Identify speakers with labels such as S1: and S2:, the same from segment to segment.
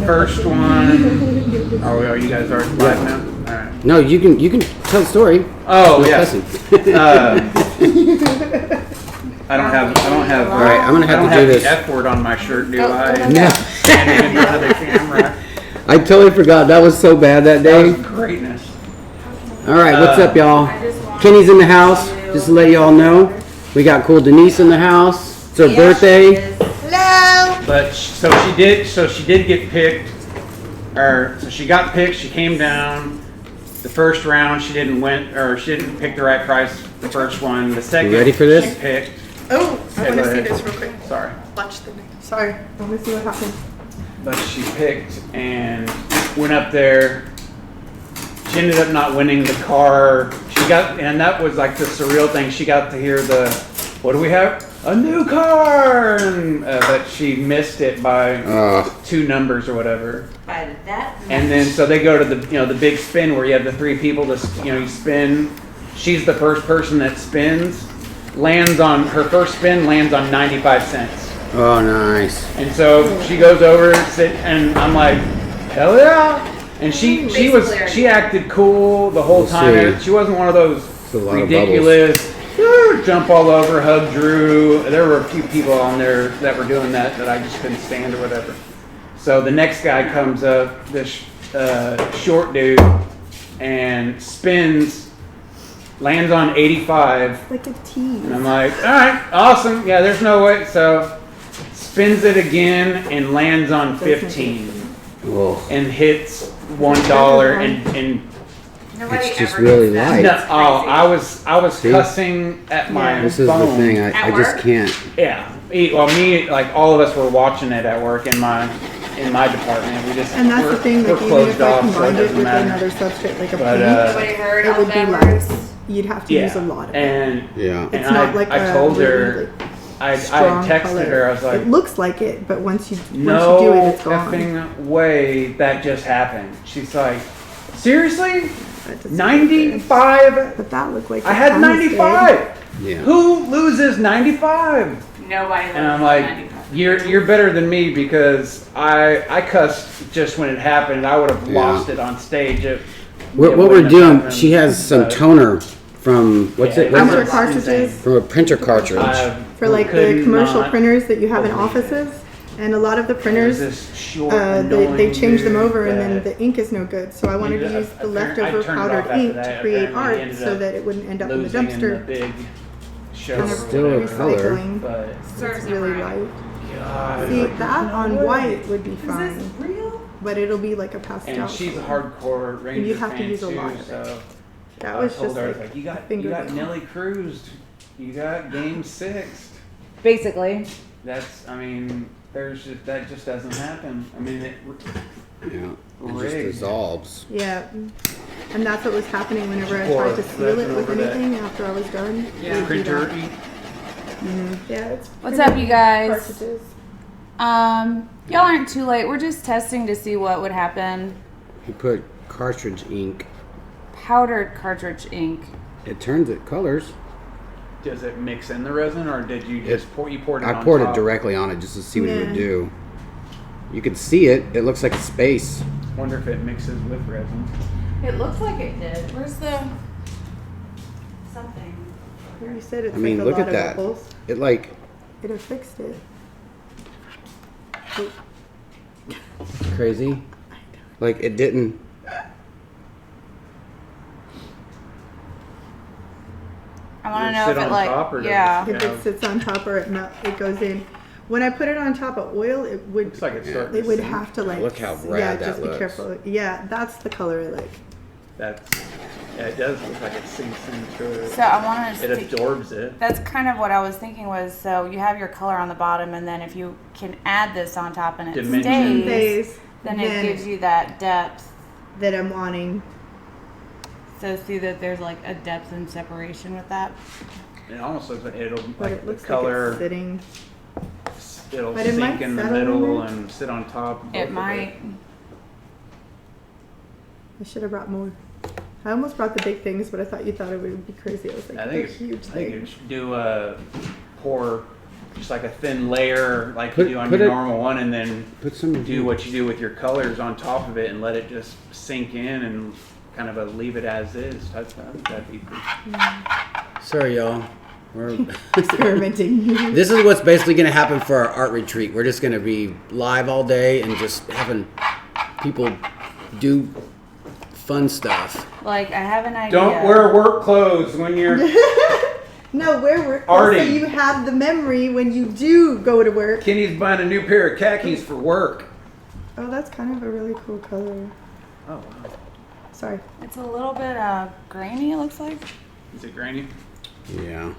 S1: first one. Oh, you guys are live now? All right.
S2: No, you can tell the story.
S1: Oh, yes. I don't have.
S2: All right, I'm gonna have to do this.
S1: The F word on my shirt, do I?
S2: No.
S1: Can't even know the camera.
S2: I totally forgot. That was so bad that day.
S1: That was greatness.
S2: All right, what's up, y'all? Kenny's in the house. Just to let y'all know, we got cool Denise in the house. It's her birthday.
S3: Hello.
S1: But so she did get picked. So she got picked. She came down. The first round, she didn't win, or she didn't pick the right price. The first one. The second.
S2: You ready for this?
S1: She picked.
S3: Oh, I want to see this real quick.
S1: Sorry.
S3: Watch the. Sorry, I want to see what happened.
S1: But she picked and went up there. She ended up not winning the car. And that was like the surreal thing. She got to hear what do we have? A new car! And, but she missed it by 2 numbers or whatever.
S4: By that much.
S1: And then so they go to the big spin where you have the 3 people you spin. She's the first person that spins. Her first spin lands on 95 cents.
S2: Oh, nice.
S1: And so she goes over, and I'm like, hell yeah! And she acted cool the whole time. She wasn't one of those ridiculous jump all over, hug Drew. There were a few people on there that were doing that I just couldn't stand or whatever. So the next guy comes up, this short dude, and spins, lands on 85.
S3: Like a tease.
S1: And I'm like, all right, awesome. Yeah, there's no way. So spins it again and lands on 15.
S2: Oh.
S1: And hits $1 and
S4: Nobody
S2: it's just
S4: ever
S2: really
S4: gets that.
S2: light.
S1: no, I was cussing at my
S2: This is
S1: phone.
S2: the thing. I just
S4: work?
S2: can't.
S1: Yeah. Me, like all of us were watching it at work in my department. We just
S3: And that's the thing,
S1: we're
S3: like even
S1: closed
S3: if I
S1: off, so it
S3: combined it
S1: doesn't
S3: with
S1: matter.
S3: another substrate like a
S1: But,
S3: paint,
S4: Nobody heard
S3: it
S4: all
S3: would be
S4: that
S3: light.
S4: words.
S3: You'd have to
S1: Yeah.
S3: use a lot of it.
S1: And
S2: Yeah.
S1: and
S3: It's not like
S1: I
S3: a
S1: told her.
S3: really,
S1: I
S3: strong
S1: texted
S3: color.
S1: her. I was like,
S3: it looks like it, but once you
S1: no
S3: do it, it's gone.
S1: effing way that just happened. She's like, seriously?
S3: That doesn't
S1: 95?
S3: But that looked like
S1: I
S3: it
S1: had
S3: almost did.
S1: 95.
S2: Yeah.
S1: Who loses 95?
S4: Nobody.
S1: And I'm like, you're better than me because I cussed just when it happened. I would have lost it on stage.
S2: What we're doing, she has some toner from, what's it?
S3: Printer cartridges
S2: From a printer cartridge.
S3: for like the commercial printers that you have in offices, and a lot of the printers, they change them over, and then the ink is no good. So I wanted to use the leftover powdered ink to create art, so that it wouldn't end up in the dumpster.
S1: Show.
S2: Still a color.
S3: Recycling.
S1: But
S3: It's really light.
S1: God,
S3: See, that on white would be
S4: Is
S3: fine,
S4: this real?
S3: but it'll be like a pastel.
S1: and she's a
S3: color.
S1: hardcore Ranger
S3: you'd have to
S1: fan
S3: use a
S1: too,
S3: lot of it.
S1: so
S3: That
S1: I
S3: was
S1: told
S3: just
S1: her, I
S3: like
S1: was like, you got
S3: fingernail.
S1: Nelly Cruz, you got game 6.
S4: Basically.
S1: That just doesn't happen. I mean,
S2: Yeah. It just
S1: rigged.
S2: dissolves.
S3: Yeah, and that's what was happening whenever I
S1: Pour
S3: tried to seal it
S1: resin
S3: with
S1: over that.
S3: anything after I was done.
S1: Yeah,
S3: it would do
S1: printer.
S3: that. Yeah, it's
S5: What's up, you guys?
S3: cartridges.
S5: Y'all aren't too late. We're just testing to see what would happen.
S2: You put cartridge ink.
S5: Powdered cartridge ink.
S2: It turns it colors.
S1: Does it mix in the resin, or did you just poured it on
S2: I poured
S1: top?
S2: it directly on it just to see what it would
S3: Yeah.
S2: do. You can see it. It looks like a space.
S1: Wonder if it mixes with resin.
S5: It looks like it did. Where's the something?
S3: You said it's
S2: I mean,
S3: like a
S2: look
S3: lot
S2: at
S3: of
S2: that.
S3: bubbles.
S2: It like,
S3: It affixed it.
S2: it's crazy. Like it didn't.
S5: I want to
S1: Does
S5: know
S1: sit
S5: if it
S1: on
S5: like,
S1: top, or does
S5: yeah.
S1: it-
S3: If it sits on top or it goes in. When I put it on top of oil, it would.
S1: Looks like it's
S2: Yeah.
S1: starting
S3: It
S1: to
S3: would
S1: sink.
S3: have to like.
S2: Look how
S3: yeah,
S2: rad that
S3: just
S2: looks.
S3: be careful. Yeah, that's the color I like.
S1: It does look like it sinks into it.
S5: So I want
S1: It
S5: to.
S1: absorbs it.
S5: That's kind of what I was thinking was, so you have your color on the bottom, and then if you can add this on top and it
S1: Dimension.
S5: stays, then it gives you that depth.
S3: that I'm wanting.
S5: So see that there's like a depth and separation with that.
S1: It almost looks like
S3: But
S1: like
S3: it looks
S1: the color.
S3: like it's sitting.
S1: It'll
S3: But it
S1: sink
S3: might
S1: in the
S3: settle in
S1: middle
S3: there.
S1: and sit on top. of both
S5: It
S1: of
S5: might.
S3: I should have brought more. I almost brought the big things, but I thought you thought it would be crazy. I was like,
S1: I
S3: they're
S1: think
S3: huge
S1: I think
S3: things.
S1: it should do pour just like a thin layer like you do on your normal one, and then do what you do with your colors on top of it and let it just sink in and kind of leave it as is. That'd be pretty.
S2: Sorry, y'all. We're
S3: experimenting.
S2: This is what's basically going to happen for our art retreat. We're just going to be live all day and just having people do fun stuff.
S5: Like, I have an idea.
S1: Don't wear work clothes when you're...
S3: No, wear work clothes so you have the memory when you do go to work.
S1: Kenny's buying a new pair of khakis for work.
S3: Oh, that's kind of a really cool color.
S1: Oh, wow.
S3: Sorry.
S5: It's a little bit grainy, it looks like.
S1: Is it grainy?
S2: Yeah.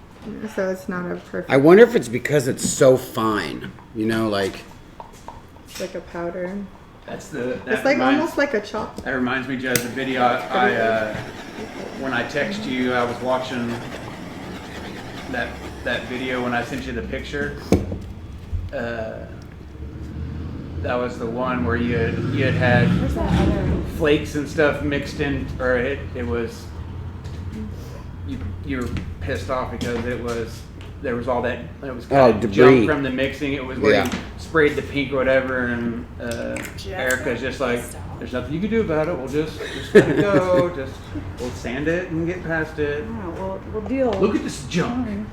S3: So it's not a perfect...
S2: I wonder if it's because it's so fine. You know, like...
S3: It's like a powder.
S1: It's
S3: like almost like a chop.
S1: That reminds me, Joe, the video when I text you, I was watching that video when I sent you the picture. That was the one where you had
S5: Where's that other?
S1: flakes and stuff mixed in, or it was you were pissed off because there was all that it was kind of
S2: debris
S1: junk from the mixing. It was where you sprayed the pink or whatever, and Erica's just like, there's nothing you can do about it. We'll just let it go. We'll sand it and get past it.
S5: Oh, we'll deal.
S1: Look at this junk.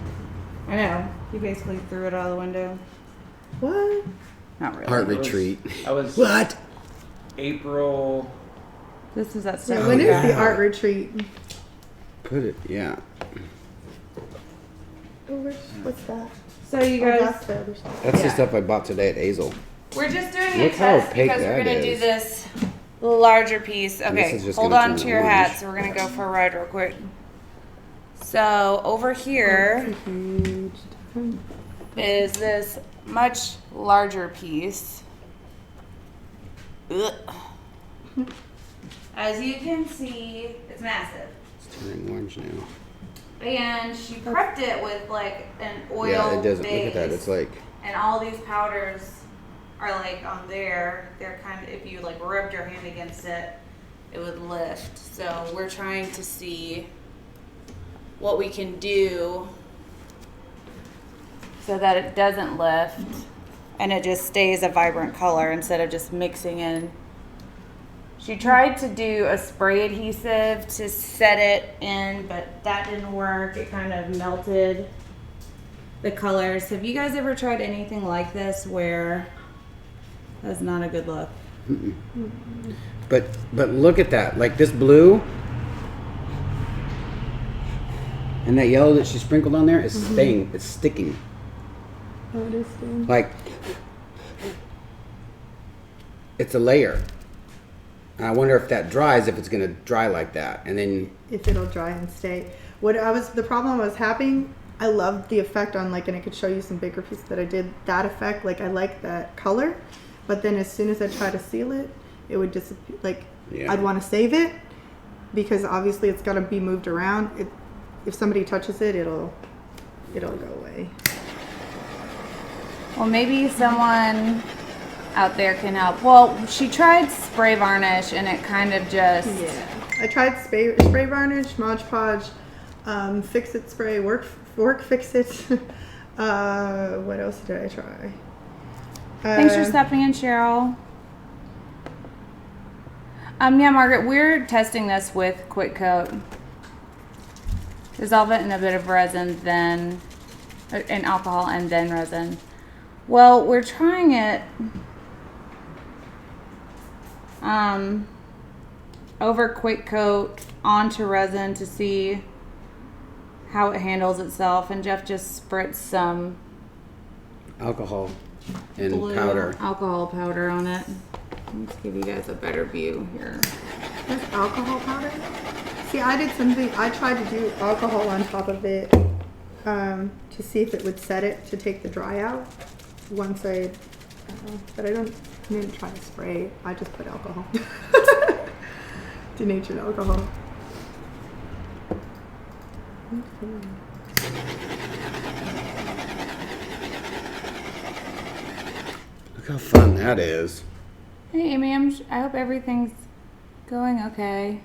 S5: I know. He basically threw it out of the window.
S3: What?
S5: Not really.
S2: art retreat.
S1: I was
S2: what?
S1: April.
S5: This is that stuff.
S3: Yeah, when is the art retreat?
S2: Put it, yeah.
S3: Oh, what's that?
S5: So you guys,
S3: that's the other stuff.
S2: That's the stuff I bought today at Azel.
S5: we're just doing
S2: Look
S5: a
S2: how
S5: test
S2: opaque
S5: because we're
S2: that
S5: going to do
S2: is.
S5: this larger piece.
S2: And
S5: Okay,
S2: this is just
S5: hold
S2: gonna
S5: on
S2: turn
S5: to your
S2: orange.
S5: hats. We're going to go for a ride real quick. So over here
S3: Huge difference.
S5: is this much larger piece. Ugh. As you can see, it's massive.
S2: It's turning orange now.
S5: And she prepped it with like an oil
S2: Yeah, it doesn't.
S5: base.
S2: Look at that. It's like...
S5: And all these powders are like on there. They're kind of, if you like rubbed your hand against it, it would lift. So we're trying to see what we can do so that it doesn't lift and it just stays a vibrant color instead of just mixing in. She tried to do a spray adhesive to set it in, but that didn't work. It kind of melted the colors. Have you guys ever tried anything like this where that's not a good look?
S2: But look at that. Like this blue and that yellow that she sprinkled on there is staying. It's sticking.
S3: Oh, it is staying.
S2: Like it's a layer. I wonder if that dries, if it's going to dry like that, and then
S3: If it'll dry and stay. The problem I was having, I loved the effect on like, and I could show you some bigger pieces that I did that effect. Like I like that color, but then as soon as I try to seal it, it would disappear. Like I'd want to save it because obviously it's got to be moved around. If somebody touches it, it'll go away.
S5: Well, maybe someone out there can help. Well, she tried spray varnish and it kind of just...
S3: Yeah. I tried spray varnish, Mod Podge, Fix-It spray, work Fix-It. What else did I try?
S5: Thanks for stepping in, Cheryl. Yeah, Margaret, we're testing this with Quick Coat. Dissolve it in a bit of resin, then in alcohol and then resin. Well, we're trying it over Quick Coat onto resin to see how it handles itself, and Jeff just spritzed some
S2: alcohol and
S5: blue
S2: powder.
S5: alcohol powder on it. Let's give you guys a better view here.
S3: That's alcohol powder? See, I did something, I tried to do alcohol on top of it to see if it would set it to take the dry out once but I didn't try to spray. I just put alcohol. Denatured alcohol.
S2: Look how fun that is.
S5: Hey, Amy, I hope everything's going okay.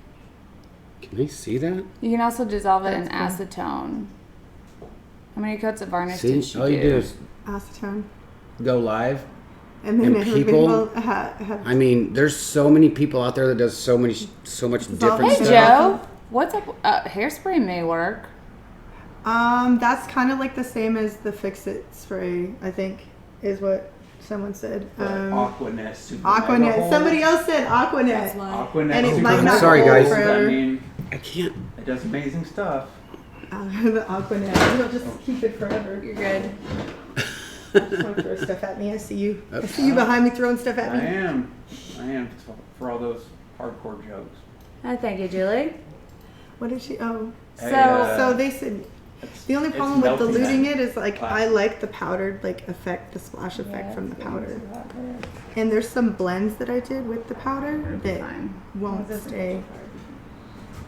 S2: Can they see that?
S5: You can also dissolve it in
S3: That's
S5: acetone. How many coats of varnish
S2: See,
S5: did she
S2: all you do is
S3: acetone.
S2: Go live.
S3: And then
S2: And
S3: everybody
S2: people-
S3: will have
S2: I mean, there's so many people out there that does so much different
S3: all-
S5: Hey
S3: Hey,
S2: stuff.
S5: Joe, what's up? Hairspray may work.
S3: that's kind of like the same as the Fix-It spray, I think, is what someone said.
S1: Aquanet super
S3: Aquanet.
S1: mega hold.
S3: Somebody else said Aquanet.
S4: That's why.
S1: Aquanet
S3: And it
S1: super
S3: might
S1: mega
S3: not
S2: Sorry,
S1: hold.
S2: guys.
S3: forever.
S1: I mean,
S2: I can't.
S1: it does amazing stuff.
S3: The Aquanet. It'll just keep it forever.
S5: You're good.
S3: Don't throw stuff at me. I see you. I see you behind me throwing stuff at
S1: I
S3: me.
S1: am for all those hardcore jokes.
S5: Oh, thank you, Julie.
S3: What did she? Oh,
S1: Hey,
S3: so they said the only
S1: it's
S3: problem with
S1: melting
S3: diluting
S1: that
S3: it is like I
S1: plastic.
S3: like the powdered like effect, the splash effect from the powder. And there's some blends that I did with the powder that
S5: Fine.
S3: won't stay.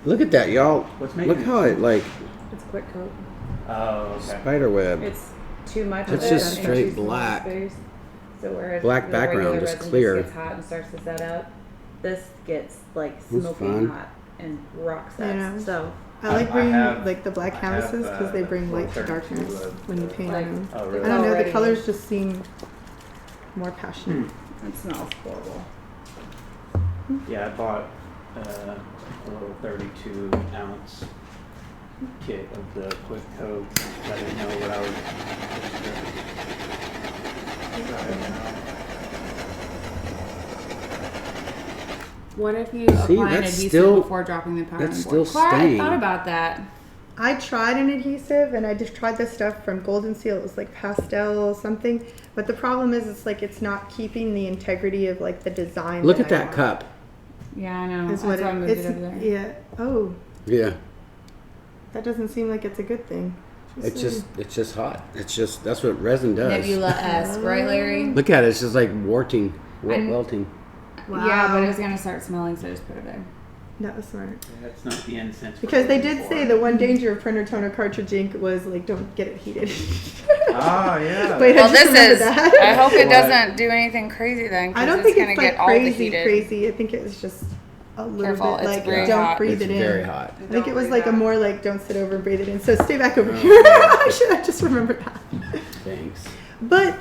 S2: Look at that, y'all.
S1: What's making
S2: Look
S1: it?
S2: how it like
S4: It's quick coat.
S1: Oh, okay.
S2: spider web.
S4: It's too much.
S2: It's
S4: of
S2: just
S4: it in
S2: straight
S4: too small
S2: black.
S4: space. So whereas
S2: Black
S4: the regular
S2: background, just
S4: resin
S2: clear.
S4: gets hot and starts to set up, this gets like
S2: That's
S4: smoking
S2: fun.
S4: hot and rock sets.
S3: Yeah.
S4: So
S3: I like
S1: I
S3: bringing
S1: have-
S3: like the black
S1: I
S3: canvases
S1: have,
S3: because they bring light to
S1: 432,
S3: darkness when you paint
S4: like,
S3: on them.
S1: Oh,
S3: I
S1: really?
S3: don't know. The
S4: already-
S3: colors just seem more passionate.
S5: It smells horrible.
S1: Yeah, I bought a little 32 ounce kit of the quick coat. I didn't know what I was.
S5: What if you
S2: See,
S5: apply an
S2: that's
S5: adhesive
S2: still-
S5: before dropping the powder?
S2: that's
S5: on board?
S2: still
S5: Clara, I
S2: staying.
S5: thought about that.
S3: I tried an adhesive and I just tried this stuff from Golden Seal. It was like pastel something. But the problem is it's like it's not keeping the integrity of like the design.
S2: Look at
S3: I
S2: that
S3: want.
S2: cup.
S5: Yeah, I know.
S3: Is
S5: That's
S3: what
S5: why I moved
S3: it's,
S5: it over there.
S3: yeah. Oh,
S2: Yeah.
S3: that doesn't seem like it's a good thing.
S2: It's just hot. It's just that's what resin does.
S5: Nebula S, right, Larry?
S2: Look at it. It's just like warting,
S5: I'm-
S2: welting.
S3: Wow.
S5: Yeah, but it was gonna start smelling, so I just put it there.
S3: That was smart.
S1: That's not the incense. we're
S3: Because they
S1: looking
S3: did
S1: for.
S3: say the one danger of printer toner cartridge ink was like don't get it heated.
S1: Ah, yeah.
S3: Wait,
S5: Well,
S3: I just
S5: this
S3: remembered
S5: is.
S3: that.
S5: I hope it
S1: What?
S5: doesn't do anything crazy then. 'Cause
S3: I don't think
S5: gonna
S3: it's
S5: get
S3: like
S5: all the
S3: crazy,
S5: heated.
S3: crazy. I think it was just a little
S5: Careful,
S3: bit
S5: it's
S3: like
S5: very
S3: don't
S5: hot.
S3: breathe
S2: It's
S3: it in.
S2: very hot.
S3: I think it was
S5: Don't
S3: like
S5: breathe
S3: a
S5: out.
S3: more like don't sit over and breathe it in. So stay back over here. I just remembered that.
S2: Thanks.
S3: But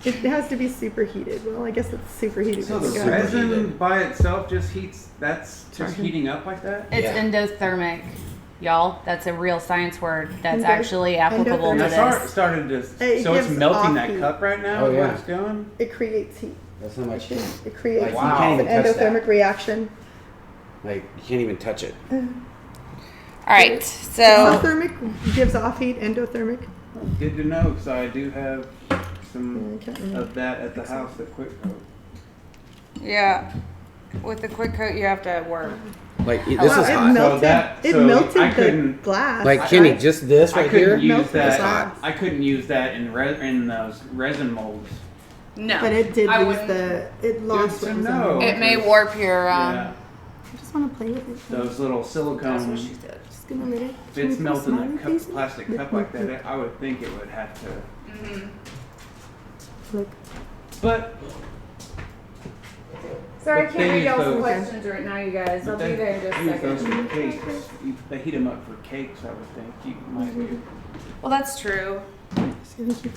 S3: it has to be superheated. Well, I guess it's superheated.
S1: So
S3: with
S1: the
S3: the gun.
S1: resin
S2: Superheated.
S1: by itself just heats. That's just heating up like that.
S5: It's
S2: Yeah.
S5: endothermic, y'all. That's a real science word. That's
S3: Endo-
S5: actually applicable
S1: And
S5: to
S1: it
S5: this.
S1: started to.
S3: It
S1: So it's
S3: gives
S1: melting
S3: off
S1: that
S3: heat.
S1: cup right now.
S2: Oh,
S1: is
S2: yeah.
S1: what it's doing.
S3: It creates heat.
S2: That's how much.
S3: It creates
S2: Like,
S3: heat.
S1: you can't
S3: It's
S2: even
S3: an
S2: touch that.
S3: endothermic reaction.
S2: Like you can't even touch it.
S5: All right, so
S3: Exothermic gives off heat. Endothermic.
S1: Good to know, because I do have some
S3: I can't remember.
S1: of that at the house. That quick coat.
S5: yeah, with the quick coat, you have to work.
S2: Like this
S3: Wow,
S2: is
S3: it
S2: hot.
S3: melted.
S1: that-
S3: it
S1: so
S3: melted
S1: I
S3: the
S1: couldn't-
S3: glass.
S2: Like Kenny,
S3: right?
S2: just this
S1: I
S2: right
S1: couldn't
S2: here.
S1: use
S3: Melted
S1: that.
S3: glass.
S1: I couldn't use that in those resin molds.
S5: No,
S3: But it did
S5: I
S3: lose
S5: wouldn't.
S3: it lost
S1: Good
S3: what
S1: to
S3: was in
S1: know.
S3: it.
S5: It may warp your.
S1: Yeah,
S3: I just want to play with it.
S1: those little
S5: That's
S1: silicone.
S5: what she said.
S3: Just gonna let it.
S1: If
S3: Can we
S1: it's
S3: put a
S1: melting
S3: smiley
S1: a
S3: face in it?
S1: plastic cup like that, I would think it would have to.
S3: Look.
S1: But
S5: Sorry, I
S1: But
S5: can't
S1: they
S5: read
S1: use
S5: y'all some
S1: those-
S5: questions right now, you guys. I'll be there in just a
S1: use those
S5: second.
S1: for cakes. They heat them up for cakes, I would think. You might be.
S5: Well, that's true.
S3: Just gonna keep.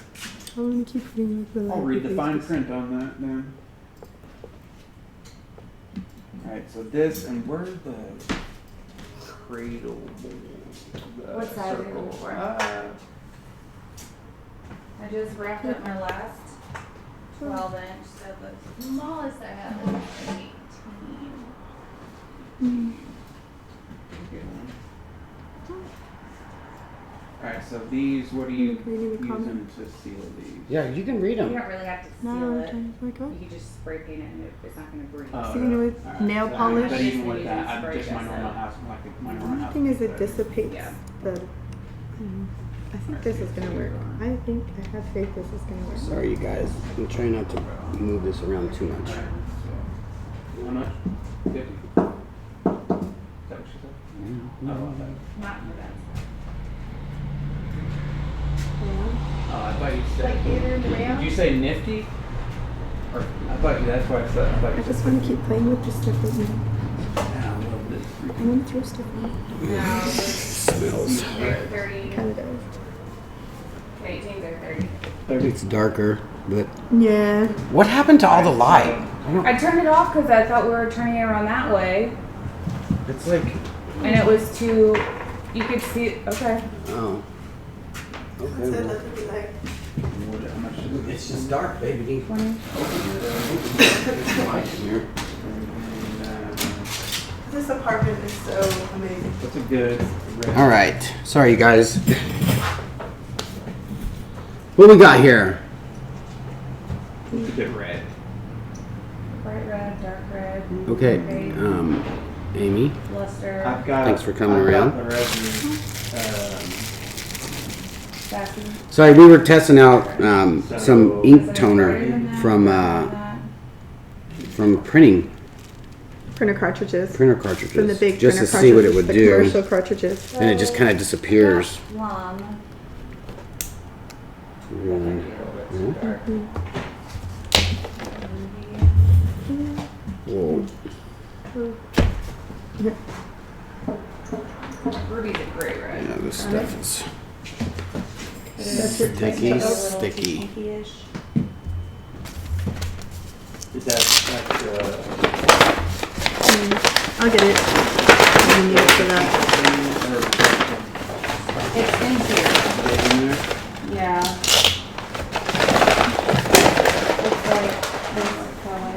S3: I'm gonna keep putting like the.
S1: I'll read the fine
S3: faces.
S1: print on that then. Alright, so this, and where's the cradle mold?
S5: What size are you looking for? I just wrapped up my last 12-inch, so the smallest I have is 18.
S1: Alright, so these, what are you
S3: Can you read the
S1: using
S3: comment?
S1: to seal these?
S2: Yeah, you can read
S4: You
S2: them.
S4: don't really have to seal
S3: No,
S4: it.
S3: I'm like, oh.
S4: You can just spray paint it and it's not going to breathe.
S1: Oh,
S3: So, you know, with
S1: alright,
S3: nail
S1: so
S3: polish-
S1: But even with
S4: Just
S1: that, I'm
S4: spray
S1: just my
S4: this
S1: normal
S4: out.
S1: house, like my
S3: The
S1: normal
S3: only
S1: house.
S3: thing is it
S1: but-
S3: dissipates
S4: Yeah.
S3: the. I think this is gonna work. I have faith this is gonna work.
S2: Sorry, you guys. I'm trying not to move this around too much.
S1: Alright, so, how much? 50? Is that what she said? Oh, okay.
S4: Not for that.
S1: Oh, I thought you said.
S3: Like theater in the
S1: Did
S3: layout?
S1: you say nifty? Or I thought you. That's why I said. I thought
S3: I
S1: you
S3: just
S1: said.
S3: want to keep playing with this stuff with me.
S1: Man, I love this.
S3: I want to throw stuff in.
S4: No,
S2: Smells.
S4: they're 30.
S3: Kind of does.
S4: 18s are 30.
S2: It's darker, but
S3: Yeah.
S2: what happened to all the light?
S5: I turned it off because I thought we were turning it around that way,
S1: It's like
S5: and it was too. You could see. Okay.
S2: Oh, it's just dark, baby.
S5: 20.
S3: This apartment is so amazing.
S1: that's a good.
S2: All right, sorry you guys. What we got here?
S1: It's a good red.
S5: Bright red, dark red.
S2: Okay,
S5: beige,
S2: Amy.
S5: luster.
S1: I've got.
S2: Thanks for coming
S1: I've got
S2: around.
S1: the resin,
S5: Sassy.
S2: Sorry, we were testing out some ink toner from printing
S3: Printer cartridges.
S2: printer cartridges,
S3: From the big
S2: just to
S3: printer
S2: see what it
S3: cartridges,
S2: would
S3: the
S2: do,
S3: commercial cartridges.
S2: and it just kind of disappears.
S5: Plum.
S2: Whoa.
S5: Ruby's a great red.
S2: Yeah, this stuff is
S3: That's your
S2: sticky,
S3: test.
S2: sticky.
S5: Pinky-ish.
S1: that's
S3: I'll get it. I need it for that.
S5: It's in here. Yeah. Looks like this color.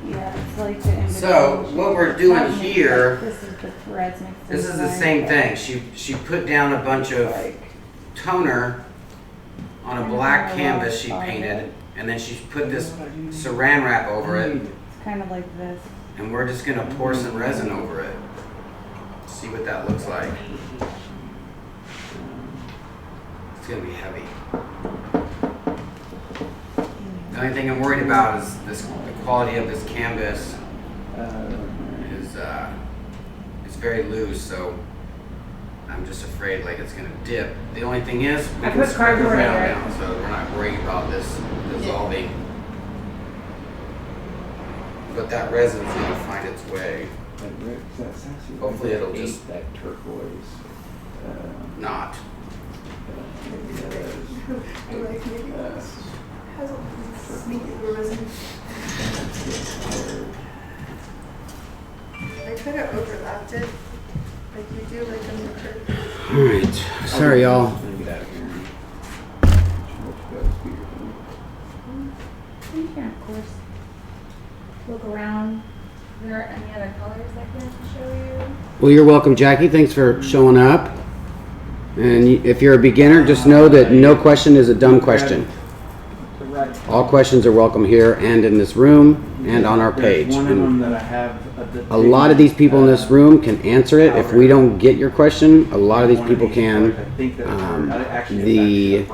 S5: Yeah, it's like the in
S2: So,
S5: between.
S2: what we're doing
S5: Not mixed,
S2: here-
S5: This is the reds mixed.
S2: This is
S5: in
S2: the
S5: white.
S2: same thing. She put down a bunch of toner on a black canvas she painted, and then she put this saran wrap over it,
S5: It's kind of like this.
S2: and we're just gonna pour some resin over it. See what that looks like. It's gonna be heavy. The only thing I'm worried about is the quality of this canvas is it's very loose, so I'm just afraid like it's gonna dip. The only thing is we
S5: I
S2: can
S5: put
S2: spread it
S5: cardboard in
S2: around
S5: it.
S2: now, so we're not worried about this dissolving. But that resin's gonna find its way. Hopefully it'll just
S1: that turquoise.
S2: not.
S3: I like maybe has a sneaky resin. I could have overlapped it, like you do, like on the church.
S2: All right, sorry y'all.
S1: Get out of here.
S5: You can, of course, look around. Are there any other colors I can show you?
S2: Well, you're welcome, Jackie. Thanks for showing up. And if you're a beginner, just know that no question is a dumb question. All questions are welcome here and in this room and on our page.
S1: There's one of them
S2: And
S1: that I have.
S2: a lot of these people in this room can answer it. If we don't get your question, a lot of these people can. The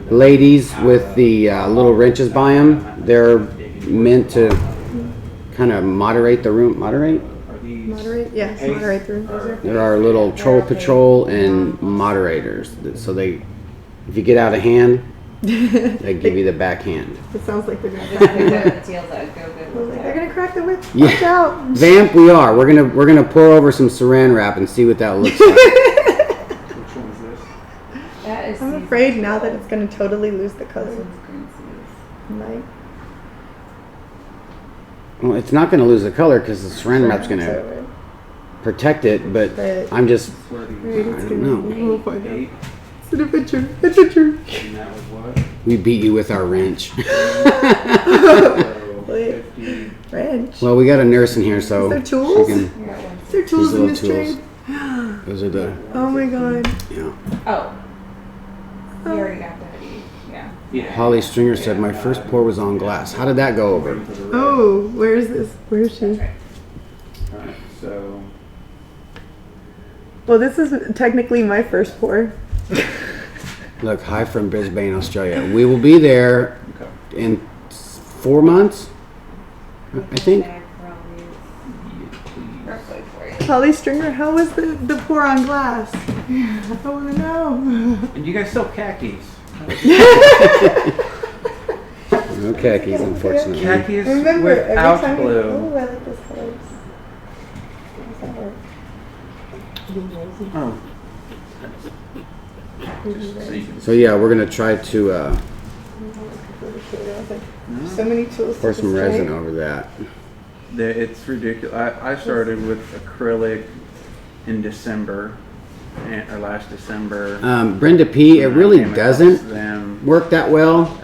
S2: ladies with the little wrenches by them, they're meant to kind of moderate the room. Moderate?
S3: Moderate? Yes, moderate the room.
S2: There are little troll patrol and moderators. So they, if you get out of hand, they give you the backhand.
S3: It sounds like they're gonna
S5: Go
S3: crack the whip.
S5: good deals that go good with
S3: They're
S5: that.
S3: gonna crack the whip.
S2: Yeah.
S3: Watch out.
S2: Vamp, we are. We're gonna pour over some saran wrap and see what that looks like.
S1: Which one is this?
S5: That is.
S3: I'm afraid now that it's gonna totally lose the
S5: This
S3: color.
S5: one's green seeds.
S3: Like,
S2: Well, it's not gonna lose the color because the saran wrap's gonna protect it. But I'm just,
S1: Where are these?
S2: I don't know.
S3: We'll find out.
S1: 8,
S3: It's an adventure. Adventure.
S1: and that was what?
S2: We beat you with our wrench.
S1: So,
S3: Wait.
S1: 50.
S3: Wrench.
S2: Well, we got a nurse in here, so
S3: Is there tools?
S2: she can.
S5: You got one.
S3: Is there tools
S2: These
S3: in
S2: little
S3: this
S2: tools.
S3: trade?
S2: Those are the,
S3: Oh my god.
S2: yeah.
S5: Oh. You already got that. Yeah.
S1: Yeah.
S2: Holly Stringer said my first pour was on glass. How did that go over?
S3: Oh, where is this? Where is she?
S5: That's right.
S1: Alright, so
S3: Well, this is technically my first pour.
S2: Look, hi from Brisbane, Australia. We will be there
S1: okay.
S2: in 4 months, I think.
S5: Bag probably is roughly for you.
S3: Holly Stringer, how was the pour on glass? I want to know.
S1: And you guys sell khakis?
S2: No khakis, unfortunately.
S1: Khakis
S3: Remember, every
S1: without
S3: time
S1: blue.
S3: Oh, I like this color. How does that work?
S1: Oh.
S2: So yeah, we're gonna try to
S3: So many tools.
S2: pour some resin over that.
S1: It's ridiculous. I started with acrylic in December, or last December.
S2: Brenda P, it really
S1: Came across
S2: doesn't
S1: them.
S2: work that well.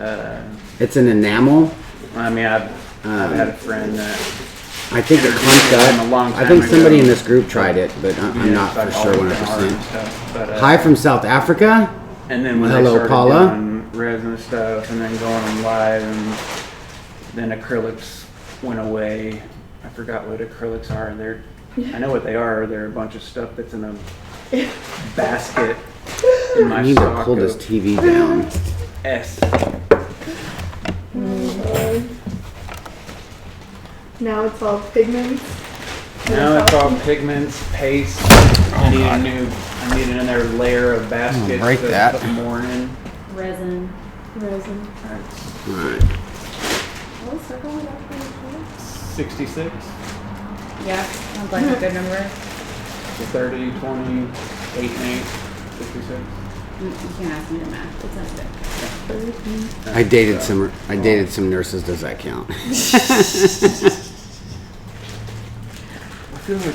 S2: It's an enamel.
S1: I mean, I've had a friend that
S2: I think it clumps
S1: them a long
S2: up.
S1: time
S2: I think somebody
S1: ago.
S2: in this group tried it, but I'm not for sure 100%. Hi from South Africa.
S1: And then when
S2: Hello,
S1: they started
S2: Paula.
S1: doing resin stuff and then going on live, and then acrylics went away. I forgot what acrylics are. I know what they are. They're a bunch of stuff that's in a basket in my
S2: I need to
S1: stock
S2: pull this
S1: of
S2: TV down.
S1: S.
S3: Now it's all pigments.
S1: Now it's all pigments, paste. I need another layer of baskets
S2: break
S1: to
S2: that.
S1: put more in.
S4: Resin.
S3: Resin.
S2: All right.
S4: What circle was that for?
S1: 66,
S4: Yeah, sounds like a good number.
S1: 30, 20, 8 and 8, 66.
S4: You can't ask me to math. It's not good.
S2: I dated some nurses. Does that count?
S1: I feel like.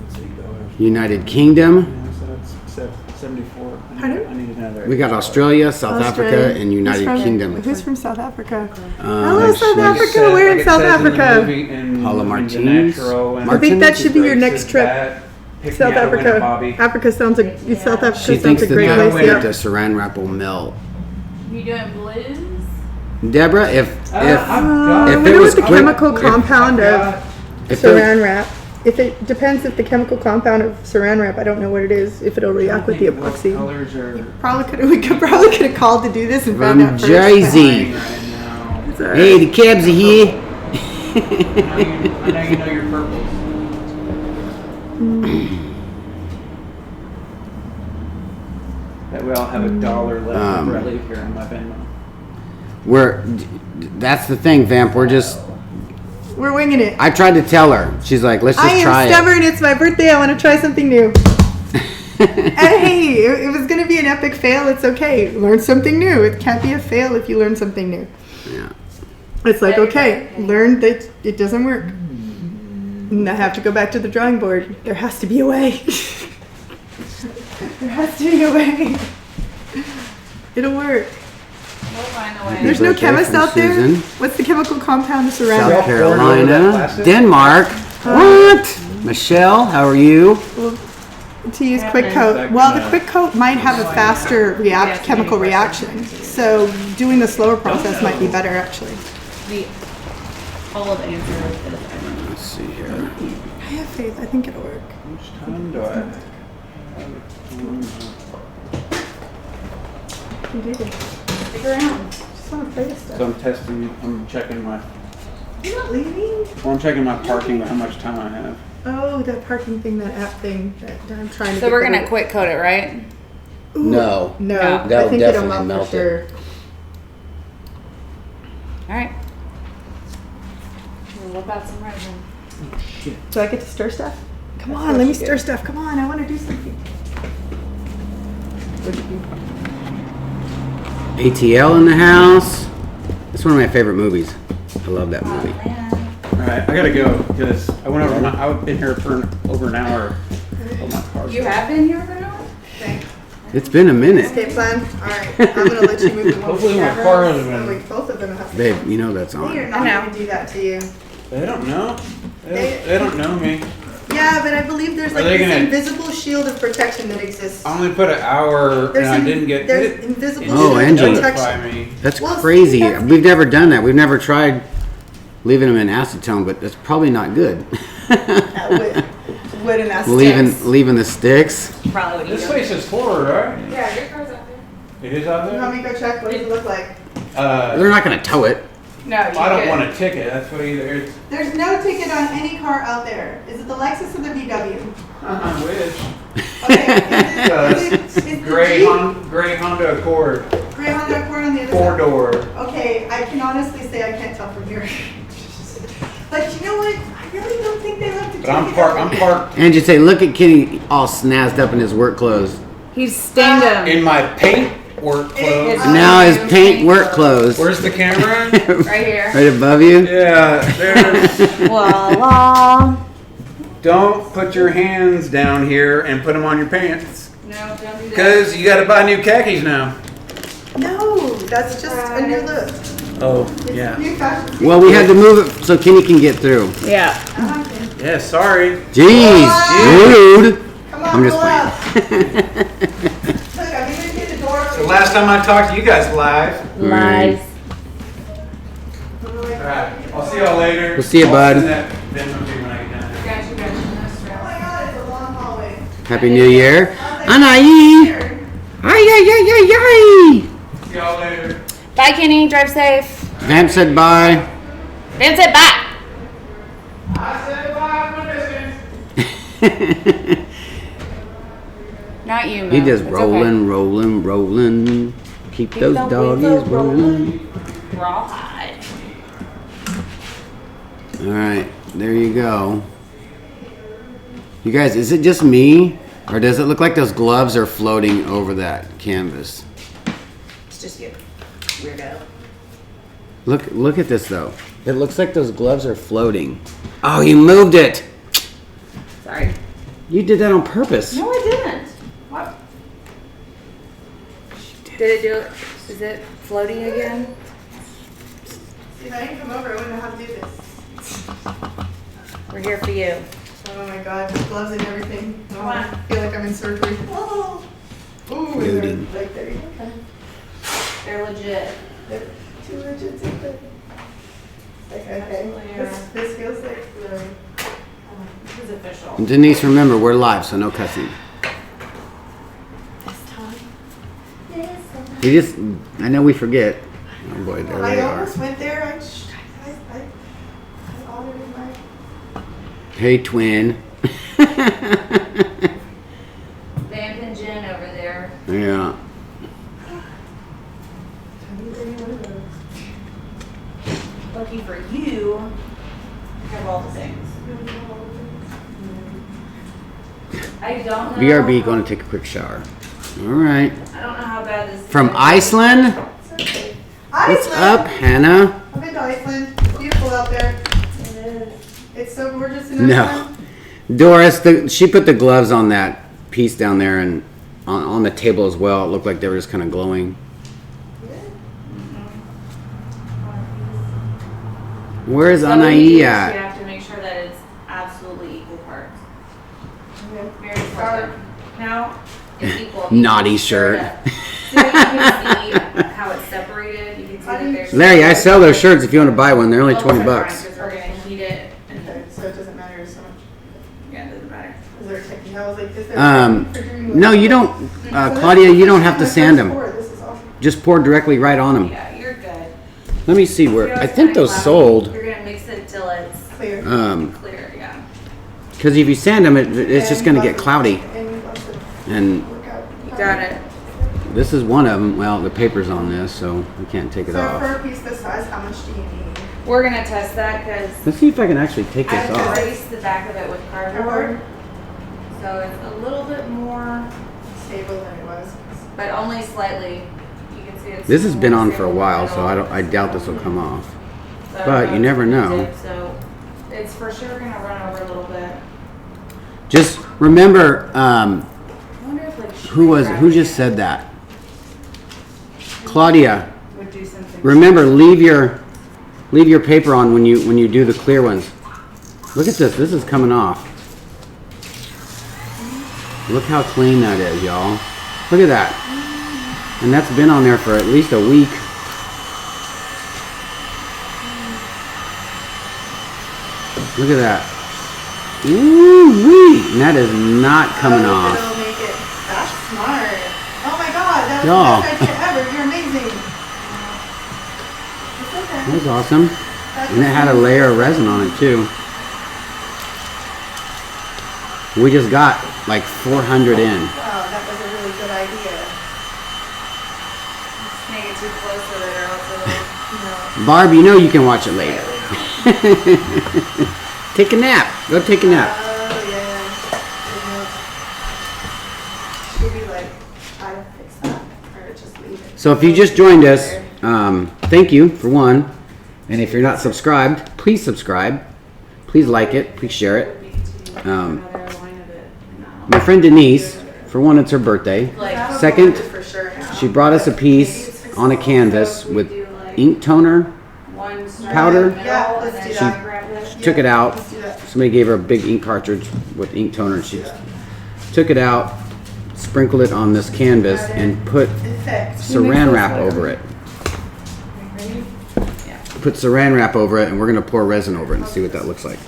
S1: Let's see, dollars.
S2: United Kingdom.
S1: Yeah, so that's 74.
S3: Pardon?
S1: I need another.
S2: We got Australia, South
S3: Australia.
S2: Africa, and United Kingdom.
S3: Who's from South Africa?
S2: Hello,
S3: Hello, South Africa. We're in South Africa.
S2: Paula Martins.
S3: I think that should be your next trip. South Africa. Africa sounds like South Africa
S2: She
S3: sounds
S2: thinks
S3: a
S2: that
S3: great
S2: the,
S3: place.
S2: that the
S3: Yeah.
S2: saran wrap will melt.
S5: You doing blues?
S2: Deborah, if
S3: I
S2: it
S3: wonder
S2: was
S3: what the
S2: quick-
S3: chemical compound of
S2: if it-
S3: saran wrap. If it depends if the chemical compound of saran wrap, I don't know what it is. If it'll react with the epoxy.
S1: Colors are
S3: We could probably could have called to do this and found
S2: From
S3: out first.
S2: Jersey.
S1: right now.
S3: It's all right.
S2: Hey, the cabs are here.
S1: I know you know your purples. That way I'll have $1 left after I leave here on my Venmo.
S2: That's the thing, Vamp.
S3: We're winging it.
S2: I tried to tell her. She's like, let's
S3: I
S2: just
S3: am
S2: try it.
S3: stubborn. It's my birthday. I want to try something new. And hey, it was going to be an epic fail. It's okay. Learn something new. It can't be a fail if you learn something new.
S2: Yeah.
S3: It's like, okay, learn that it doesn't work. And I have to go back to the drawing board. There has to be a way. There has to be a way. It'll work.
S5: We'll find a way.
S3: There's no
S2: birthday
S3: chemist
S2: from
S3: out there.
S2: Susan.
S3: What's the chemical compound of
S2: South
S3: ceramic?
S1: South
S2: Carolina,
S1: Florida,
S2: Denmark. What? Michelle, how are you?
S3: To use quick coat. Well, the quick coat might have a faster chemical reaction. So doing the slower process might be better actually.
S4: All of the answers is I don't know.
S2: Let's see here.
S3: I have faith. I think it'll work.
S1: How much time do I have?
S3: You can do this.
S5: Stick around.
S3: Just want to play with
S1: So
S3: stuff.
S1: I'm testing, I'm checking my,
S3: You're not leaving?
S1: well, I'm checking my parking, how much time I have.
S3: Oh, that parking thing, that app thing that I'm trying to
S5: So
S3: get
S5: we're
S3: that
S5: gonna
S3: over.
S5: quick coat it, right?
S3: Ooh,
S2: No.
S3: No.
S2: That'll
S3: I think it'll
S2: definitely
S3: melt
S2: melt
S3: for sure.
S5: All right. We'll whip out some resin.
S3: Do I get to stir stuff? Come on, let me stir stuff. Come on, I want to do something.
S2: ATL in the house. It's one of my favorite movies. I love that movie.
S1: Alright, I gotta go, because I've been here for over an hour. Oh, my car's
S5: You have been here for an hour?
S3: Okay.
S2: It's been a minute.
S3: Escape plan. All right, I'm gonna let you move the one.
S1: Hopefully my
S3: camera.
S1: car has
S3: Oh,
S1: been-
S3: wait, both of them have to.
S2: Babe, you know that's
S3: They are
S2: on.
S3: not
S5: I know.
S3: gonna do that to you.
S1: They don't know. They don't know me.
S3: Yeah, but I believe there's like
S1: they
S3: this
S1: gonna-
S3: invisible shield of protection that exists.
S1: I only put an hour and I didn't get
S3: There's
S1: it.
S3: invisible
S1: It
S2: Oh,
S3: shield
S1: didn't
S3: of
S2: Angie.
S1: notify
S3: protection.
S1: me.
S2: That's
S3: Well, see,
S2: crazy.
S3: that's-
S2: We've never done that. We've never tried leaving them in acetone, but that's probably not good.
S3: Wood and
S2: leaving the sticks.
S5: Probably what you
S1: This
S5: do.
S1: place is forward, right?
S5: Yeah, your car's out there.
S1: It is out
S3: You want me
S1: there?
S3: to go check? What does it look like?
S2: They're not going to tow it.
S5: No, you
S1: I don't
S5: good.
S1: want a ticket, that's what either, it's,
S3: There's no ticket on any car out there. Is it the Lexus or the VW?
S1: I wish.
S3: Okay. Is the
S1: Gray
S3: Jeep?
S1: Gray Honda Accord,
S3: Gray Honda Accord on the other
S1: 4-door.
S3: side. Okay, I can honestly say I can't tell from here. But you know what? I really don't think they left the
S1: But I'm
S3: ticket
S1: parked,
S3: out
S1: I'm
S3: there.
S1: parked,
S2: And you say, look at Kenny all snazzed up in his work clothes.
S5: He's stained them.
S1: In my paint work clothes.
S6: Now his paint work clothes.
S1: Where's the camera?
S5: Right here.
S6: Right above you?
S1: Yeah, there's.
S5: Voila.
S1: Don't put your hands down here and put them on your pants.
S5: No, don't do that.
S1: Because you gotta buy new khakis now.
S3: No, that's just a new look.
S1: Oh, yeah.
S3: New fashion.
S6: Well, we had to move it so Kenny can get through.
S5: Yeah.
S1: Yeah, sorry.
S6: Jeez, rude.
S3: Come on,
S6: I'm just
S3: pull up.
S6: playing.
S3: Look, I'm even gonna get the door.
S1: The last time I talked to you guys live.
S5: Lies.
S1: Alright, I'll see y'all later.
S6: We'll see you, bud.
S1: I'll send that Venmo to you when I get down there.
S5: Gotcha, gotcha. No
S3: Oh
S5: stress.
S3: my god, it's a long hallway.
S6: Happy New Year. Anaí. Ay, ay, ay, ay, ay.
S1: See y'all later.
S5: Bye, Kenny. Drive safe.
S6: Vamp said bye.
S5: Van said bye.
S1: I said bye from a distance.
S5: Not you, Mo.
S6: He just
S5: It's
S6: rolling, rolling, rolling. Keep those
S5: the
S6: doggies
S5: wheels
S6: rolling.
S5: Okay. Rawhide.
S6: All right, there you go. You guys, is it just me, or does it look like those gloves are floating over that canvas?
S5: It's just you. Weirdo.
S6: Look at this though. It looks like those gloves are floating. Oh, you moved it.
S5: Sorry.
S6: You did that on purpose.
S5: No, I didn't. What? Did it do it? Is it floating again?
S3: See, if I didn't come over, I wouldn't know how to do this.
S5: We're here for you.
S3: Oh my god, gloves and everything. Oh,
S5: Come
S3: I
S5: on.
S3: feel like I'm in surgery. Oh. Ooh,
S6: Loading.
S3: like there you go.
S5: They're legit.
S3: They're too rigid to fit. Okay. This feels like the.
S5: This is official.
S6: Denise, remember, we're live, so no cussing. We just, I know we forget. Oh boy, there
S3: I
S6: they are.
S3: almost went there. I audited my.
S6: Hey, twin.
S5: Vamp and Jen over there.
S6: Yeah.
S5: Lucky for you, I have all the things. I don't know.
S6: BRB going to take a quick shower. All right.
S5: I don't know how bad this is.
S6: From Iceland?
S3: It's okay.
S6: What's
S3: Iceland.
S6: up, Hannah?
S3: I've been to Iceland. It's beautiful out there.
S5: It is.
S3: It's so gorgeous in
S6: No.
S3: Iceland.
S6: Doris, she put the gloves on that piece down there and on the table as well. It looked like they were just kind of glowing. Where is Anaí
S5: You
S6: at?
S5: have to make sure that it's absolutely equal parts.
S3: Okay.
S5: Very important. Now it's equal.
S6: Naughty shirt.
S5: So you can see how it's separated. You can see that there's.
S6: Larry, I sell those shirts if you want to buy one. They're only 20 bucks.
S5: Because we're gonna heat it.
S3: Okay, so it doesn't matter so much.
S5: Yeah, it doesn't matter.
S3: Is there a technique? I was like, is there a technique for doing
S6: No,
S3: this?
S6: you don't,
S3: So
S6: Claudia,
S3: this
S6: you
S3: is
S6: don't have to
S3: my
S6: sand
S3: first
S6: them.
S3: pour. This is awesome.
S6: Just pour directly right on them.
S5: Yeah, you're good.
S6: Let me see where, I think those sold.
S5: You're gonna mix it till it's
S3: Clear.
S5: clear. Yeah.
S6: Because if you sand them, it's just going to get cloudy.
S3: And you lost it.
S6: And
S3: Work out.
S5: You got it.
S6: this is one of them. Well, the paper's on this, so we can't take it
S3: So
S6: off.
S3: for a piece this size, how much do you need?
S5: We're gonna test that because
S6: Let's see if I can actually take
S5: I
S6: this off.
S5: erased the back of it with cardboard, so it's a little bit more,
S3: Stable than it was.
S5: but only slightly. You can see it's.
S6: This has been
S5: more
S6: on for a
S5: stable
S6: while,
S5: than
S6: so
S5: it'll-
S6: I doubt this will come off.
S5: so
S6: but you never know.
S5: So it's for sure gonna run over a little bit.
S6: Just remember,
S5: I wonder if like
S6: who just said that? Claudia,
S5: would do something.
S6: remember, leave your paper on when you do the clear ones. Look at this. This is coming off. Look how clean that is, y'all. Look at that. And that's been on there for at least a week. Look at that. Ooh-wee. And that is not coming off.
S3: It'll make it. That's smart. Oh my god, that was
S6: Y'all.
S3: the best idea ever. You're amazing. It's okay.
S6: That was awesome.
S3: That's
S6: And it had a layer of resin on it too. We just got like 400 in.
S3: Wow, that was a really good idea.
S5: Make it too close so that they're also like,
S3: No.
S6: Barb, you know you can watch it later. Take a nap. Go take a nap.
S3: Oh yeah. She'll be like,
S6: So if you just joined us, thank you for one. And if you're not subscribed, please subscribe. Please like it. Please share it. My friend Denise, for one, it's her birthday. Second, she brought us a piece on a canvas with ink toner powder. She took it out. Somebody gave her a big ink cartridge with ink toner, and she took it out, sprinkled it on this canvas, and put Saran wrap over it. Put Saran wrap over it, and we're going to pour resin over it and see what that looks like.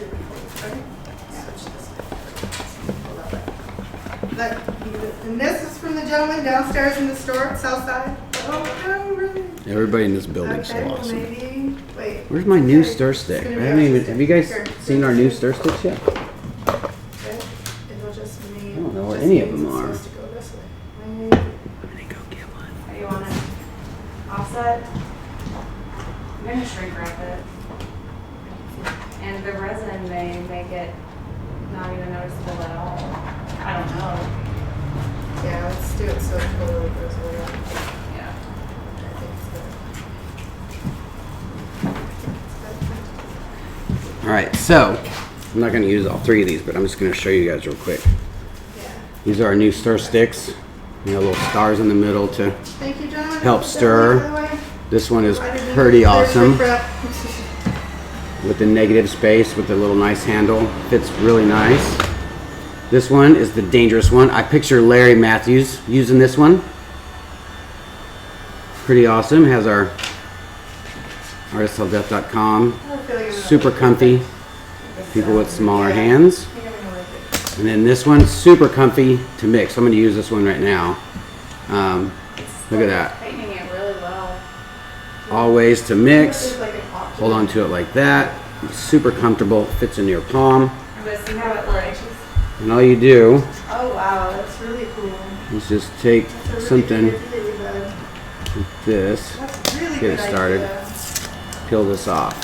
S3: And this is from the gentleman downstairs in the store, south side. Oh, no, really?
S6: Everybody in this building is so
S3: Okay,
S6: awesome.
S3: maybe. Wait.
S6: Where's my new stir stick? I haven't even. Have you guys seen our new stir sticks yet?
S3: Okay. It'll just mean.
S6: I don't know where any of them are.
S3: It's supposed to go this way.
S6: I'm gonna go get one.
S5: Are you on it? Offset? I'm gonna shrink wrap it. And the resin may make it not even noticeable at all. I don't know.
S3: Yeah, let's do it so it totally goes away.
S5: Yeah.
S3: I think it's
S6: All right, so I'm not gonna use all three of these, but I'm just gonna show you guys real quick.
S3: Yeah.
S6: These are our new stir sticks. You know, little stars in the middle to
S3: Thank you, John.
S6: help
S3: Is that
S6: stir.
S3: by the way?
S6: This one is
S3: I didn't
S6: pretty
S3: even clear
S6: awesome
S3: the prep.
S6: with the negative space with the little nice handle. Fits really nice. This one is the dangerous one. I picture Larry Matthews using this one. Pretty awesome. Has our artistilldeath.com. Super comfy. People with smaller hands. And then this one, super comfy to mix. I'm going to use this one right now. Look at that.
S5: Tightening it really well.
S6: All ways to mix. Hold on to it like that. Super comfortable. Fits into your palm.
S5: But see how it like.
S6: And all you do
S3: Oh wow, that's really cool.
S6: is just take
S3: That's a really
S6: something
S3: good idea, bud.
S6: like this,
S3: That's a really
S6: get
S3: good
S6: it started,
S3: idea.
S6: peel this off.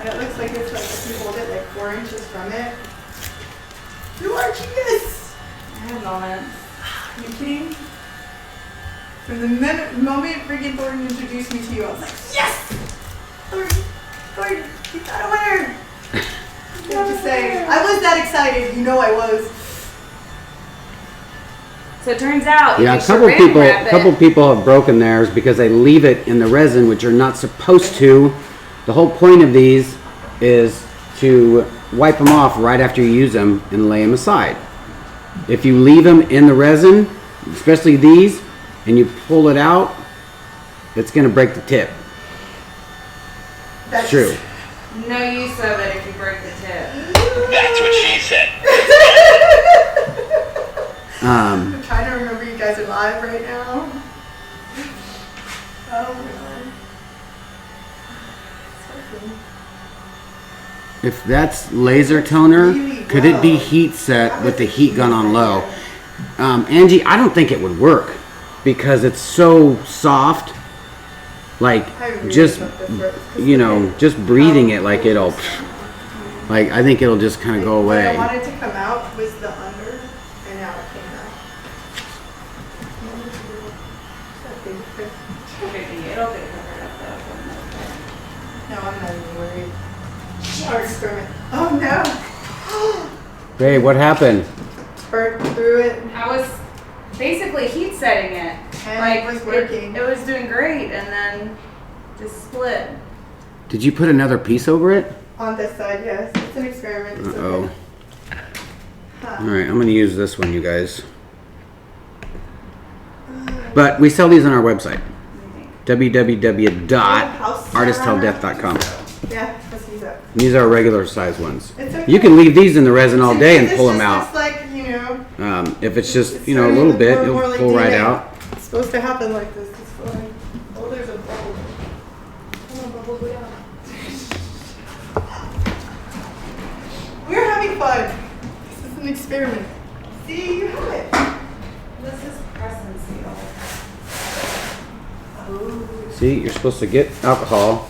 S3: And it looks like it's like if you hold it like 4 inches from it. You are genius!
S5: I have moments.
S3: Are you kidding? From the moment freaking Thornton introduced me to you, I was like, yes! Thornton, you got a winner! I have to say, I was that excited. You know I was.
S5: So it turns out,
S6: Yeah,
S5: if
S6: a
S5: you
S6: couple people have broken theirs because they leave it in the resin, which you're not supposed to. The whole point of these is to wipe them off right after you use them and lay them aside. If you leave them in the resin, especially these, and you pull it out, it's going to break the tip.
S3: That's
S6: True.
S5: No use of it if you break the tip.
S7: That's what she said.
S3: I'm trying to remember you guys are live right now. Oh my god. So cool.
S6: If that's laser toner,
S3: Really
S6: could it be
S3: well.
S6: heat set with the heat gun on low? Angie, I don't think it would work because it's so soft. Like,
S3: I really
S6: just,
S3: thought this worked, 'cause
S6: you know,
S3: it-
S6: just breathing it like it'll, like, I think it'll just kind of go
S3: What I
S6: away.
S3: wanted to come out was the under, and now it came out.
S5: It'll get covered up though.
S3: No, I'm not even worried. Our experiment. Oh no!
S6: Hey, what happened?
S3: Burnt through it.
S5: I was basically heat setting it.
S3: And
S5: Like
S3: it was working.
S5: It was doing great, and then just split.
S6: Did you put another piece over it?
S3: On this side, yes. It's an experiment. It's
S6: Uh-oh.
S3: okay. Huh.
S6: Alright, I'm going to use this one, you guys. But we sell these on our website. www.artistilldeath.com.
S3: Yeah, let's use that.
S6: These are regular size ones.
S3: It's okay.
S6: You can leave these in the resin all day and
S3: This
S6: pull them
S3: just
S6: out.
S3: looks like, you know,
S6: If it's just,
S3: it's
S6: you know, a
S3: starting
S6: little
S3: to
S6: bit,
S3: look more
S6: it'll
S3: like
S6: pull right
S3: DNA.
S6: out.
S3: It's supposed to happen like this. It's fine. Oh, there's a bubble. Come on, bubble, go down. We're having fun. This is an experiment. See, you have it.
S5: This is press and seal.
S3: Oh.
S6: See, you're supposed to get alcohol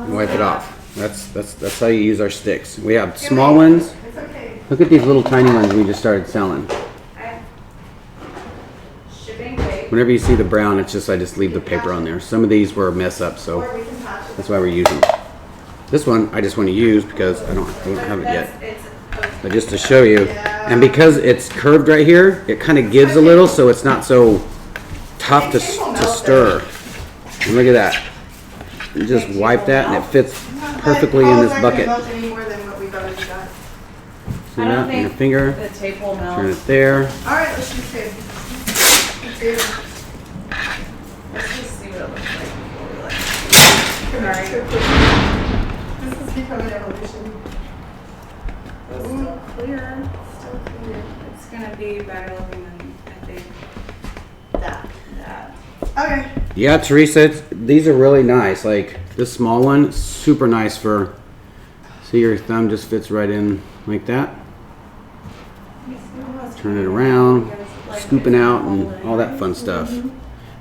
S6: and wipe it off. That's how you use our sticks. We have small ones.
S3: It's okay.
S6: Look at these little tiny ones we just started selling.
S5: Okay. Shipping paid.
S6: whenever you see the brown, it's just I just leave the paper on there. Some of these were a mess up, so that's why we're using them. This one I just want to use because I don't have it yet. But just to show you, and because it's curved right here, it kind of gives a little, so it's not so tough to stir. And look at that. You just wipe that, and it fits perfectly in this bucket. See that? And your finger.
S5: The tape will melt.
S6: Turn it there.
S3: All right, let's just do.
S5: Let's just see what it looks like before we like.
S3: Sorry. This is becoming evolution.
S5: It's still clear. Still clear. It's gonna be better looking than I think that.
S3: Okay.
S6: Yeah, Teresa, these are really nice. Like this small one, super nice for. See, your thumb just fits right in like that. Turn it around, scooping out, and all that fun stuff.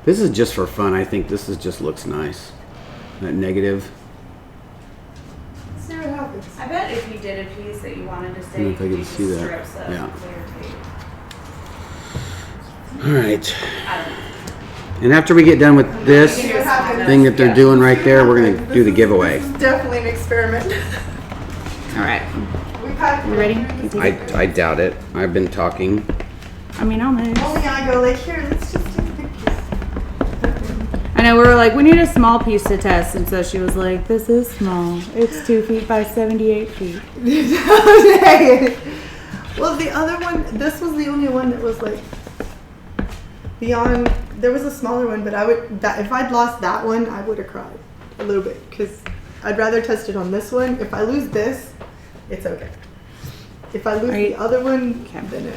S6: This is just for fun. I think this is just looks nice. That negative.
S3: Let's see what happens.
S5: I bet if you did a piece that you wanted to
S6: I don't
S5: stay,
S6: know if I
S5: you
S6: can
S5: could
S6: see
S5: just
S6: that.
S5: strips of
S6: Yeah.
S5: clear tape.
S6: All right.
S5: I don't know.
S6: And after we get done with this thing that they're doing right there, we're gonna do the giveaway.
S3: This is definitely an experiment.
S5: All right.
S3: You
S5: ready?
S6: I doubt it. I've been talking.
S5: I mean, almost.
S3: Only I go like, here, let's just take pictures.
S5: I know, we were like, we need a small piece to test, and so she was like, this is small. It's 2 feet by 78 feet.
S3: Well, the other one, this was the only one that was like beyond. There was a smaller one, but if I'd lost that one, I would have cried a little bit because I'd rather test it on this one. If I lose this, it's okay. If I lose the other one, then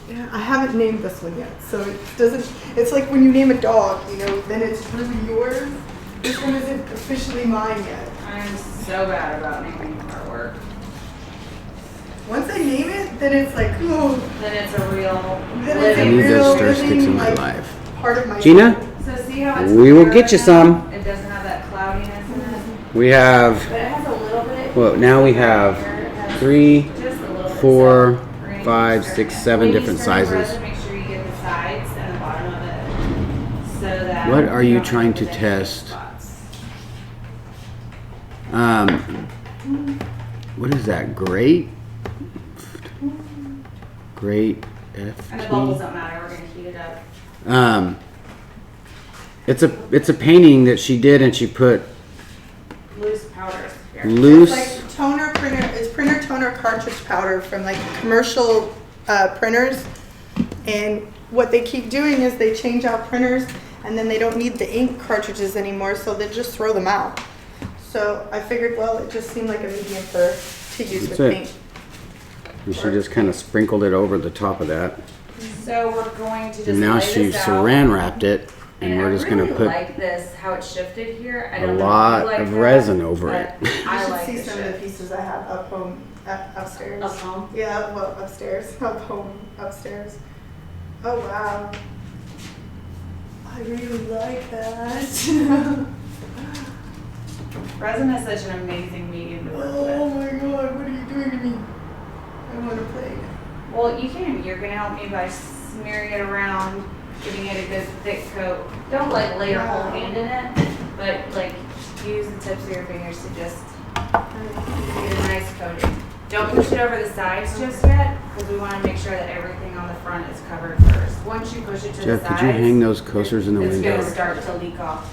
S3: yeah, I haven't named this one yet, so it doesn't. It's like when you name a dog, then it's really yours. This one isn't officially mine yet.
S5: I'm so bad about naming artwork.
S3: Once I name it, then it's like, oh.
S5: Then it's a real.
S3: Then it's
S6: I
S3: a
S6: need
S3: real
S6: those stir sticks in my
S3: like,
S6: life.
S3: part of my
S6: Gina,
S5: So see how it's
S6: we will
S5: clear
S6: get you
S5: right
S6: some.
S5: now? It doesn't have that cloudiness in it.
S6: We have.
S5: But it has a little bit.
S6: Well, now we have 3,
S5: Just a little bit.
S6: 4,
S5: So we're gonna
S6: 5,
S5: keep
S6: 6,
S5: stirring
S6: 7
S5: When you
S6: different
S5: stir the
S6: sizes.
S5: resin, make sure you get the sides and the bottom of it, so that.
S6: What are you
S5: don't
S6: trying
S5: end
S6: to
S5: up with any
S6: test?
S5: spots.
S6: What is that? Great
S5: And the bubbles
S6: FT.
S5: don't matter. We're gonna heat it up.
S6: It's a painting that she did, and she put
S5: Loose powders. Here.
S6: loose.
S3: It's like toner printer. It's printer toner cartridge powder from like commercial printers. And what they keep doing is they change out printers, and then they don't need the ink cartridges anymore, so they just throw them out. So I figured, well, it just seemed like a medium to use
S6: That's
S3: with
S6: it.
S3: paint.
S6: And she just kind of sprinkled it over the top of that.
S5: So we're going to just
S6: And now
S5: lay
S6: she
S5: this out.
S6: saran wrapped it, and we're just
S5: I
S6: gonna
S5: really
S6: put
S5: like this how it's shifted here. I
S6: a
S5: don't know if
S6: lot
S5: you like
S6: of
S5: that,
S6: resin over
S5: but
S6: it.
S3: You
S5: I
S3: should
S5: like
S3: see
S5: the
S3: some of the
S5: shift.
S3: pieces I have up home, upstairs.
S5: Up home?
S3: Yeah, well, upstairs, up home, upstairs. Oh wow, I really like that.
S5: Resin is such an amazing medium to work
S3: Oh
S5: with.
S3: my god, what are you doing to me? I want to play.
S5: Well, you're gonna help me by smearing it around, giving it a good thick coat. Don't like lay your whole hand in it, but like use the tips of your fingers to just get a nice coating. Don't push it over the sides just yet, because we want to make sure that everything on the front is covered first. Once you push it to the
S6: Jeff,
S5: sides,
S6: could you hang those coasters in the
S5: it's
S6: window?
S5: gonna start to leak off.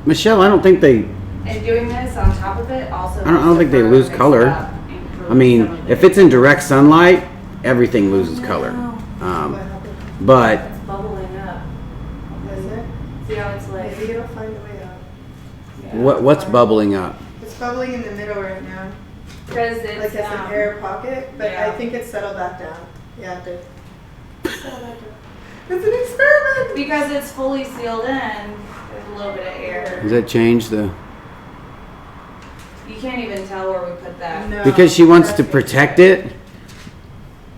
S6: Michelle, I don't think they.
S5: And doing this on top of it also.
S6: I don't think they
S5: further
S6: lose
S5: mix it
S6: color.
S5: up, improve
S6: I mean,
S5: some of
S6: if
S5: the-
S6: it's in direct sunlight, everything loses color. But
S5: It's bubbling up.
S3: Is it?
S5: See how it's like.
S3: Maybe it'll find a way out.
S6: what's bubbling up?
S3: It's bubbling in the middle right now.
S5: Because it's
S3: Like it's an air pocket, but
S5: yeah.
S3: I think it's settled back down. Yeah, it did. Settled back down. It's an experiment!
S5: because it's fully sealed in. There's a little bit of air.
S6: Does that change the?
S5: You can't even tell where we put that.
S3: No.
S6: Because she wants to protect it,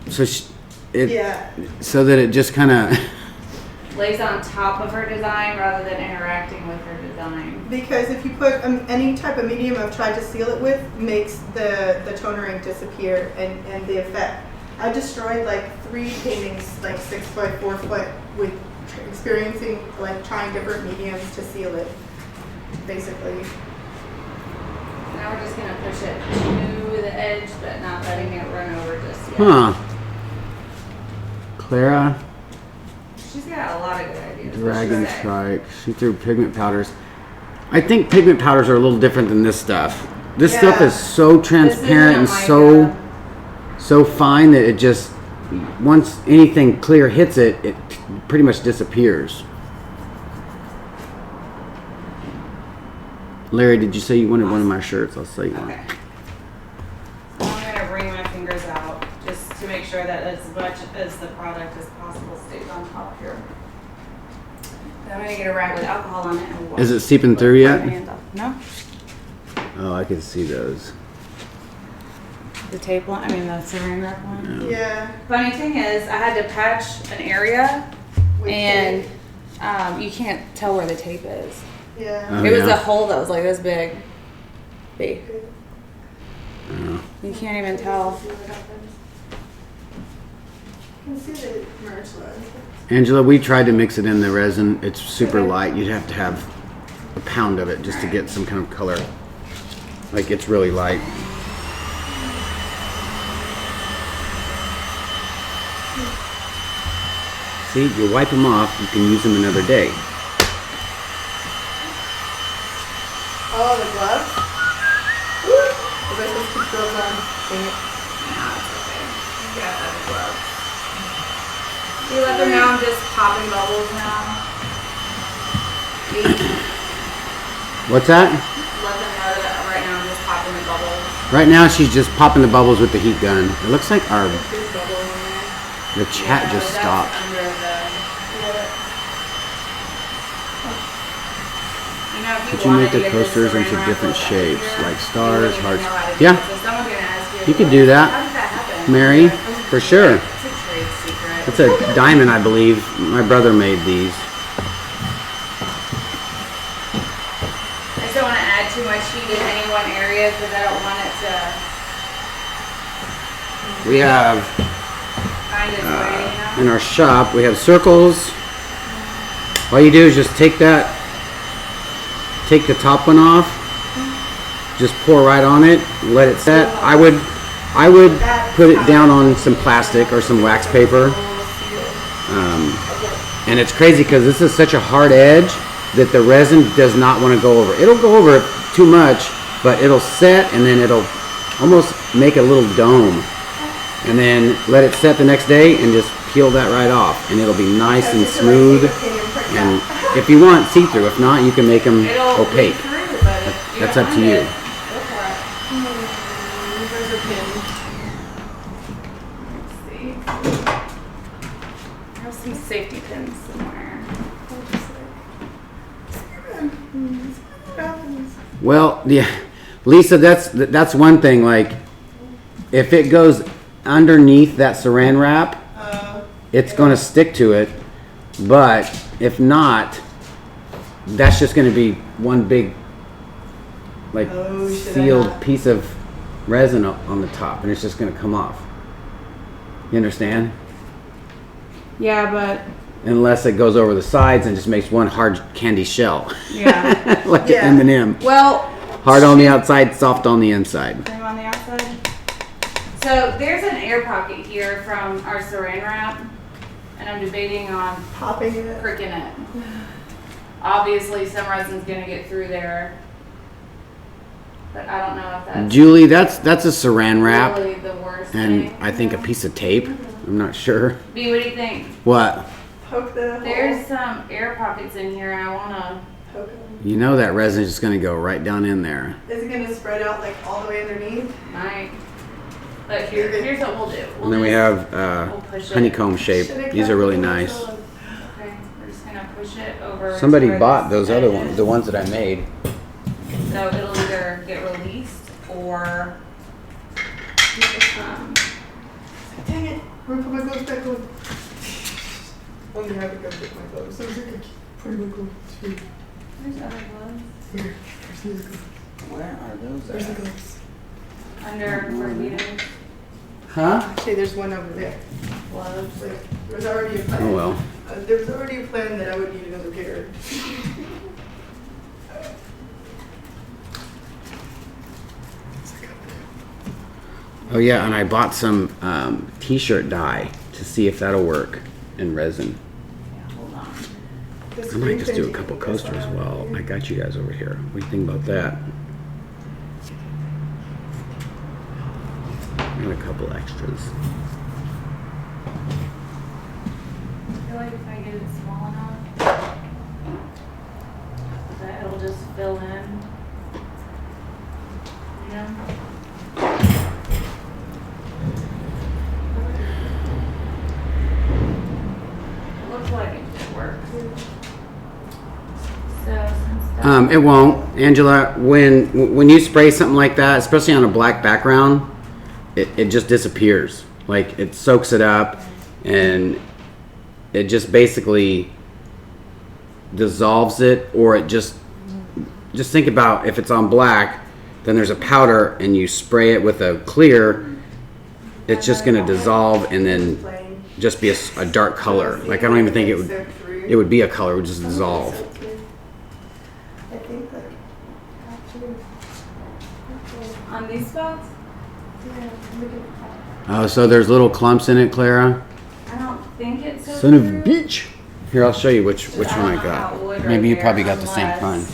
S6: so
S3: Yeah.
S6: so that it just kind of.
S5: Lays on top of her design rather than interacting with her design.
S3: Because if you put any type of medium I've tried to seal it with, makes the toner ink disappear and the effect. I destroyed like 3 paintings, like 6 foot, 4 foot, with experiencing, like trying different mediums to seal it, basically.
S5: Now we're just gonna push it to the edge, but not letting it run over just yet.
S6: Huh. Clara,
S5: She's got a lot of good ideas.
S6: Dragon Strike, she threw pigment powders. I think pigment powders are a little different than this stuff. This stuff is so transparent and so fine that it just, once anything clear hits it, it pretty much disappears. Larry, did you say you wanted one of my shirts? I'll sell you one.
S5: Okay. So I'm gonna bring my fingers out just to make sure that as much as the product as possible stays on top here. Then I'm gonna get a rag with alcohol on it and wash.
S6: Is it seeping through yet?
S5: No.
S6: Oh, I can see those.
S5: The tape one, I mean the saran wrap one.
S3: Yeah.
S5: Funny thing is, I had to patch an area
S3: With
S5: and
S3: tape.
S5: you can't tell where the tape is.
S3: Yeah.
S6: Oh,
S5: It was
S6: yeah.
S5: a hole that was like this big. Big.
S6: Oh.
S5: You can't even tell.
S3: See what happens. You can see the merge line.
S6: Angela, we tried to mix it in the resin. It's super light. You'd have to have a pound of it just to get some kind of color. Like, it's really light. See, you wipe them off, you can use them another day.
S3: Oh, the gloves? Was I supposed to keep gloves on? Dang it.
S5: You got other gloves. You let them know I'm just popping bubbles now.
S6: What's that?
S5: Let them know that right now I'm just popping the bubbles.
S6: Right now, she's just popping the bubbles with the heat gun. It looks like our
S3: Big bubble in there.
S6: the chat
S5: Yeah,
S6: just
S5: that's
S6: stopped.
S5: Under the, you know, if
S6: Could you
S5: wanted
S6: make
S5: to
S6: the
S5: get
S6: coasters
S5: saran
S6: into
S5: wrap
S6: different
S5: over
S6: shapes,
S5: here,
S6: like
S5: you
S6: stars,
S5: wouldn't even
S6: hearts?
S5: know how to do
S6: Yeah.
S5: it. So someone's gonna ask
S6: You could do that.
S5: How did that happen?
S6: Mary, for sure.
S5: It's a trade secret.
S6: It's a diamond, I believe. My brother made these.
S5: I just don't want to add too much heat in any one area because I don't want it to
S6: We have
S5: find its way, you know?
S6: in our shop, we have circles. All you do is just take the top one off, just pour right on it, let it set. I would put it down on some plastic or some wax paper. And it's crazy because this is such a hard edge that the resin does not want to go over. It'll go over it too much, but it'll set and then it'll almost make a little dome. And then let it set the next day and just peel that right off. And it'll be nice and smooth. And if you want see-through, if not, you can make them
S5: It'll
S6: opaque.
S5: leak through, but if you
S6: That's
S5: don't
S6: up to
S5: mind
S6: you.
S5: it, go for it.
S3: There's a pin.
S5: Let's see. I have some safety pins somewhere.
S6: Well, yeah, Lisa, that's one thing. Like, if it goes underneath that saran wrap, it's going to stick to it. But if not, that's just going to be one big, like, sealed piece of resin on the top, and it's just going to come off. You understand?
S5: Yeah, but
S6: Unless it goes over the sides and just makes one hard candy shell.
S5: yeah.
S6: Like
S3: Yeah.
S6: an M&M.
S5: Well,
S6: Hard on the outside, soft on the inside.
S5: cream on the outside. So there's an air pocket here from our saran wrap, and I'm debating on
S3: Popping it.
S5: pricking it. Obviously, some resin's gonna get through there, but I don't know if that's
S6: Julie, that's a saran wrap
S5: really the worst
S6: and
S5: thing.
S6: I think a piece of tape. I'm not sure.
S5: B, what do you think?
S6: What?
S3: Poke the hole.
S5: There's some air pockets in here. I wanna.
S3: Poke them.
S6: You know that resin is just going to go right down in there.
S3: Is it gonna spread out like all the way underneath?
S5: Might. But here's what we'll do.
S6: And then we have
S5: we'll push it.
S6: honeycomb shape.
S3: Should I
S6: These
S3: cut
S6: are really
S3: the
S6: nice.
S3: hole?
S5: Okay, we're just gonna push it over.
S6: Somebody
S5: to where
S6: bought
S5: this
S6: those other
S5: edge
S6: ones,
S5: is.
S6: the ones that I made.
S5: So it'll either get released or.
S3: Dang it! I'm gonna put my gloves back on. I'm gonna have to go get my gloves. I'm gonna put my gloves.
S5: There's other gloves
S3: Here, where's the gloves?
S6: Where are those
S3: Where's the gloves?
S5: under where he is.
S6: Huh?
S3: Actually, there's one over there.
S5: Gloves.
S3: Like, there's already a pipe.
S6: Oh well.
S3: There was already a plan that I would need another pair.
S6: Oh yeah, and I bought some t-shirt dye to see if that'll work in resin. I might just do a couple coasters while I got you guys over here. What do you think about that? And a couple extras.
S5: I feel like if I get it small enough, that it'll just fill in. You know? It looks like it should work. So since that
S6: It won't, Angela. When you spray something like that, especially on a black background, it just disappears. Like it soaks it up, and it just basically dissolves it, or it just think about if it's on black, then there's a powder, and you spray it with a clear, it's just going to dissolve and then just be a dark color. Like I don't even think it would be a color; it would just dissolve.
S3: I think like
S5: on these spots,
S6: Oh, so there's little clumps in it, Clara?
S5: I don't think it's so
S6: Son of a
S5: true.
S6: bitch. Here, I'll show you which one I got. Maybe you probably got the same kind.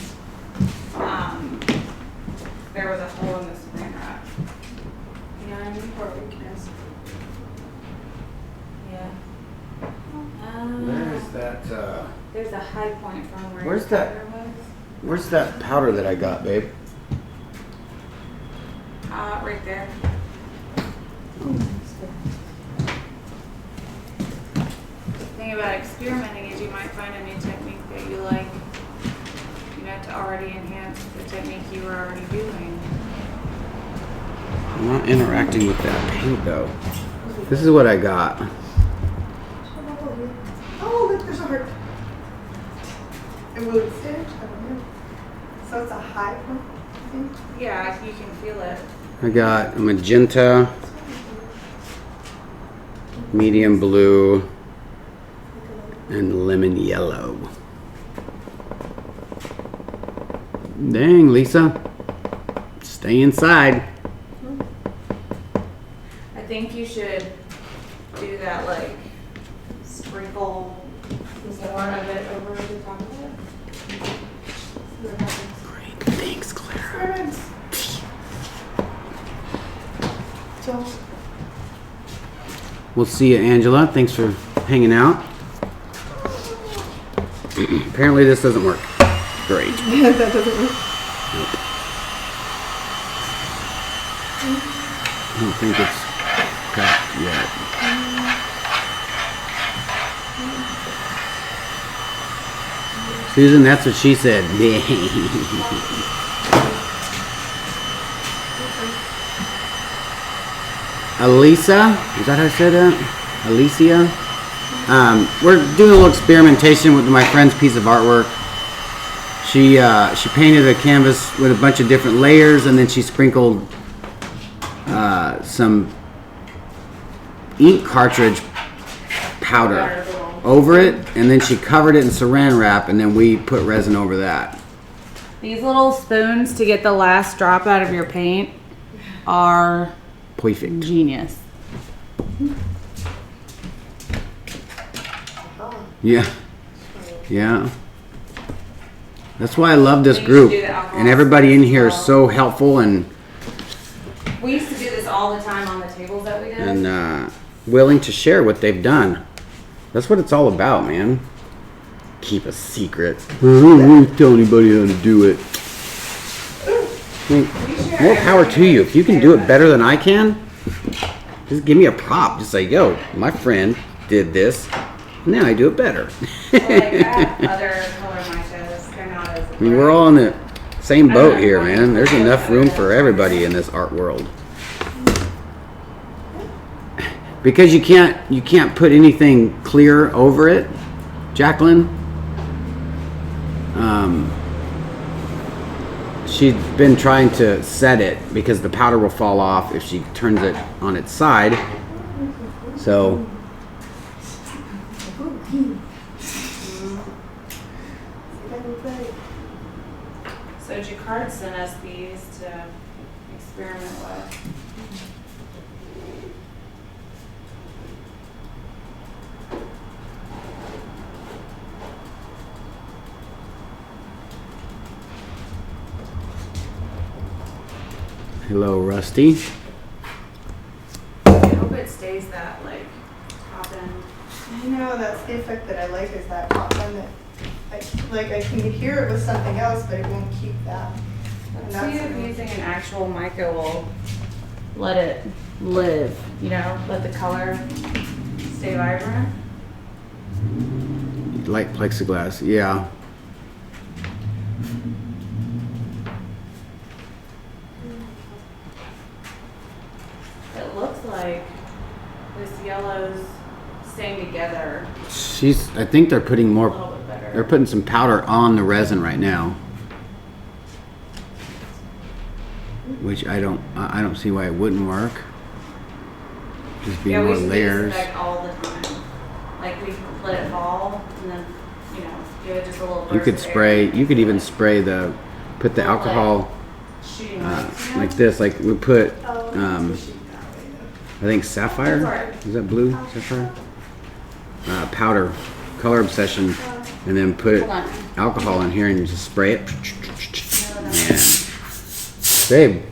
S5: There was a hole in the screen wrap. You know what I mean? Yeah.
S6: Where's that?
S5: There's a high point from where
S6: Where's
S5: your
S6: that?
S5: powder was.
S6: Where's that powder that I got, babe?
S5: Right there. The thing about experimenting is you might find a new technique that you like, you know, to already enhance the technique you were already doing.
S6: I'm not interacting with that paint though. This is what I got.
S3: oh look, there's a heart. And will it stitch? I don't know. So it's a high point, I think.
S5: Yeah, you can feel it.
S6: I got a magenta, medium blue, and lemon yellow. Dang, Lisa. Stay inside.
S5: I think you should do that, like, sprinkle more of it over the top of it.
S6: Great, thanks, Clara.
S3: So
S6: We'll see you, Angela. Thanks for hanging out. Apparently this doesn't work. Great.
S3: that doesn't work.
S6: I don't think it's cracked yet. Susan, that's what she said. Elisa, is that how I said that? Alicia? We're doing a little experimentation with my friend's piece of artwork. She painted a canvas with a bunch of different layers, and then she sprinkled some ink cartridge powder over it, and then she covered it in saran wrap, and then we put resin over that.
S5: These little spoons to get the last drop out of your paint are
S6: Perfect.
S5: genius.
S6: Yeah. Yeah. That's why I love this group. And everybody in here is so helpful and
S5: We used to do this all the time on the tables that we did.
S6: and willing to share what they've done. That's what it's all about, man. Keep a secret. I don't want to tell anybody how to do it. I mean, more power to you. If you can do it better than I can, just give me a prop. Just say, yo, my friend did this. Now I do it better.
S5: Well, like that, other color matches, they're not as.
S6: I mean, we're all in the same boat here, man. There's enough room for everybody in this art world. Because you can't put anything clear over it, Jacqueline. She's been trying to set it because the powder will fall off if she turns it on its side. So
S5: Card sent us these to experiment with.
S6: Hello, Rusty.
S5: I hope it stays that like top end.
S3: You know, that's the effect that I like is that top one that I can hear it with something else, but it won't keep that. And
S5: Let's see if using an actual mica will let it live, you know, let the color stay vibrant.
S6: Like plexiglass, yeah.
S5: It looks like this yellow's staying together
S6: I think they're putting
S5: a
S6: more,
S5: little bit better.
S6: they're putting some powder on the resin right now. Which I don't see why it wouldn't work. Just be
S5: Yeah,
S6: more
S5: we should
S6: layers.
S5: do this like all the time. Like we let it fall and then, you know, give it just a little burst
S6: You could
S5: of
S6: spray,
S5: air.
S6: you could even spray put the
S5: Little,
S6: alcohol
S5: Shooting lights, you know?
S6: like this, like we put,
S3: Oh,
S6: I think sapphire, is that blue, sapphire? Powder, color obsession, and then put
S5: Hold on.
S6: alcohol in here and just spray it.
S5: No.
S6: And babe,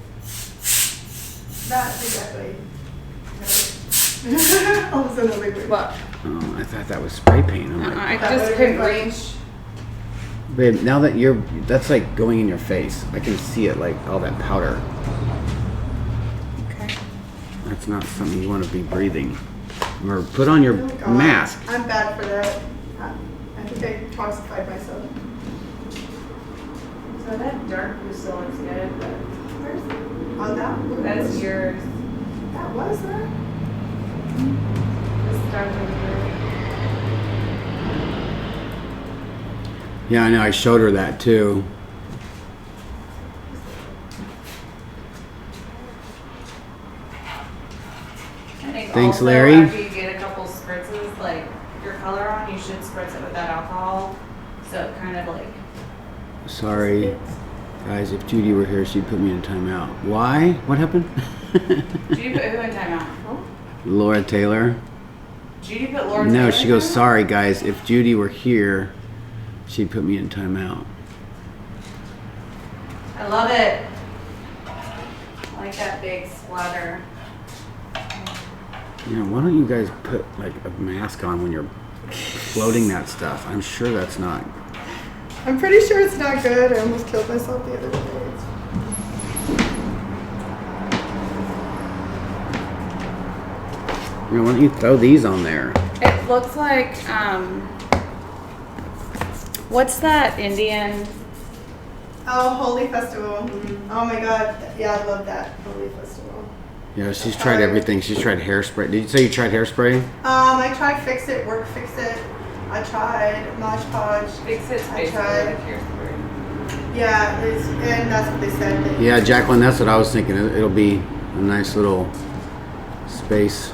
S3: That's exactly. All of a sudden, like,
S5: What?
S6: oh, I thought that was spray paint. I'm like,
S5: I just couldn't reach.
S6: babe, now that that's like going in your face. I can see it, like all that powder.
S5: Okay.
S6: That's not something you want to be breathing. Or put on your
S3: Oh God,
S6: mask.
S3: I'm bad for that. I think I toxified myself.
S5: So that dark blue still looks good, but
S3: Where's on that? Blue?
S5: that's yours.
S3: That was that.
S5: This dark blue.
S6: Yeah, I know. I showed her that too.
S5: I think
S6: Thanks,
S5: also,
S6: Larry.
S5: after you get a couple spritzes, like your color on, you should spritz it with that alcohol. So it kind of like.
S6: Sorry, guys. If Judy were here, she'd put me in timeout. Why? What happened?
S5: Judy put who in timeout?
S6: Laura Taylor.
S5: Judy put Laura.
S6: No,
S5: Taylor
S6: she
S5: in
S6: goes,
S5: timeout?
S6: sorry guys, if Judy were here, she'd put me in timeout.
S5: I love it. I like that big splatter.
S6: You know, why don't you guys put like a mask on when you're floating that stuff? I'm sure that's not.
S3: I'm pretty sure it's not good. I almost killed myself the other day.
S6: You know, why don't you throw these on there?
S5: It looks like what's that Indian?
S3: Oh, Holy Festival. Oh my God. Yeah, I love that Holy Festival.
S6: Yeah, she's tried everything. She's tried hairspray. Did you say you tried hairspray?
S3: I tried Fix It, Work Fix It. I tried Mod Podge.
S5: Fix It's
S3: I
S5: basically
S3: tried.
S5: like hairspray.
S3: Yeah, and that's what they said. that-
S6: Yeah, Jacqueline, that's what I was thinking. It'll be a nice little space.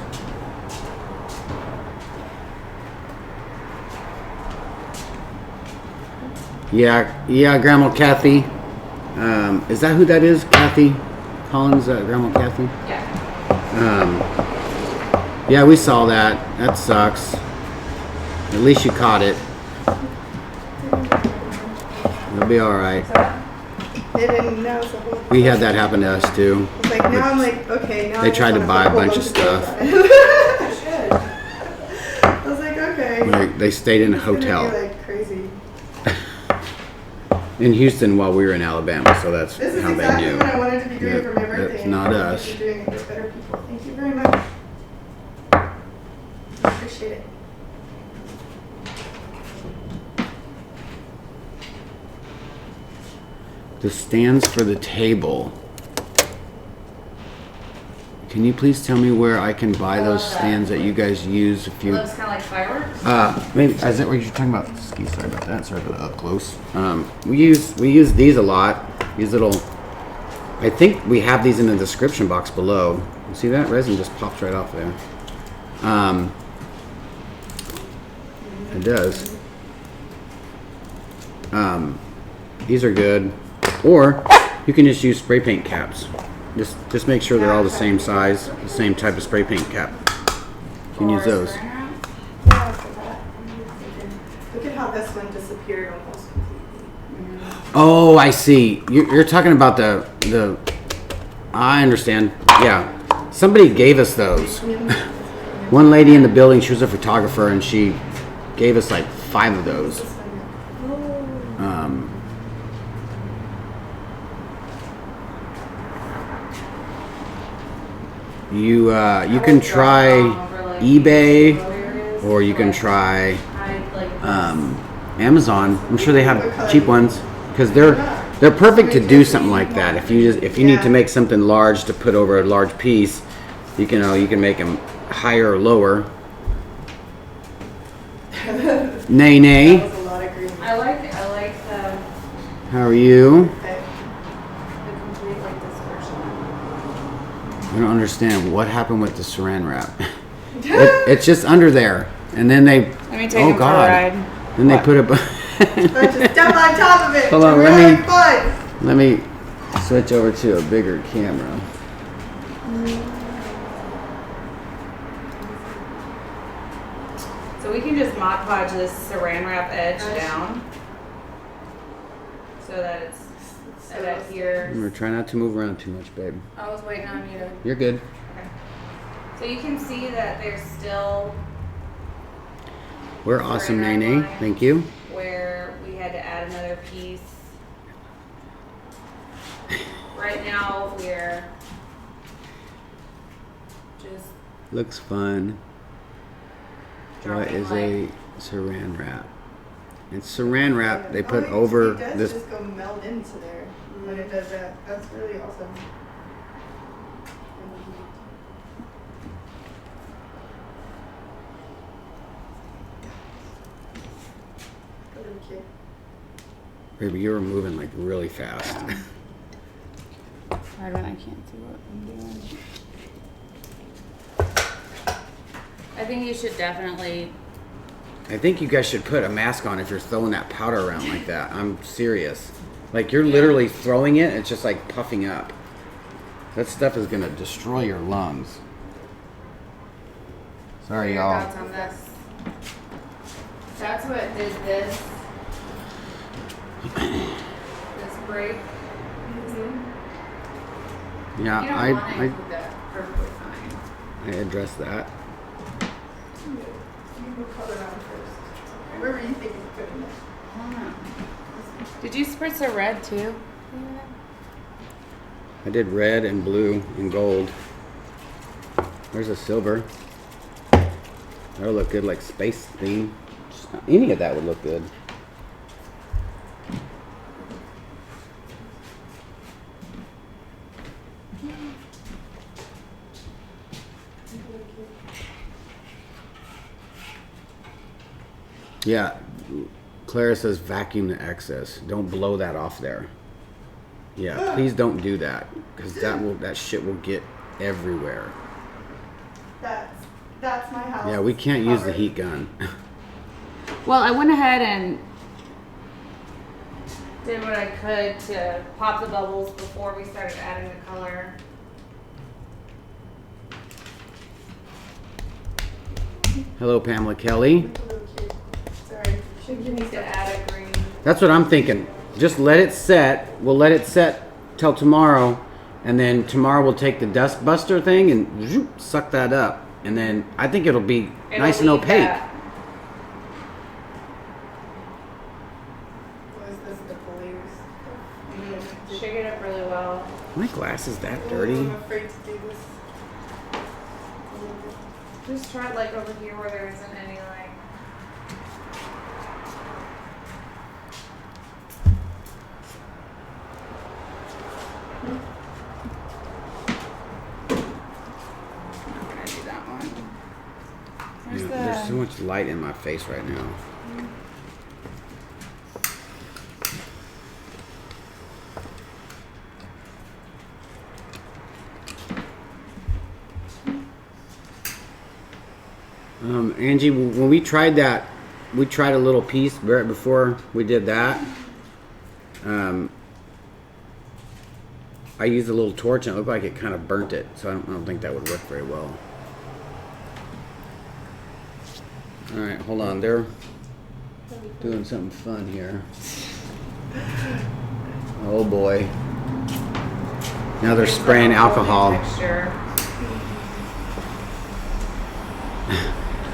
S6: Yeah, Grandma Kathy. Is that who that is? Kathy Collins, Grandma Kathy?
S5: Yeah.
S6: Yeah, we saw that. That sucks. At least you caught it. It'll be alright.
S3: They didn't know. So whole-
S6: We had that happen to us too.
S3: It's like now I'm like, okay, now
S6: They
S3: I just
S6: tried to
S3: wanna
S6: buy a
S3: hold
S6: bunch
S3: on
S6: of
S3: to
S6: stuff.
S3: this.
S5: I should.
S3: I was like, okay.
S6: They stayed in a
S3: It's gonna be,
S6: hotel
S3: like crazy.
S6: in Houston while we were in Alabama, so that's
S3: This is
S6: how they
S3: exactly
S6: knew.
S3: what I wanted to be doing
S6: Yeah,
S3: for my birthday.
S6: that's
S3: and
S6: not
S3: I
S6: us.
S3: think you're doing it with better people. Thank you very much. Appreciate it.
S6: The stands for the table. Can you please tell me where I can buy those stands that you guys use if you
S5: Looks kind of like fireworks.
S6: maybe is that what you're talking about? Excuse, sorry about that. Sorry about that up close. We use these a lot. These little. I think we have these in the description box below. You see that resin just pops right off there. It does. These are good. Or you can just use spray paint caps. Just make sure they're all the same size, the same type of spray paint cap. You can use those.
S3: Look at how this one disappeared almost completely.
S6: Oh, I see. You're talking about the. I understand. Yeah, somebody gave us those. One lady in the building, she was a photographer, and she gave us like 5 of those. You can try eBay, or you can try Amazon. I'm sure they have cheap ones because they're perfect to do something like that. If you need to make something large to put over a large piece, you can make them higher or lower. Nay, nay.
S5: I like the
S6: How are you?
S5: complete like dispersion.
S6: I don't understand what happened with the Saran wrap. It's just under there, and then they.
S5: Let me take him for a ride.
S6: Then they put a.
S3: I just step on top of it.
S6: Hold on,
S3: We're having fun.
S6: let me switch over to a bigger camera.
S5: So we can just Mod Podge this Saran wrap edge down so that it's adheres.
S6: Remember, try not to move around too much, babe.
S5: I was waiting on you to.
S6: You're good.
S5: Okay. So you can see that there's still
S6: We're awesome, Nene. Thank you.
S5: where we had to add another piece. Right now we're just
S6: Looks fun. What
S5: dropping
S6: is
S5: like
S6: a Saran wrap? It's Saran wrap they put over
S3: It does
S6: this.
S3: just go meld into there when it does that. That's really awesome.
S6: Baby, you were moving like really fast.
S5: Hard when I can't see what I'm doing. I think you should definitely.
S6: I think you guys should put a mask on if you're throwing that powder around like that. I'm serious. Like you're literally throwing it, it's just like puffing up. That stuff is gonna destroy your lungs. Sorry,
S5: Your
S6: y'all.
S5: thoughts on this? That's what is this. This break.
S6: Yeah,
S5: You don't want to include that perfectly fine.
S6: I addressed that.
S3: You can color on first. Wherever you think it's good enough.
S5: Did you spritz a red too?
S6: I did red and blue and gold. There's a silver. That'll look good, like space theme. Any of that would look good. Yeah, Clara says vacuum the excess. Don't blow that off there. Yeah, please don't do that because that shit will get everywhere.
S3: That's my house.
S6: Yeah, we can't use the heat gun.
S5: Well, I went ahead and did what I could to pop the bubbles before we started adding the color.
S6: Hello, Pamela Kelly.
S3: Sorry.
S5: You need to add a green.
S6: That's what I'm thinking. Just let it set. We'll let it set till tomorrow, and then tomorrow we'll take the dust buster thing and zoop, suck that up, and then I think it'll be nice and
S5: leave
S6: opaque.
S5: that.
S3: What is this? The layers.
S5: Shake it up really well.
S6: My glass is that dirty.
S3: I'm afraid to do this.
S5: Just try like over here where there isn't any like. I'm gonna do that one. Where's
S6: Yeah,
S5: the?
S6: there's so much light in my face right now. Angie, when we tried that, we tried a little piece right before we did that. I used a little torch and it looked like it kind of burnt it, so I don't think that would work very well. All right, hold on. They're doing something fun here. Oh boy. Now they're spraying alcohol.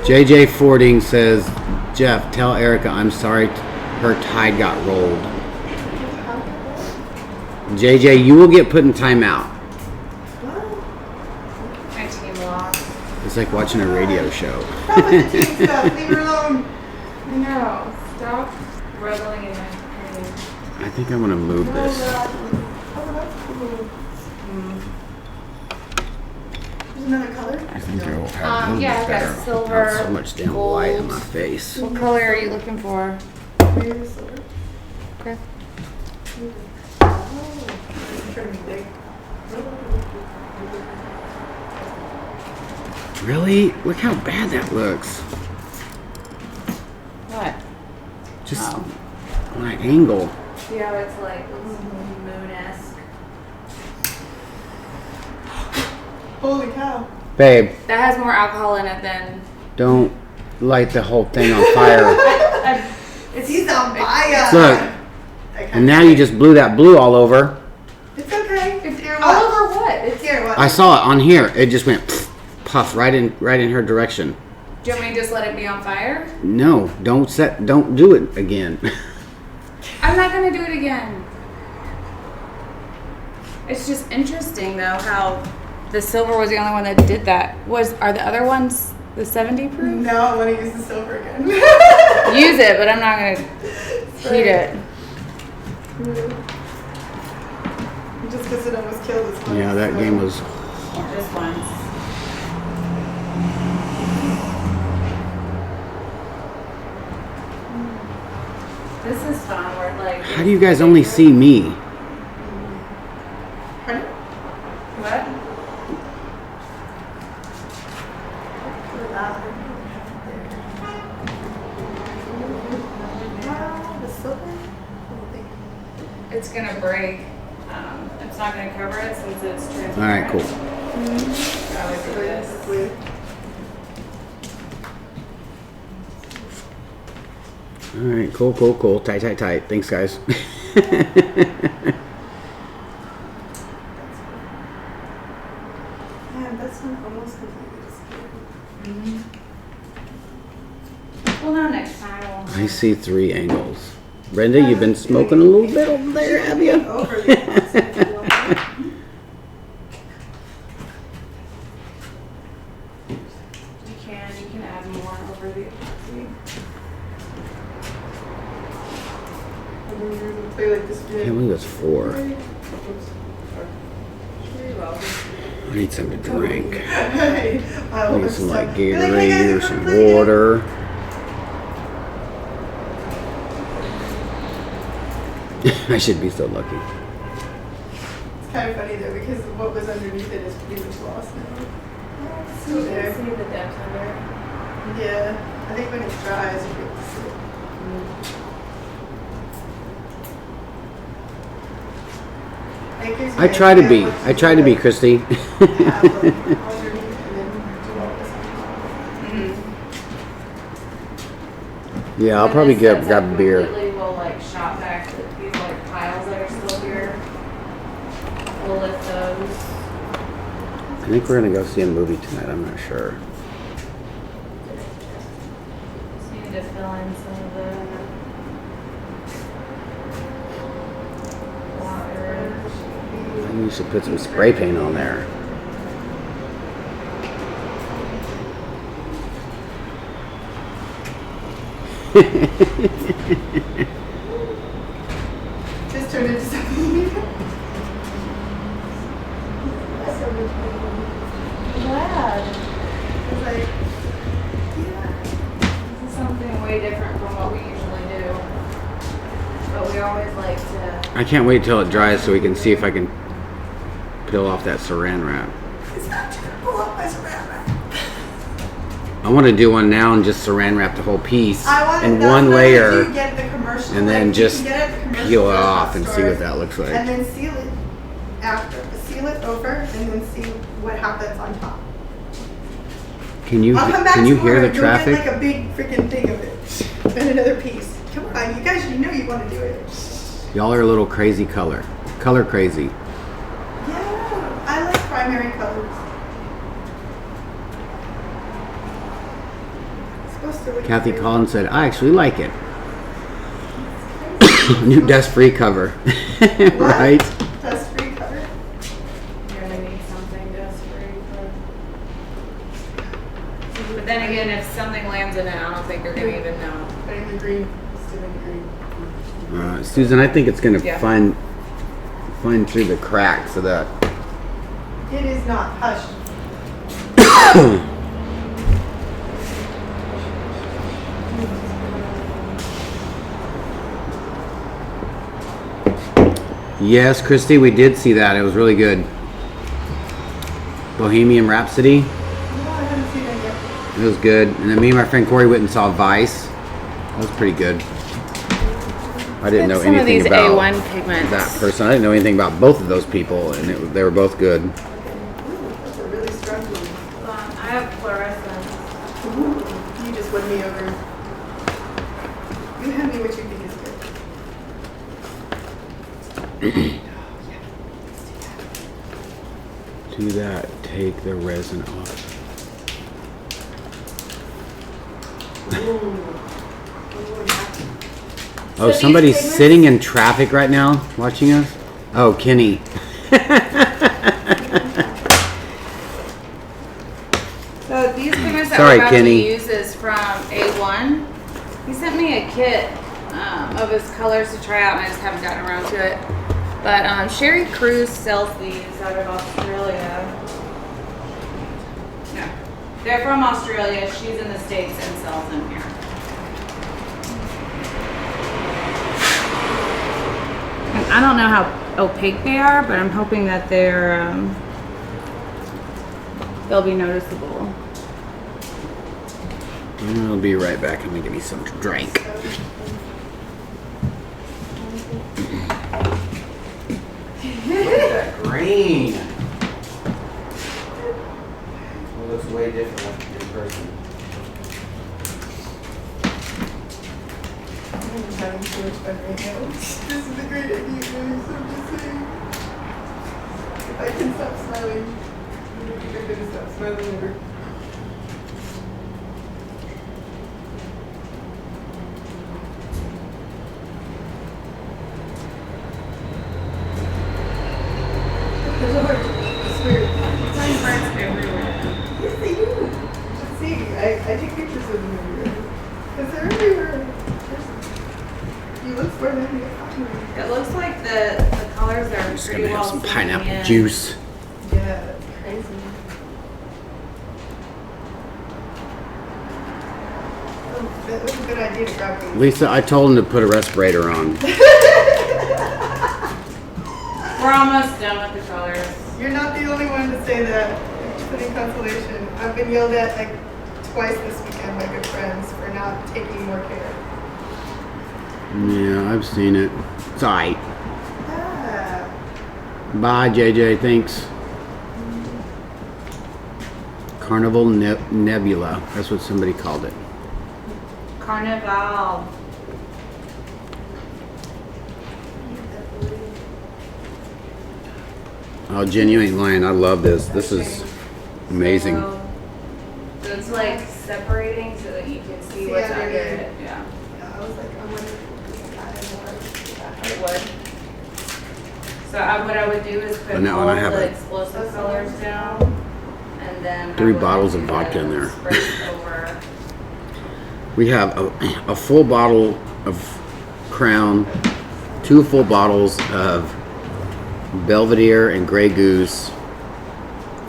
S6: JJ Fording says, Jeff, tell Erica I'm sorry her tide got rolled. JJ, you will get put in timeout.
S5: My team lost.
S6: It's like watching a radio show.
S3: Stop with the team stuff. Leave her alone.
S5: I know. Stop reveling in my pain.
S6: I think I want to move this.
S3: There's another color?
S6: I think I will have a
S5: yeah, I've got
S6: better.
S5: silver,
S6: Not so much damn
S5: gold.
S6: white in my face.
S5: What color are you looking for?
S3: Maybe silver.
S5: Okay.
S3: It's trying to be big.
S6: Really? Look how bad that looks.
S5: What?
S6: Just on an angle.
S5: See how it's like moon-esque?
S3: Holy cow.
S6: Babe,
S5: That has more alcohol in it than...
S6: don't light the whole thing on fire.
S3: He's on fire.
S6: Look, and now you just blew that blue all over.
S3: It's okay. It's here.
S5: All over what? It's
S3: Here, what?
S6: I saw it on here. It just went puff right in her direction.
S5: Do you want me to just let it be on fire?
S6: No, don't do it again.
S5: I'm not gonna do it again. It's just interesting though how the silver was the only one that did that. Are the other ones the 70 proof?
S3: No, I want to use the silver again.
S5: Use it, but I'm not gonna heat it.
S3: Just because it almost killed us once.
S6: Yeah, that game was.
S5: Just once. This is fun. We're like.
S6: How do you guys only see me?
S5: What?
S3: The silver?
S5: It's gonna break. It's not gonna cover it since it's transparent.
S6: All right, cool.
S5: I would do this.
S6: All right, cool. Tight. Thanks, guys.
S3: Man, that's one almost completely disappeared.
S5: Well, no, next time we'll.
S6: I see 3 angles. Brenda, you've been smoking a little bit over there, have you?
S3: Over the
S5: You can add more over the.
S6: I can't believe it's 4. I need something to drink. I need some like Gatorade or some water. I should be so lucky.
S3: It's kind of funny though because what was underneath it is pretty much lost now. It's still there.
S5: See the depth under.
S3: Yeah, I think when it's dry, it's a bit sick.
S6: I try to be, Christy. Yeah, I'll probably grab a beer.
S5: We'll like shop back these like piles that are still here. We'll lift those.
S6: I think we're gonna go see a movie tonight. I'm not sure.
S5: Just need to fill in some of the water.
S6: I think you should put some spray paint on there.
S3: Just turned into something.
S5: Glad.
S3: It's like,
S5: This is something way different from what we usually do. But we always like to.
S6: I can't wait till it dries so we can see if I can peel off that saran wrap.
S3: it's not too pull up my saran wrap.
S6: I want to do one now and just saran wrap the whole piece
S3: I want
S6: in
S3: that's
S6: one
S3: what I
S6: layer
S3: do, get the commercial,
S6: and then
S3: like, you
S6: just
S3: can get it at the commercial
S6: peel it
S3: stuff
S6: off and see
S3: stores,
S6: what that looks
S3: and
S6: like.
S3: then seal it. after. Seal it over and then see what happens on top.
S6: Can you
S3: I'll come back
S6: hear
S3: tomorrow
S6: the
S3: and
S6: traffic?
S3: You'll get like a big freaking thing of it. And another piece. Come on, you guys, you know you want to do it.
S6: Y'all are a little crazy color crazy.
S3: Yeah, I like primary colors. It's supposed to look
S6: Kathy
S3: great.
S6: Collins said, I actually like it. New dust-free cover. Right?
S3: Dust-free cover.
S5: You're gonna need something dust-free. But then again, if something lands in it, I don't think they're gonna even know.
S3: But in the green, still in the green.
S6: Susan, I think it's going to
S5: Yeah.
S6: find through the cracks of that.
S3: It is not. Hush.
S6: Yes, Christy, we did see that. It was really good. Bohemian Rhapsody.
S3: No, I haven't seen it yet.
S6: It was good. And then me and my friend Corey went and saw Vice. That was pretty good. I didn't know
S5: Some of
S6: anything
S5: these
S6: about
S5: A1 pigments.
S6: that person. I didn't know anything about both of those people, and they were both good.
S3: That's a really strong one.
S5: I have fluorescent.
S3: You just won me over. You hand me what you think is good.
S6: Do that. Take the resin off. Oh,
S5: these
S6: somebody's
S5: pigments-
S6: sitting in traffic right now watching us? Oh, Kenny.
S5: So these pigments that
S6: Sorry,
S5: we're about
S6: Kenny.
S5: to use is from A1. He sent me a kit of his colors to try out, and I just haven't gotten around to it. But Sherry Cruz sells these out of Australia. No, they're from Australia. She's in the States and sells them here. And I don't know how opaque they are, but I'm hoping that they'll be noticeable.
S6: I'll be right back. I'm gonna give me some drink. Look at that green. It looks way different in person.
S3: I'm having too much fun right now. This is a great idea, guys. I'm just saying. If I can stop smiling, I don't think I'm gonna stop smiling ever. Lord, I swear. Yes, they do. Let's see. I take pictures of them everywhere. Because they're everywhere. You look for them, you find them.
S5: It looks like the colors are
S6: I'm just
S5: pretty
S6: gonna
S5: well
S6: have some
S5: sinking
S6: pineapple
S5: in.
S6: juice.
S3: Yeah, that's crazy. Oh, that was a good idea to grab these.
S6: Lisa, I told him to put a respirator on.
S5: We're almost done with the colors.
S3: You're not the only one to say that. Putting consolation. I've been yelled at like twice this weekend by good friends for not taking more care.
S6: Yeah, I've seen it. It's alright.
S3: Ah.
S6: Bye, JJ. Thanks. Carnival Nebula. That's what somebody called it.
S5: Carnival.
S6: Oh, Jen, you ain't lying. I love this. This is amazing.
S5: So it's like separating so that you can see what's under it. Yeah.
S3: I was like, I wonder if this guy
S5: It would. So what I would do is put
S6: Oh, no,
S5: all
S6: and I have
S5: the
S6: a-
S5: explosive colors down, and then
S6: 3
S5: I would
S6: bottles of
S5: do
S6: vodka in
S5: the
S6: there.
S5: spray over.
S6: We have a full bottle of Crown, 2 full bottles of Belvedere and Grey Goose,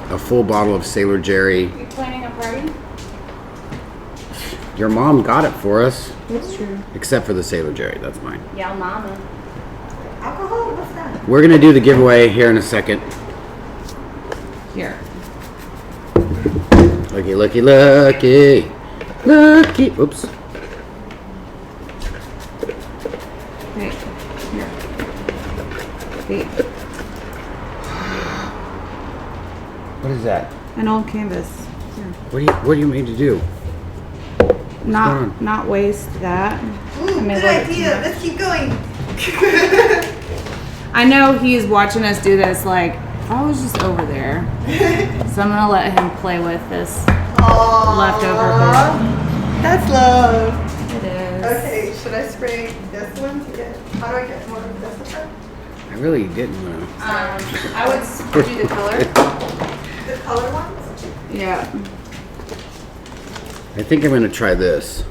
S6: a full bottle of Sailor Jerry.
S5: You planning a party?
S6: Your mom got it for us,
S3: That's true.
S6: except for the Sailor Jerry. That's mine.
S5: Yeah, mama.
S3: Alcohol? What's that?
S6: We're gonna do the giveaway here in a second.
S5: Here.
S6: Lucky, lucky, lucky, lucky. Oops.
S5: Wait. Here. Wait.
S6: What is that?
S5: An old canvas. Here.
S6: What do you mean to do?
S5: Not waste that.
S3: Ooh, good idea. Let's keep going.
S5: I know he's watching us do this. Like, I was just over there, so I'm gonna let him play with this leftover bit.
S3: That's love.
S5: It is.
S3: Okay, should I spray this one to get? How do I get more of this effect?
S6: I really didn't want to.
S5: I would do the color.
S3: The color ones?
S5: Yeah.
S6: I think I'm going to try this.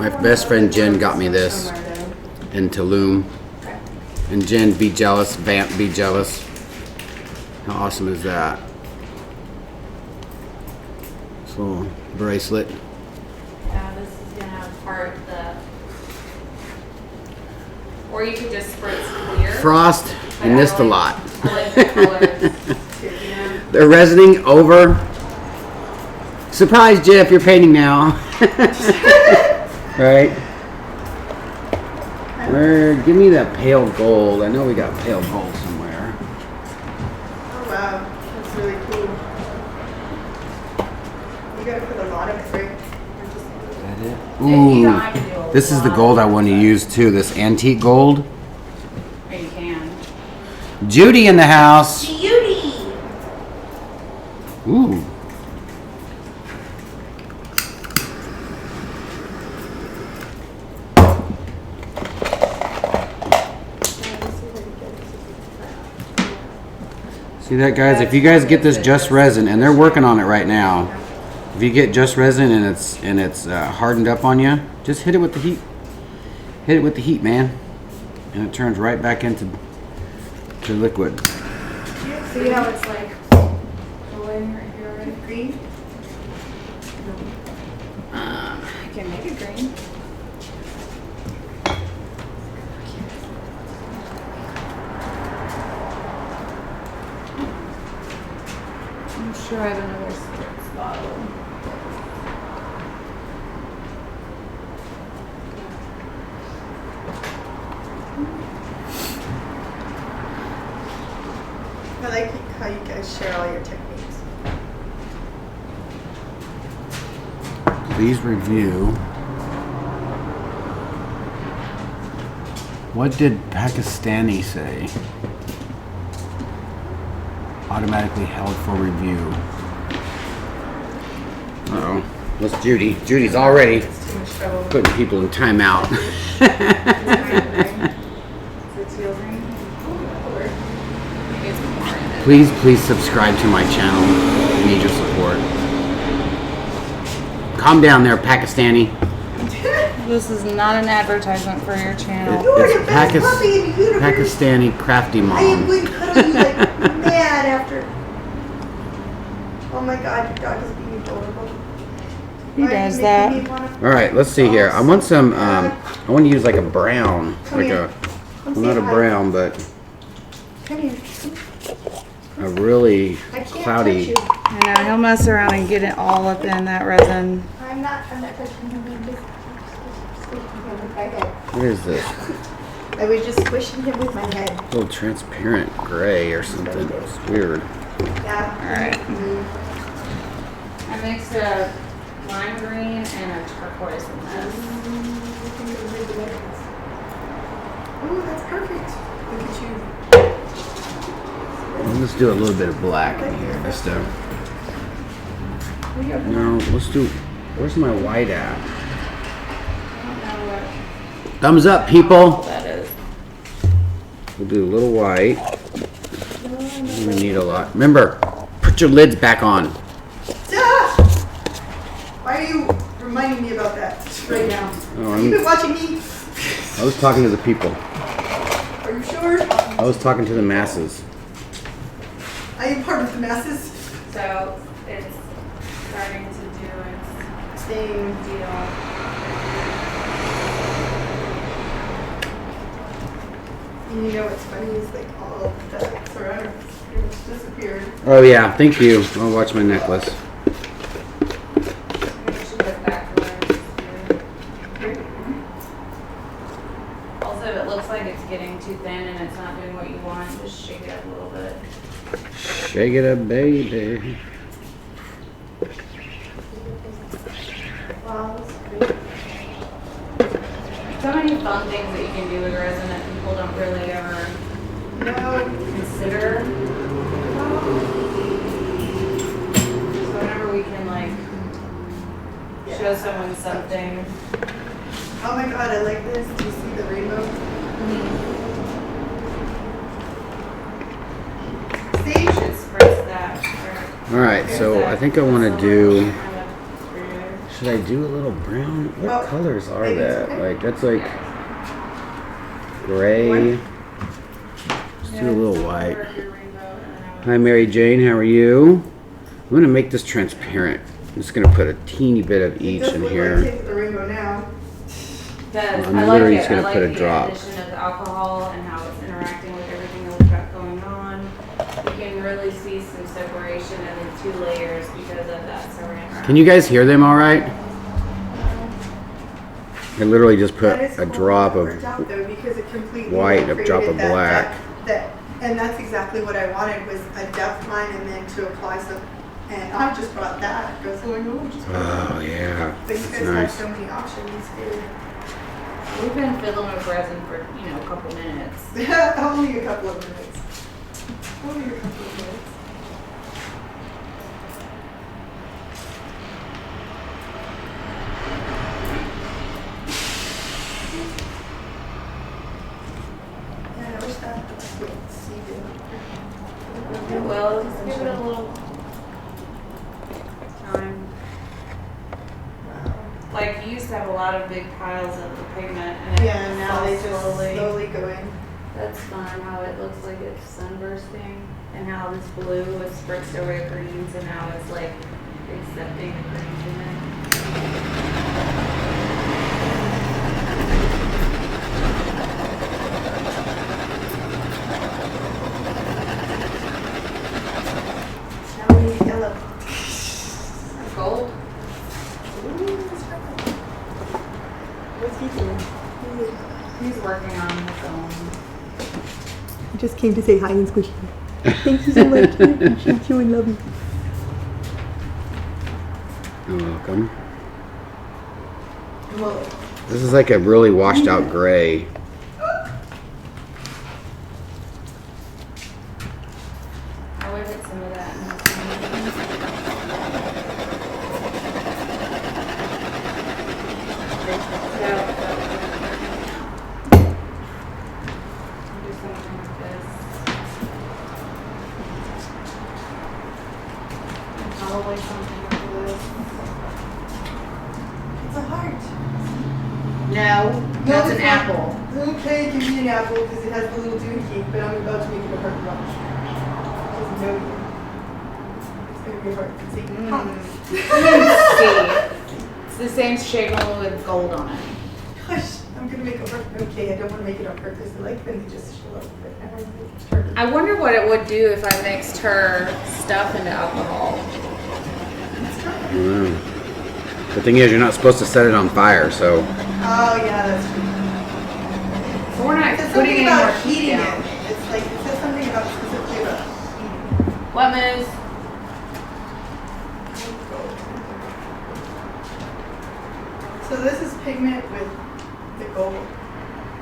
S6: My best friend Jen got me this in Tulum. And Jen, be jealous. Vamp, be jealous. How awesome is that? This little bracelet.
S5: Yeah, this is gonna have part of the. Or you could just spritz clear.
S6: Frost, I missed a lot.
S5: I like the colors.
S6: They're resining over. Surprise, Jeff, you're painting now. Right? Give me that pale gold. I know we got pale gold somewhere.
S3: Oh wow, that's really cool. You gotta put a lot of it, right?
S6: Ooh, this is the gold I want to use too. This antique gold.
S5: Or you can.
S6: Judy in the house.
S3: Beauty!
S6: Ooh. See that, guys? If you guys get this Just Resin, and they're working on it right now, if you get Just Resin and it's hardened up on you, just hit it with the heat. Hit it with the heat, man, and it turns right back into liquid.
S3: See how it's like going right here already? Green?
S5: I can make it green. I'm sure I have another spritz bottle.
S3: I like how you guys share all your techniques.
S6: Please review. What did Pakistani say? Automatically held for review. Uh-oh. What's Judy? Judy's already putting people in timeout. Please subscribe to my channel. I need your support. Calm down there, Pakistani.
S5: This is not an advertisement for your channel.
S3: You're the best puppy in the universe.
S6: Pakistani crafty
S3: I am
S6: mom.
S3: going to cuddle you like mad after. Oh my god, your dog is being adorable.
S5: He does that.
S6: All right, let's see here. I want some. I want to use like a brown,
S3: Come
S6: like
S3: here.
S6: well, not a brown, but
S3: Come here.
S6: a really
S3: I can't
S6: cloudy.
S3: touch you.
S5: I know, he'll mess around and get it all up in that resin.
S3: I'm not touching him. I'm just squishing him with my head.
S6: What is this?
S3: I was just squishing him with my head.
S6: A little transparent gray or something. It's weird.
S3: Yeah.
S5: Alright. I mixed a lime green and a turquoise in this.
S3: Ooh, that's perfect. Look at you.
S6: Let's do a little bit of black in here. Just no, let's do. Where's my white at? Thumbs up, people.
S5: That is.
S6: We'll do a little white. We need a lot. Remember, put your lids back on.
S3: Ah! Why are you reminding me about that right now?
S6: Oh,
S3: Have you been watching me?
S6: I was talking to the people.
S3: Are you sure?
S6: I was talking to the masses.
S3: I am part of the masses.
S5: So it's starting to do its
S3: Same.
S5: deal.
S3: And you know what's funny is like all of the Saran pretty much disappeared.
S6: Oh yeah, thank you. I'll watch my necklace.
S5: Maybe we should put it back to where it's also, if it looks like it's getting too thin and it's not doing what you want, just shake it up a little bit.
S6: Shake it up, baby.
S5: So many fun things that you can do with resin that people don't really ever consider. So whenever we can like show someone something.
S3: Oh my god, I like this. Do you see the rainbow? See?
S5: You should spritz that.
S6: Alright, so I think I want to do... Should I do a little brown? What colors are that? Like, that's like gray. Let's do a little white. Hi, Mary Jane. How are you? I'm going to make this transparent. I'm just going to put a teeny bit of each in here.
S3: The rainbow now.
S6: I'm literally just going to put a drop.
S5: The addition of the alcohol and how it's interacting with everything that we've got going on. You can really see some separation and then 2 layers because of that Saran.
S6: Can you guys hear them all right? I literally just put a drop of white, a drop of black.
S3: And that's exactly what I wanted, was a depth line and then to apply some. And I just brought that. Goes, oh
S6: yeah.
S3: But you guys have so many options here.
S5: We've been fiddling with resin for, a couple minutes.
S3: Only a couple of minutes. Only a couple of minutes. Yeah, I wish that was seeded.
S5: Well, just give it a little time. Like, you used to have a lot of big piles of the pigment, and
S3: now they just slowly go in.
S5: That's fun, how it looks like it's sunbursting, and how this blue was spritzed over the greens, and now it's like accepting the greens in it.
S3: Now we need yellow.
S5: Gold?
S3: What's he doing?
S5: He's working on his own.
S3: I just came to say hi and squish you. Thank you so much. I appreciate you and love you.
S6: You're welcome.
S3: Well,
S6: This is like a really washed out gray.
S5: I would hit some of that in this Probably something like this.
S3: it's a heart.
S5: No, that's an apple.
S3: Okay, it can be an apple because it has the little doohickey, but I'm about to make it a heart lunch. Doesn't know you. It's going to be a heart. See?
S5: See, it's the same shape only with gold on it.
S3: Gosh, I'm going to make a heart. Okay, I don't want to make it on purpose. I like when they just show up, but I don't think it's turtle.
S5: I wonder what it would do if I mixed her stuff into alcohol.
S6: The thing is, you're not supposed to set it on fire, so.
S3: Oh, yeah, that's true.
S5: So we're not
S3: It says
S5: putting
S3: something
S5: any more
S3: about
S5: heat
S3: heating
S5: down.
S3: it. It's like, it says something about specifically about heating.
S5: What moves?
S3: So this is pigment with the gold.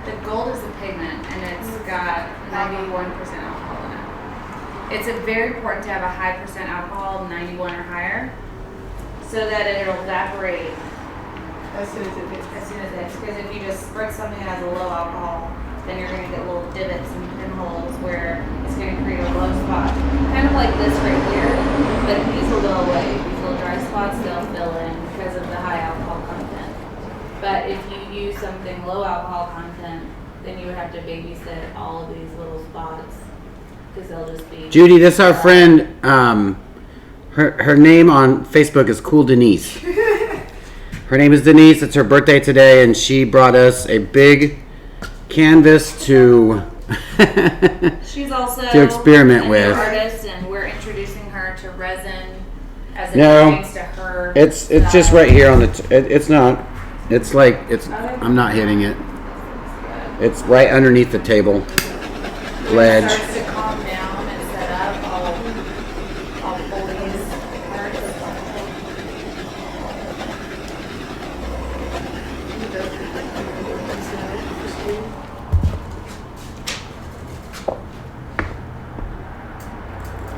S5: The gold is the pigment, and it's got 91% alcohol in it. It's very important to have a high percent alcohol, 91 or higher, so that it'll evaporate
S3: As soon as it hits.
S5: as soon as it hits. Because if you just spritz something that has a low alcohol, then you're going to get little divots and pinholes where it's going to create a low spot. Kind of like this right here, but these will go away. These little dry spots, they'll fill in because of the high alcohol content. But if you use something low alcohol content, then you would have to babysit all of these little spots because they'll just be...
S6: Judy, this is our friend. Her name on Facebook is Cool Denise. Her name is Denise. It's her birthday today, and she brought us a big canvas to
S5: She's also
S6: to experiment
S5: an
S6: with.
S5: artist, and we're introducing her to resin as it
S6: No,
S5: pertains to her.
S6: It's just right here on the. It's not. It's like it's. I'm not hitting it. It's right underneath the table ledge.
S5: It starts to calm down and set up. I'll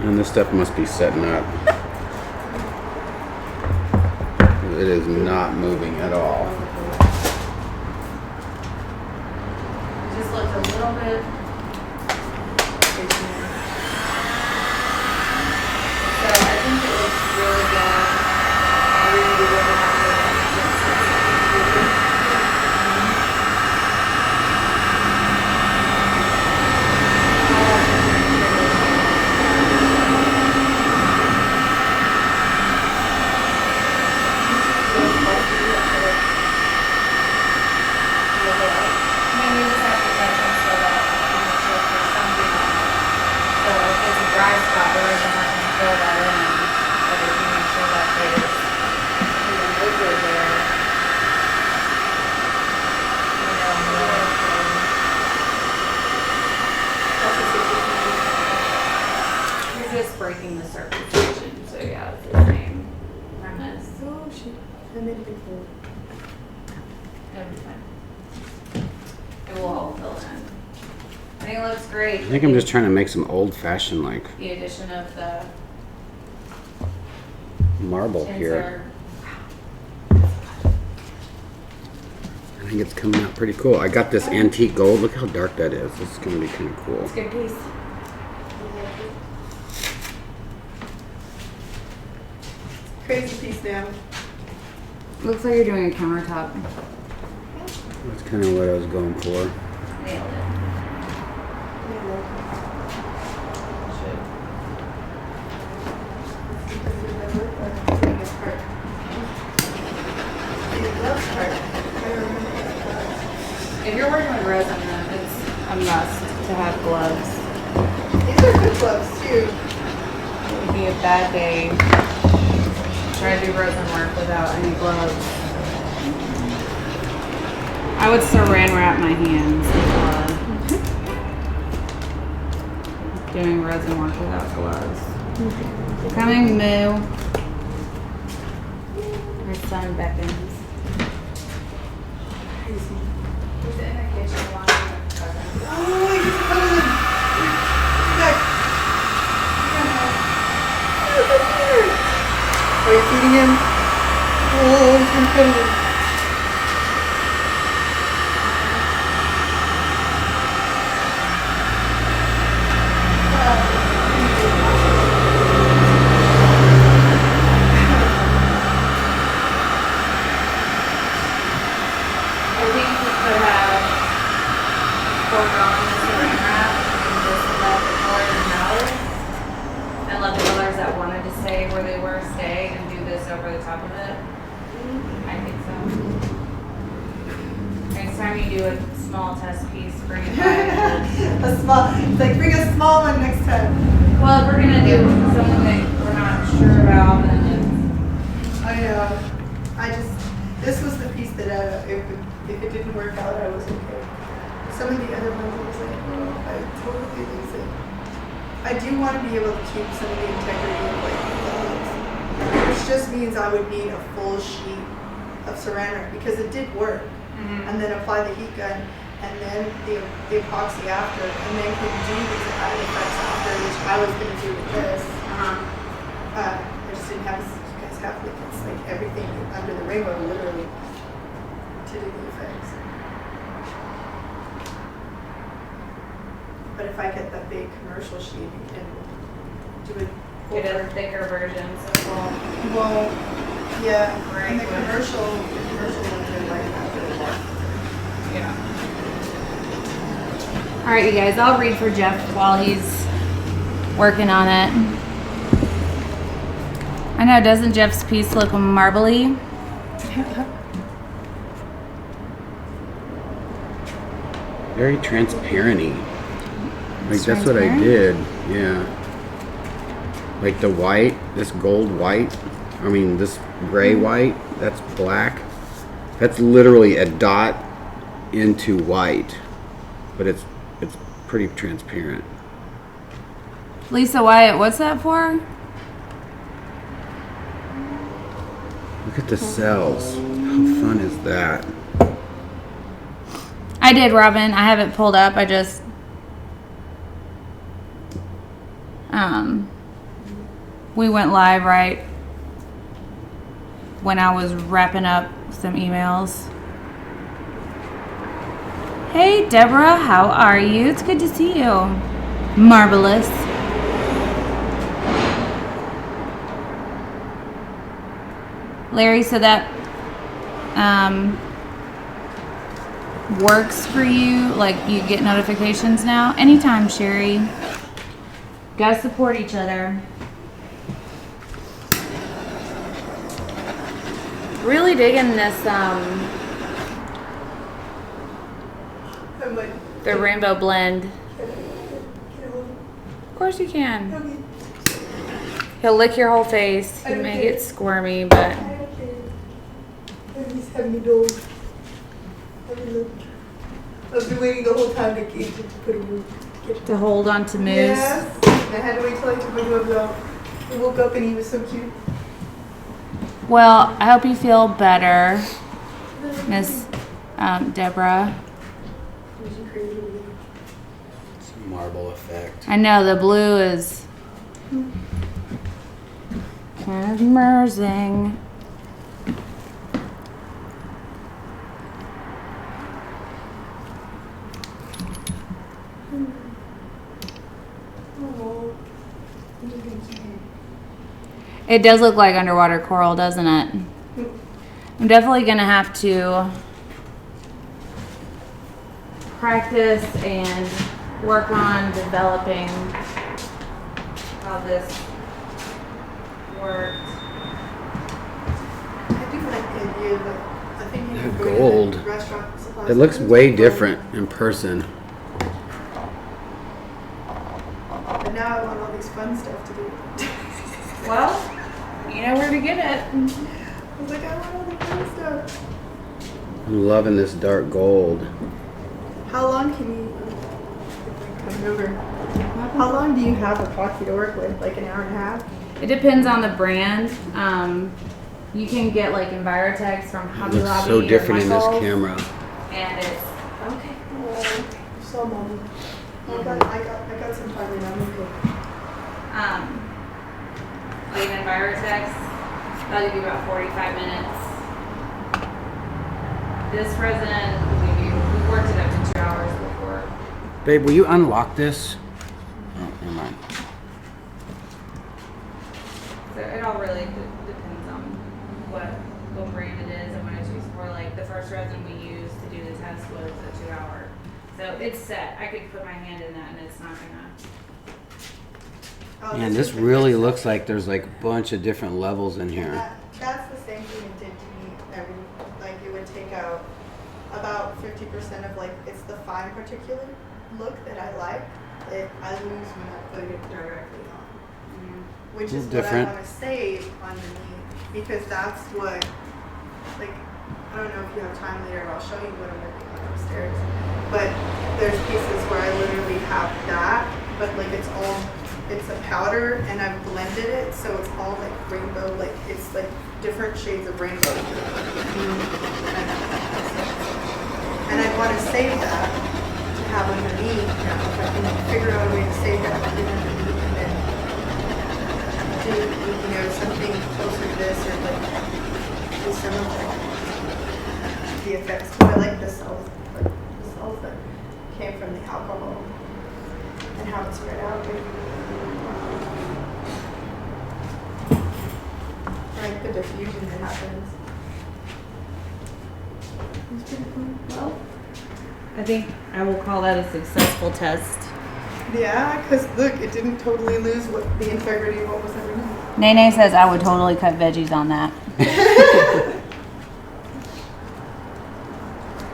S6: And this stuff must be setting up. It is not moving at all.
S5: Just looks a little bit. So I think it looks really good. I really would have to breaking the surface tension, so yeah, it's the same premise.
S3: Oh shit, I made a big hole.
S5: It'll be fine. It will all fill in. I think it looks great.
S6: I think I'm just trying to make some old-fashioned like
S5: The addition of the
S6: marble here. I think it's coming out pretty cool. I got this antique gold. Look how dark that is. This is going to be kind of cool.
S5: It's a good piece.
S3: Crazy piece now.
S5: Looks like you're doing a countertop.
S6: That's kind of what I was going for.
S5: Nailed it. If you're working with resin, then it's a must to have gloves.
S3: These are good gloves too.
S5: It would be a bad day. Try to do resin work without any gloves. I would saran wrap my hands before doing resin work without gloves. Coming, Moo. Her son beckons. He's in the kitchen watching.
S3: Oh, he's coming. Back. Are you feeding him? Oh, he's gonna cut it.
S5: I think we could have foregone the saran wrap and just let the colors melt and let the colors that wanted to stay where they were stay and do this over the top of it. I think so. Next time you do a small test piece, bring it back.
S3: A small, it's like bring a small one next time.
S5: Well, if we're gonna do something that we're not sure about, then
S3: I know. This was the piece that if it didn't work out, I was okay. Some of the other ones, I was like, oh, I totally lose it. I do want to be able to keep some of the integrity of like the gloves, which just means I would need a full sheet of saran wrap because it did work. And then apply the heat gun, and then the epoxy after, and then could do these added effects after, which I was going to do with this. I just didn't have, you guys have like, it's like everything under the rainbow, literally, to do the effects. But if I get the big commercial sheet and do it
S5: get a thicker version so it won't.
S3: well, yeah,
S5: Right.
S3: and the commercial ones are like that.
S5: Yeah. All right, you guys, I'll read for Jeff while he's working on it. I know, doesn't Jeff's piece look marbly?
S6: Very transparent-y. Like that's what I did. Yeah. Like the white, this gold white. I mean, this gray white. That's black. That's literally a dot into white, but it's pretty transparent.
S5: Lisa Wyatt, what's that for?
S6: Look at the cells. How fun is that?
S5: I did, Robin. I have it pulled up. I just We went live right when I was wrapping up some emails. Hey Deborah, how are you? It's good to see you. Marvelous. Larry, so that works for you? Like you get notifications now? Anytime, Sherry. Gotta support each other. Really digging this the rainbow blend. Of course you can. He'll lick your whole face. He may get squirmy, but
S3: I've been waiting the whole time to get
S5: to hold on to Moose.
S3: Yes. I had to wait till I took my gloves off. He woke up and he was so cute.
S5: Well, I hope you feel better, Miss Deborah.
S6: It's a marble effect.
S5: I know the blue is kind of merging. It does look like underwater coral, doesn't it? I'm definitely gonna have to practice and work on developing how this worked.
S3: I do like the idea, but I think you
S6: That
S3: can go
S6: gold.
S3: to the restaurant supplies.
S6: It looks way different in person.
S3: But now I want all this fun stuff to do.
S5: Well, you know where to get it.
S3: I was like, I want all the fun stuff.
S6: I'm loving this dark gold.
S3: How long can you come over? How long do you have epoxy to work with? Like an hour and a half?
S5: It depends on the brand. You can get like Envirotex from
S6: It
S5: Hobby
S6: looks
S5: Lobby
S6: so
S5: or
S6: different in this
S5: Michael's,
S6: camera.
S5: and it's okay.
S3: Oh, so long. I got some time right now. I'm okay.
S5: Like an Envirotex, that'll give you about 45 minutes. This resin, we worked it up to 2 hours before.
S6: Babe, will you unlock this? Oh, never mind.
S5: So it all really depends on what brand it is and what it's used for. Like the first resin we used to do the test was a 2 hour. So it's set. I could put my hand in that and it's not gonna.
S3: Oh,
S6: Man, this really looks like there's like a bunch of different levels in here.
S3: That's the same thing it did to me. Like it would take out about 50% of like, it's the fine particulate look that I like. I lose when I put it directly on. Which is
S6: different.
S3: what I want to save underneath, because that's what, like, I don't know if you have time later, I'll show you what I'm working on upstairs. But there's pieces where I literally have that, but like it's a powder and I've blended it, so it's all like rainbow, like it's like different shades of rainbow. And I want to save that to have underneath. If I can figure out a way to save that to get underneath and then do, something closer to this, or like do some of the effects. But I like the cells that came from the alcohol and how it's spread out. Like the diffusion that happens. It's pretty cool. Well,
S5: I think I will call that a successful test.
S3: yeah, because look, it didn't totally lose the integrity of what was underneath.
S5: Nene says I would totally cut veggies on that.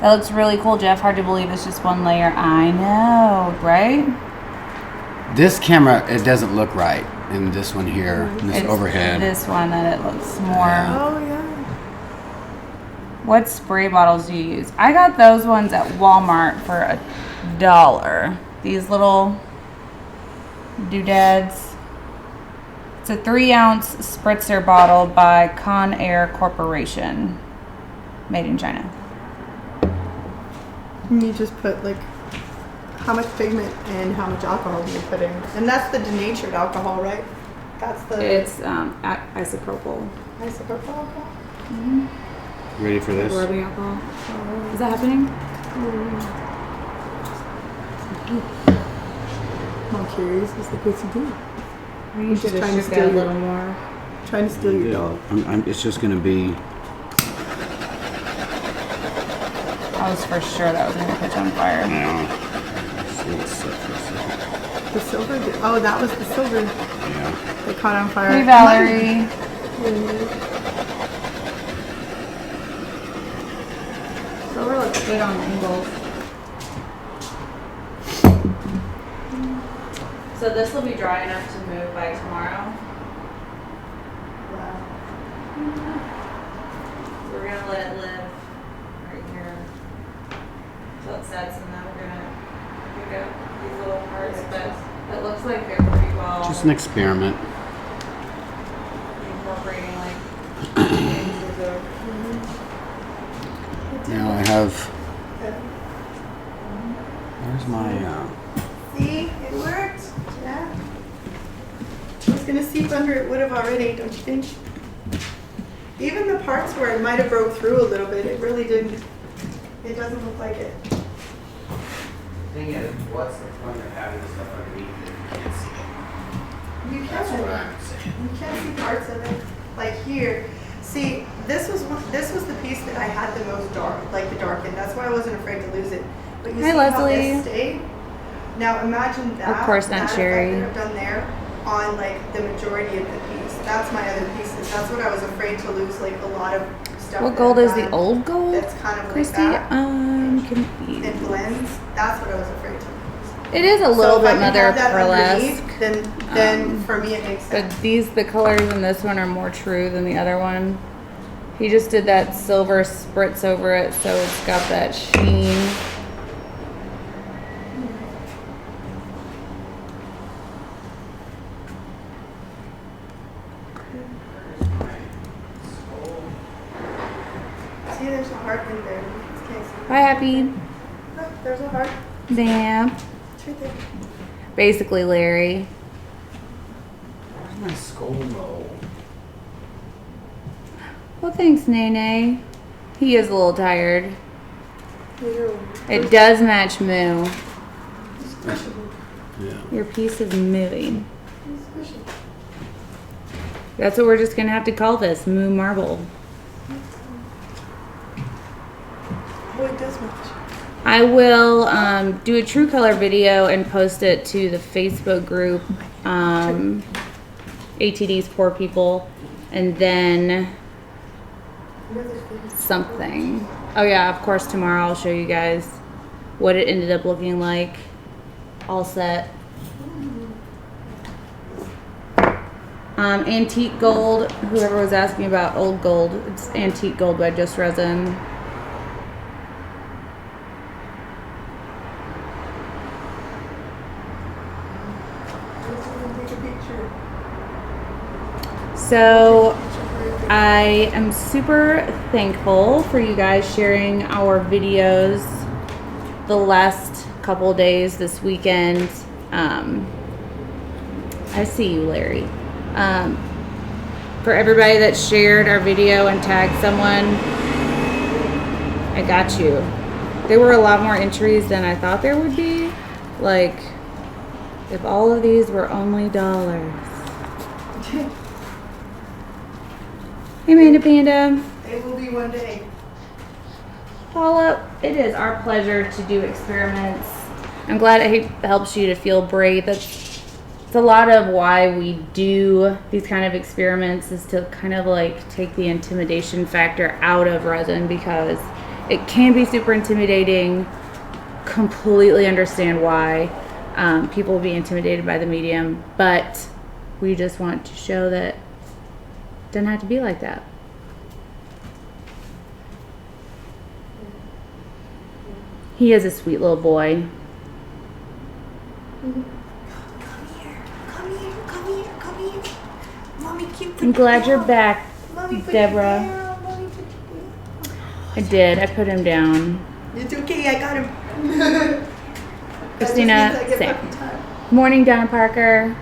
S5: That looks really cool, Jeff. Hard to believe it's just one layer. I know, right?
S6: This camera, it doesn't look right. And this one here, this
S5: It's
S6: overhead.
S5: this one that it looks more.
S3: Oh yeah.
S5: What spray bottles do you use? I got those ones at Walmart for $1. These little doodads. It's a 3-ounce spritzer bottle by Conair Corporation. Made in China.
S3: And you just put like how much pigment and how much alcohol do you put in, and that's the denatured alcohol, right? That's the.
S5: It's isopropyl.
S3: Isopropyl alcohol?
S6: Ready for this?
S5: Rubbing alcohol. Is that happening?
S3: I'm curious. What's the good to do?
S5: You should have shook that a little more.
S3: Trying to steal your dog.
S6: It's just gonna be.
S5: I was for sure that was going to catch on fire.
S3: The silver? Oh, that was the silver.
S6: Yeah.
S3: They caught on fire.
S5: Hey, Valerie. Silver looks good on angles. So this will be dry enough to move by tomorrow. So we're going to let it live right here until it sets, and then we're going to pick up these little parts, but it looks like they're pretty well
S6: Just an experiment.
S5: incorporating like things of
S6: Now I have. Where's my?
S3: See? It worked. Yeah. It was going to seep under. It would have already, don't you think? Even the parts where it might have broke through a little bit, it really didn't. It doesn't look like it.
S2: The thing is, what's the point of having this stuff underneath if you can't see it?
S3: You
S2: That's what
S3: can.
S2: I'm saying.
S3: You can't see parts of it. Like here. See, this was the piece that I had the most dark, like the darkened. That's why I wasn't afraid to lose it. But you
S5: Hi,
S3: see
S5: Leslie.
S3: how this stayed? Now imagine that.
S5: Of course not,
S3: that
S5: Sherry.
S3: effect that I've done there on like the majority of the piece. That's my other pieces. That's what I was afraid to lose, like a lot of stuff.
S5: what
S3: that
S5: gold
S3: I've
S5: is the
S3: done
S5: old gold?
S3: That's kind of like
S5: Christy,
S3: that.
S5: I'm confused.
S3: It blends. That's what I was afraid to lose.
S5: It is a little
S3: so if
S5: bit
S3: I can
S5: mother
S3: have that
S5: pearlesque.
S3: underneath, then for me it makes sense.
S5: But the colors in this one are more true than the other one. He just did that silver spritz over it, so it's got that sheen.
S3: See, there's a heart in there. You just can't see.
S5: Hi, Happy.
S3: Look, there's a heart.
S5: Yeah.
S3: It's right there.
S5: Basically, Larry.
S6: Where's my skull roll?
S5: Well, thanks, Nene. He is a little tired.
S3: Ew.
S5: It does match Moo.
S3: It's squishable.
S6: Yeah.
S5: Your piece is moving.
S3: It's squishable.
S5: That's what we're just gonna have to call this, Moo Marble.
S3: Oh, it does match.
S5: I will do a true color video and post it to the Facebook group, ATD's Poor People, and then something. Oh yeah, of course tomorrow I'll show you guys what it ended up looking like, all set. Antique gold, whoever was asking about old gold, it's antique gold by Just Resin.
S3: Take a picture.
S5: So I am super thankful for you guys sharing our videos the last couple days this weekend. I see you, Larry. For everybody that shared our video and tagged someone, I got you. There were a lot more entries than I thought there would be. Like, if all of these were only dollars. Hey, Amanda Panda.
S3: It will be one day.
S5: Paula, it is our pleasure to do experiments. I'm glad it helps you to feel brave. It's a lot of why we do these kind of experiments, is to kind of like take the intimidation factor out of resin, because it can be super intimidating. Completely understand why people will be intimidated by the medium, but we just want to show that it doesn't have to be like that. He is a sweet little boy.
S3: Come here. Mommy, cute.
S5: I'm glad you're back,
S3: Mommy, put
S5: Deborah.
S3: him down. Mommy, put him down.
S5: I did. I put him down.
S3: It's okay, I got him.
S5: Christina,
S3: That just means I get
S5: same.
S3: puppy time.
S5: Morning, Donna Parker.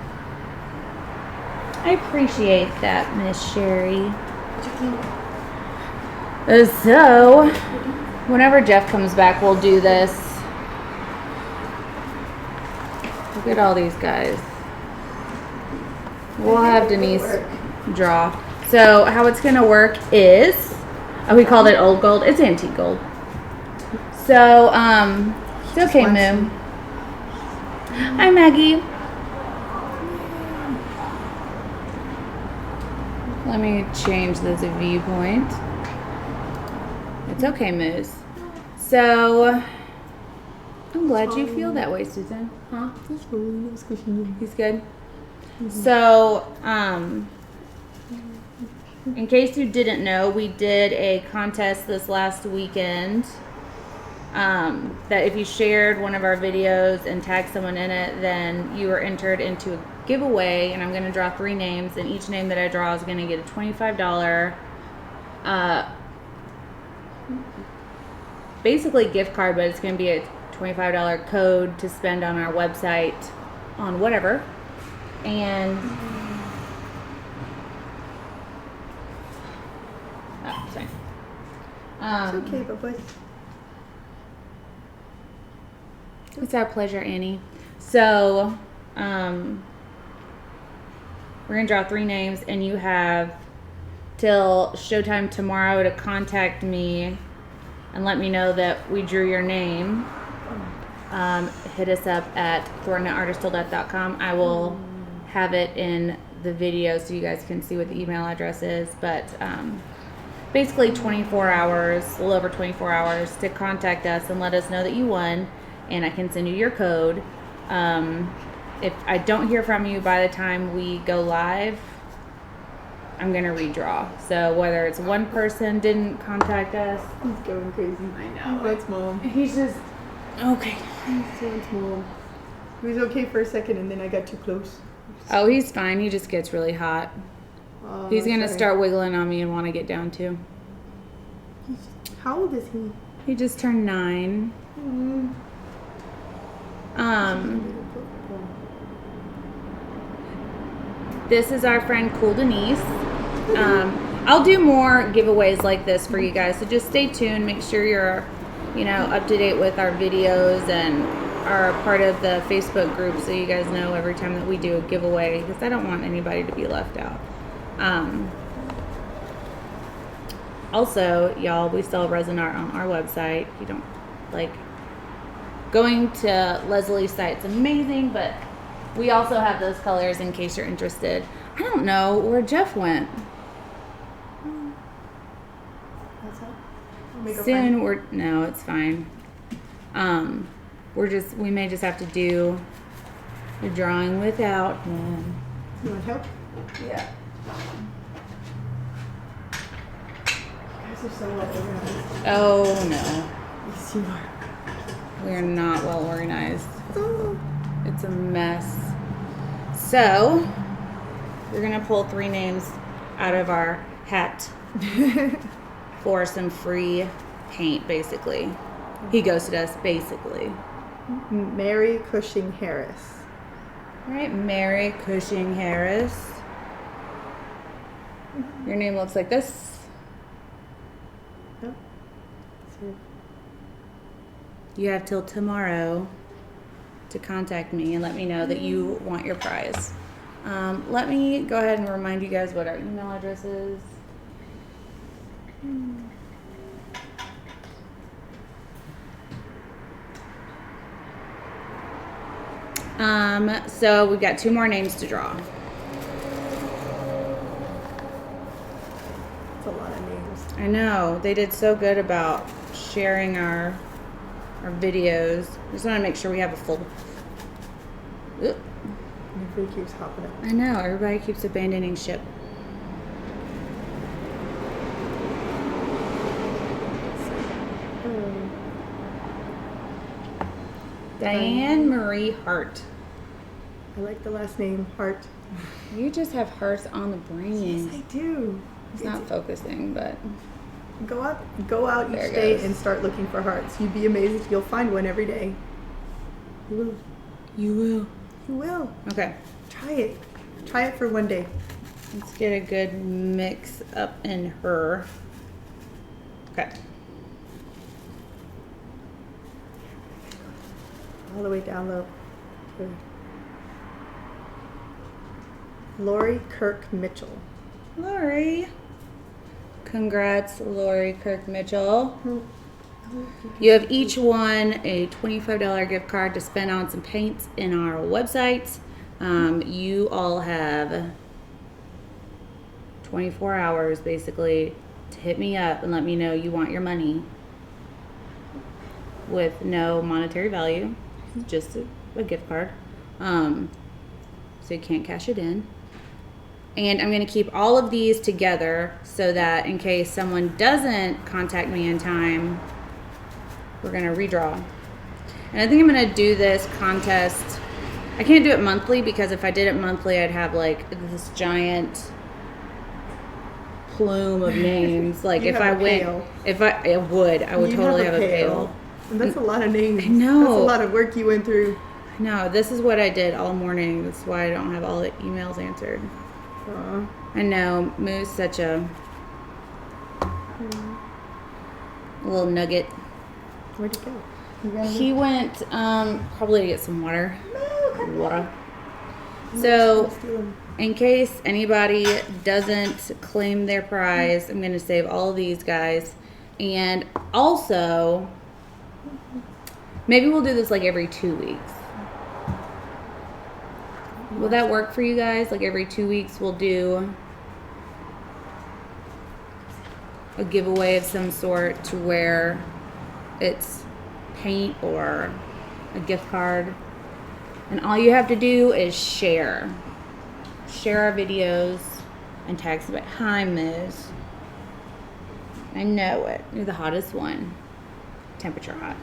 S5: I appreciate that, Miss Sherry. So, whenever Jeff comes back, we'll do this. Look at all these guys. We'll have Denise draw. So, how it's going to work is, we called it old gold. It's antique gold. So, it's okay, Moo. Hi, Maggie. Let me change this viewpoint. It's okay, Moose. So, I'm glad you feel that way, Susan. Huh? He's good? So, in case you didn't know, we did a contest this last weekend. That if you shared one of our videos and tagged someone in it, then you were entered into a giveaway, and I'm going to draw 3 names, and each name that I draw is going to get a $25 basically gift card, but it's going to be a $25 code to spend on our website on whatever. And sorry.
S3: It's okay, but
S5: it's our pleasure, Annie. So, we're going to draw 3 names, and you have till showtime tomorrow to contact me and let me know that we drew your name. Hit us up at thornartistilldeath.com. I will have it in the video so you guys can see what the email address is. But basically 24 hours, a little over 24 hours to contact us and let us know that you won, and I can send you your code. If I don't hear from you by the time we go live, I'm going to redraw. So whether it's one person didn't contact us.
S3: he's going crazy.
S5: I know.
S3: He wants mom.
S5: He's just, okay.
S3: He wants mom. He was okay for a second, and then I got too close.
S5: Oh, he's fine. He just gets really hot. He's going to start wiggling on me and want to get down too.
S3: How old is he?
S5: He just turned 9. This is our friend Cool Denise. I'll do more giveaways like this for you guys, so just stay tuned. Make sure you're, up to date with our videos and are a part of the Facebook group so you guys know every time that we do a giveaway, because I don't want anybody to be left out. Also, y'all, we sell resin art on our website. If you don't like going to Leslie's site, it's amazing, but we also have those colors in case you're interested. I don't know where Jeff went. Soon no, it's fine. We may just have to do the drawing without him.
S3: You want help?
S5: Yeah.
S3: You guys are so well organized.
S5: Oh no.
S3: Yes, you are.
S5: We are not well organized. It's a mess. So, we're going to pull 3 names out of our hat for some free paint, basically. He ghosted us, basically.
S3: Mary Cushing Harris.
S5: All right, Mary Cushing Harris. Your name looks like this.
S3: Yep.
S5: You have till tomorrow to contact me and let me know that you want your prize. Let me go ahead and remind you guys what our email address is. So we've got 2 more names to draw.
S3: That's a lot of names.
S5: I know, they did so good about sharing our videos. Just want to make sure we have a full. Oop.
S3: Everybody keeps hopping up.
S5: I know, everybody keeps abandoning ship. Diane Marie Hart.
S3: I like the last name, Hart.
S5: You just have hearts on the brain.
S3: Yes, I do.
S5: It's not focusing, but
S3: Go out
S5: There
S3: each
S5: it
S3: day
S5: goes.
S3: and start looking for hearts. You'd be amazed. You'll find one every day. You will.
S5: you will.
S3: You will.
S5: Okay.
S3: Try it. Try it for one day.
S5: Let's get a good mix up in her. Okay.
S3: All the way down low. Good. Lori Kirk Mitchell.
S5: Lori. Congrats, Lori Kirk Mitchell. You have each won a $25 gift card to spend on some paints in our website. You all have 24 hours basically to hit me up and let me know you want your money with no monetary value, just a gift card. So you can't cash it in. And I'm going to keep all of these together so that in case someone doesn't contact me in time, we're going to redraw. And I think I'm going to do this contest. I can't do it monthly because if I did it monthly, I'd have like this giant plume of names. Like if I went, I would totally have a pail.
S3: And that's a lot of names.
S5: I know.
S3: That's a lot of work you went through.
S5: No, this is what I did all morning. That's why I don't have all the emails answered. I know. Moo's such a little nugget.
S3: Where'd he go?
S5: He went probably to get some water. Water. So, in case anybody doesn't claim their prize, I'm going to save all of these guys. And also, maybe we'll do this like every 2 weeks. Will that work for you guys? Like every 2 weeks we'll do a giveaway of some sort to where it's paint or a gift card. And all you have to do is share. Share our videos and tag somebody. Hi, Miz. I know it. You're the hottest one. Temperature hot.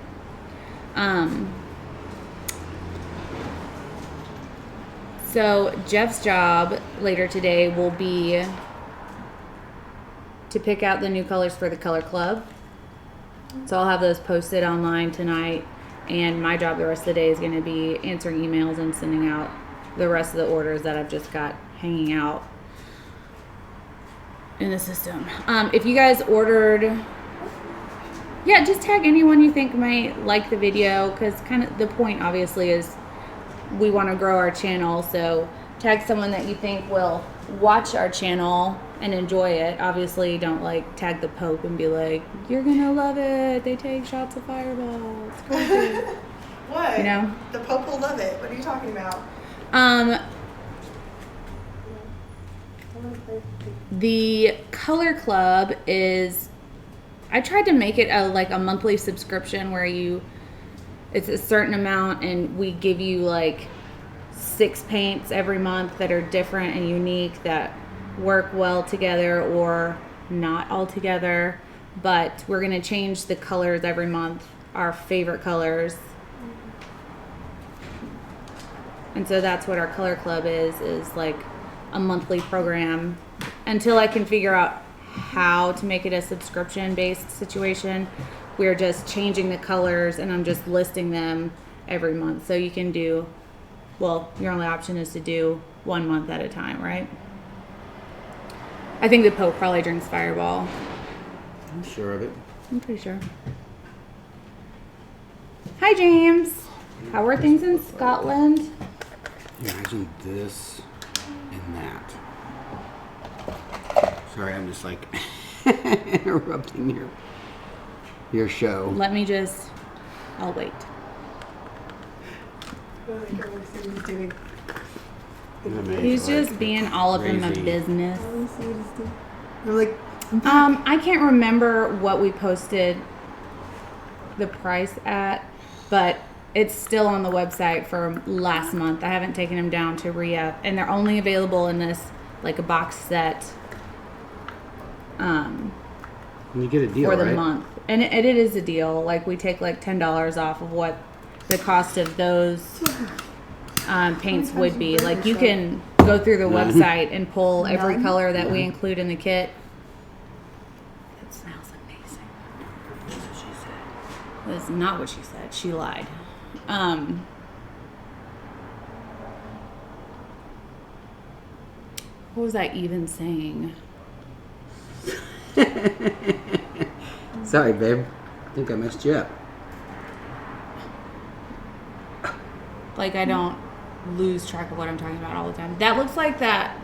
S5: So Jeff's job later today will be to pick out the new colors for the color club. So I'll have those posted online tonight, and my job the rest of the day is going to be answering emails and sending out the rest of the orders that I've just got hanging out in the system. If you guys ordered, yeah, just tag anyone you think might like the video, because kind of the point obviously is we want to grow our channel. So tag someone that you think will watch our channel and enjoy it. Obviously don't like tag the Pope and be like, you're gonna love it, they take shots of Fireball, it's crazy.
S3: What?
S5: You know,
S3: the Pope will love it. What are you talking about?
S5: The color club is, I tried to make it a monthly subscription where it's a certain amount and we give you like 6 paints every month that are different and unique that work well together or not all together. But we're going to change the colors every month, our favorite colors. And so that's what our color club is like a monthly program until I can figure out how to make it a subscription based situation. We're just changing the colors and I'm just listing them every month. So you can do, well, your only option is to do 1 month at a time, right? I think the Pope probably drinks Fireball.
S6: I'm sure of it.
S5: I'm pretty sure. Hi, James. How are things in Scotland?
S6: Imagine this and that. Sorry, I'm just like interrupting your show.
S5: Let me just, I'll wait. He's just being all up in my business. I can't remember what we posted the price at, but it's still on the website for last month. I haven't taken them down to re-up, and they're only available in this like a box set.
S6: You get a deal
S5: for the
S6: right?
S5: month, and it is a deal. Like we take like $10 off of what the cost of those paints would be. Like you can go through the website and pull every color that we include in the kit. It smells amazing. That's what she said. That's not what she said. She lied. What was I even saying?
S6: Sorry, babe. I think I messed you up.
S5: Like, I don't lose track of what I'm talking about all the time. That looks like that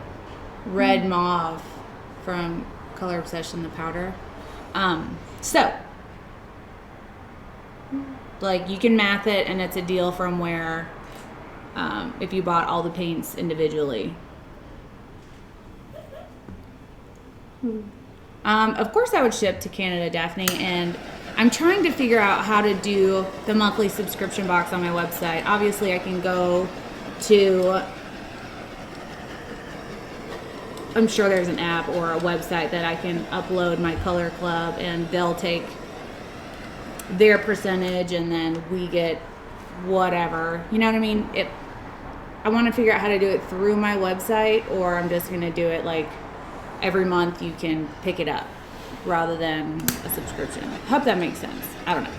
S5: red mauve from Color Obsession, the powder. So, like, you can math it, and it's a deal from where, if you bought all the paints individually. Of course I would ship to Canada, Daphne, and I'm trying to figure out how to do the monthly subscription box on my website. Obviously, I can go to, I'm sure there's an app or a website that I can upload my color club, and they'll take their percentage, and then we get whatever. You know what I mean? I want to figure out how to do it through my website, or I'm just going to do it like every month you can pick it up rather than a subscription. Hope that makes sense. I don't know.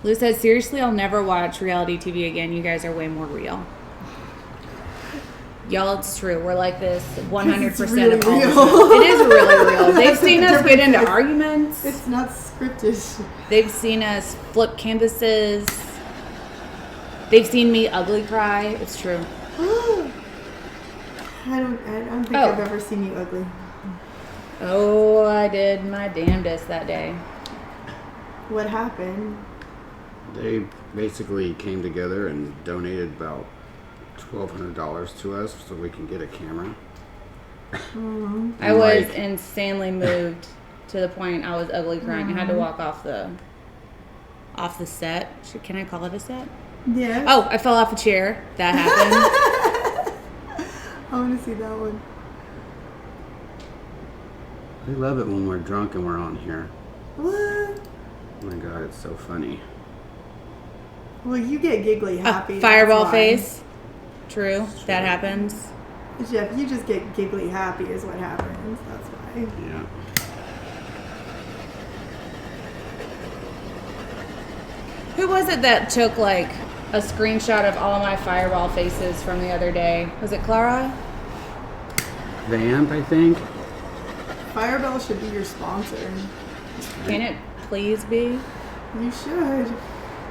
S5: Lou says, seriously, I'll never watch reality TV again. You guys are way more real. Y'all, it's true. We're like this 100%
S3: really
S5: of all
S3: real.
S5: the time. It is really real. They've seen us get into arguments.
S3: It's not scripted.
S5: They've seen us flip canvases. They've seen me ugly cry. It's true.
S3: I don't think I've ever seen you ugly.
S5: Oh, I did my damnedest that day.
S3: What happened?
S6: They basically came together and donated about $1,200 to us so we can get a camera.
S5: I was insanely moved to the point I was ugly crying. I had to walk off the set. Can I call it a set?
S3: Yeah.
S5: Oh, I fell off a chair. That happened.
S3: I want to see that one.
S6: We love it when we're drunk and we're on here.
S3: What?
S6: Oh my god, it's so funny.
S3: Well, you get giggly happy.
S5: Fireball
S3: that's why.
S5: face. True. That happens.
S3: Jeff, you just get giggly happy is what happens. That's why.
S6: Yeah.
S5: Who was it that took like a screenshot of all my fireball faces from the other day? Was it Clara?
S6: Vamp, I think.
S3: Fireball should be your sponsor.
S5: Can it please be?
S3: You should.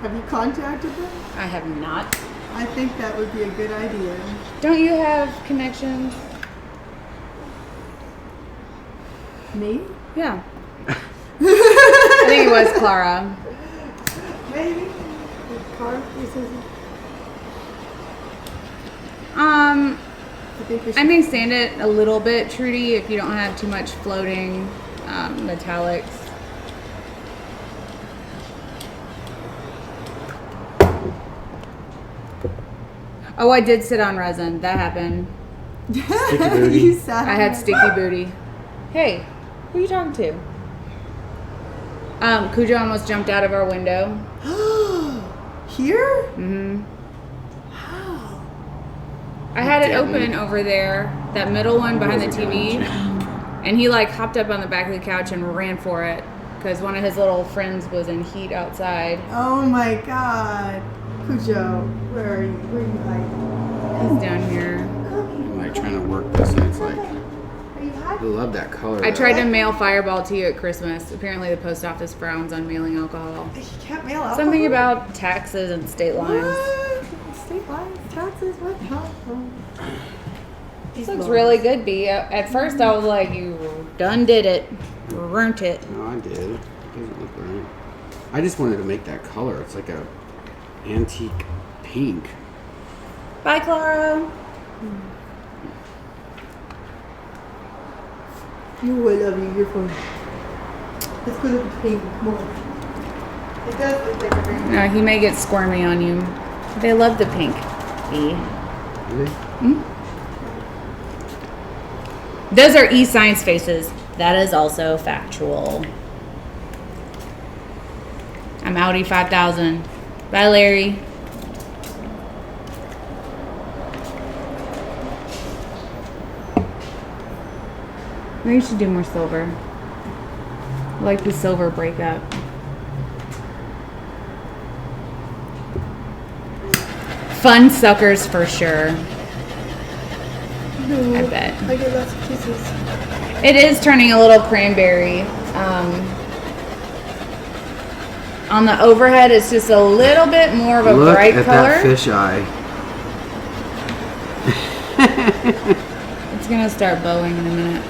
S3: Have you contacted them?
S5: I have not.
S3: I think that would be a good idea.
S5: Don't you have connections?
S3: Me?
S5: Yeah. I think it was Clara.
S3: Maybe. Car?
S5: I may sand it a little bit, Trudy, if you don't have too much floating metallics. Oh, I did sit on resin. That happened.
S6: Sticky booty.
S3: You sat
S5: I
S3: on
S5: had
S3: it.
S5: sticky booty. Hey, who are you talking to? Cujo almost jumped out of our window.
S3: Here?
S5: Mm-hmm.
S3: How?
S5: I had it open over there, that middle one behind the TV, and he like hopped up on the back of the couch and ran for it because one of his little friends was in heat outside.
S3: Oh my god. Cujo, where are you? Where are you hiding?
S5: He's down here.
S6: I'm like trying to work this and it's like,
S3: Are you
S6: I
S3: hiding?
S6: love that color.
S5: I
S6: though.
S5: tried to mail Fireball to you at Christmas. Apparently the post office frowns on mailing alcohol.
S3: You can't mail out.
S5: Something about taxes and state lines.
S3: What? State lines? Taxes? What?
S5: This looks really good, B. At first I was like, you done did it. Ruined it.
S6: No, I did. It doesn't look right. I just wanted to make that color. It's like a antique pink.
S5: Bye, Clara.
S3: Oh, I love you. You're fun. Let's go look at the pink. Come on. It does look like a very
S5: No, he may get squirmy on you. They love the pink. E.
S6: Really?
S5: Those are e-science faces. That is also factual. I'm Audi 5000. Bye, Larry. Maybe you should do more silver. I like the silver breakup. Fun suckers for sure.
S3: No,
S5: I bet.
S3: I get lots of kisses.
S5: It is turning a little cranberry. On the overhead, it's just a little bit more of a
S6: Look
S5: bright
S6: at
S5: color.
S6: that fish eye.
S5: It's gonna start bowing in a minute.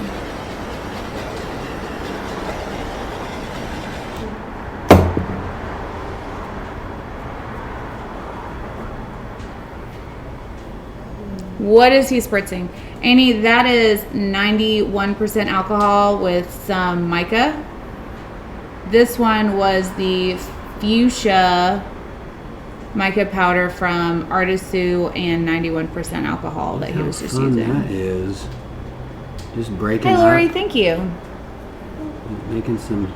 S5: What is he spritzing? Annie, that is 91% alcohol with some mica. This one was the fuchsia mica powder from Artisu and 91% alcohol that he was just using.
S6: That is just breaking
S5: Hey, Lori,
S6: up,
S5: thank you.
S6: making some.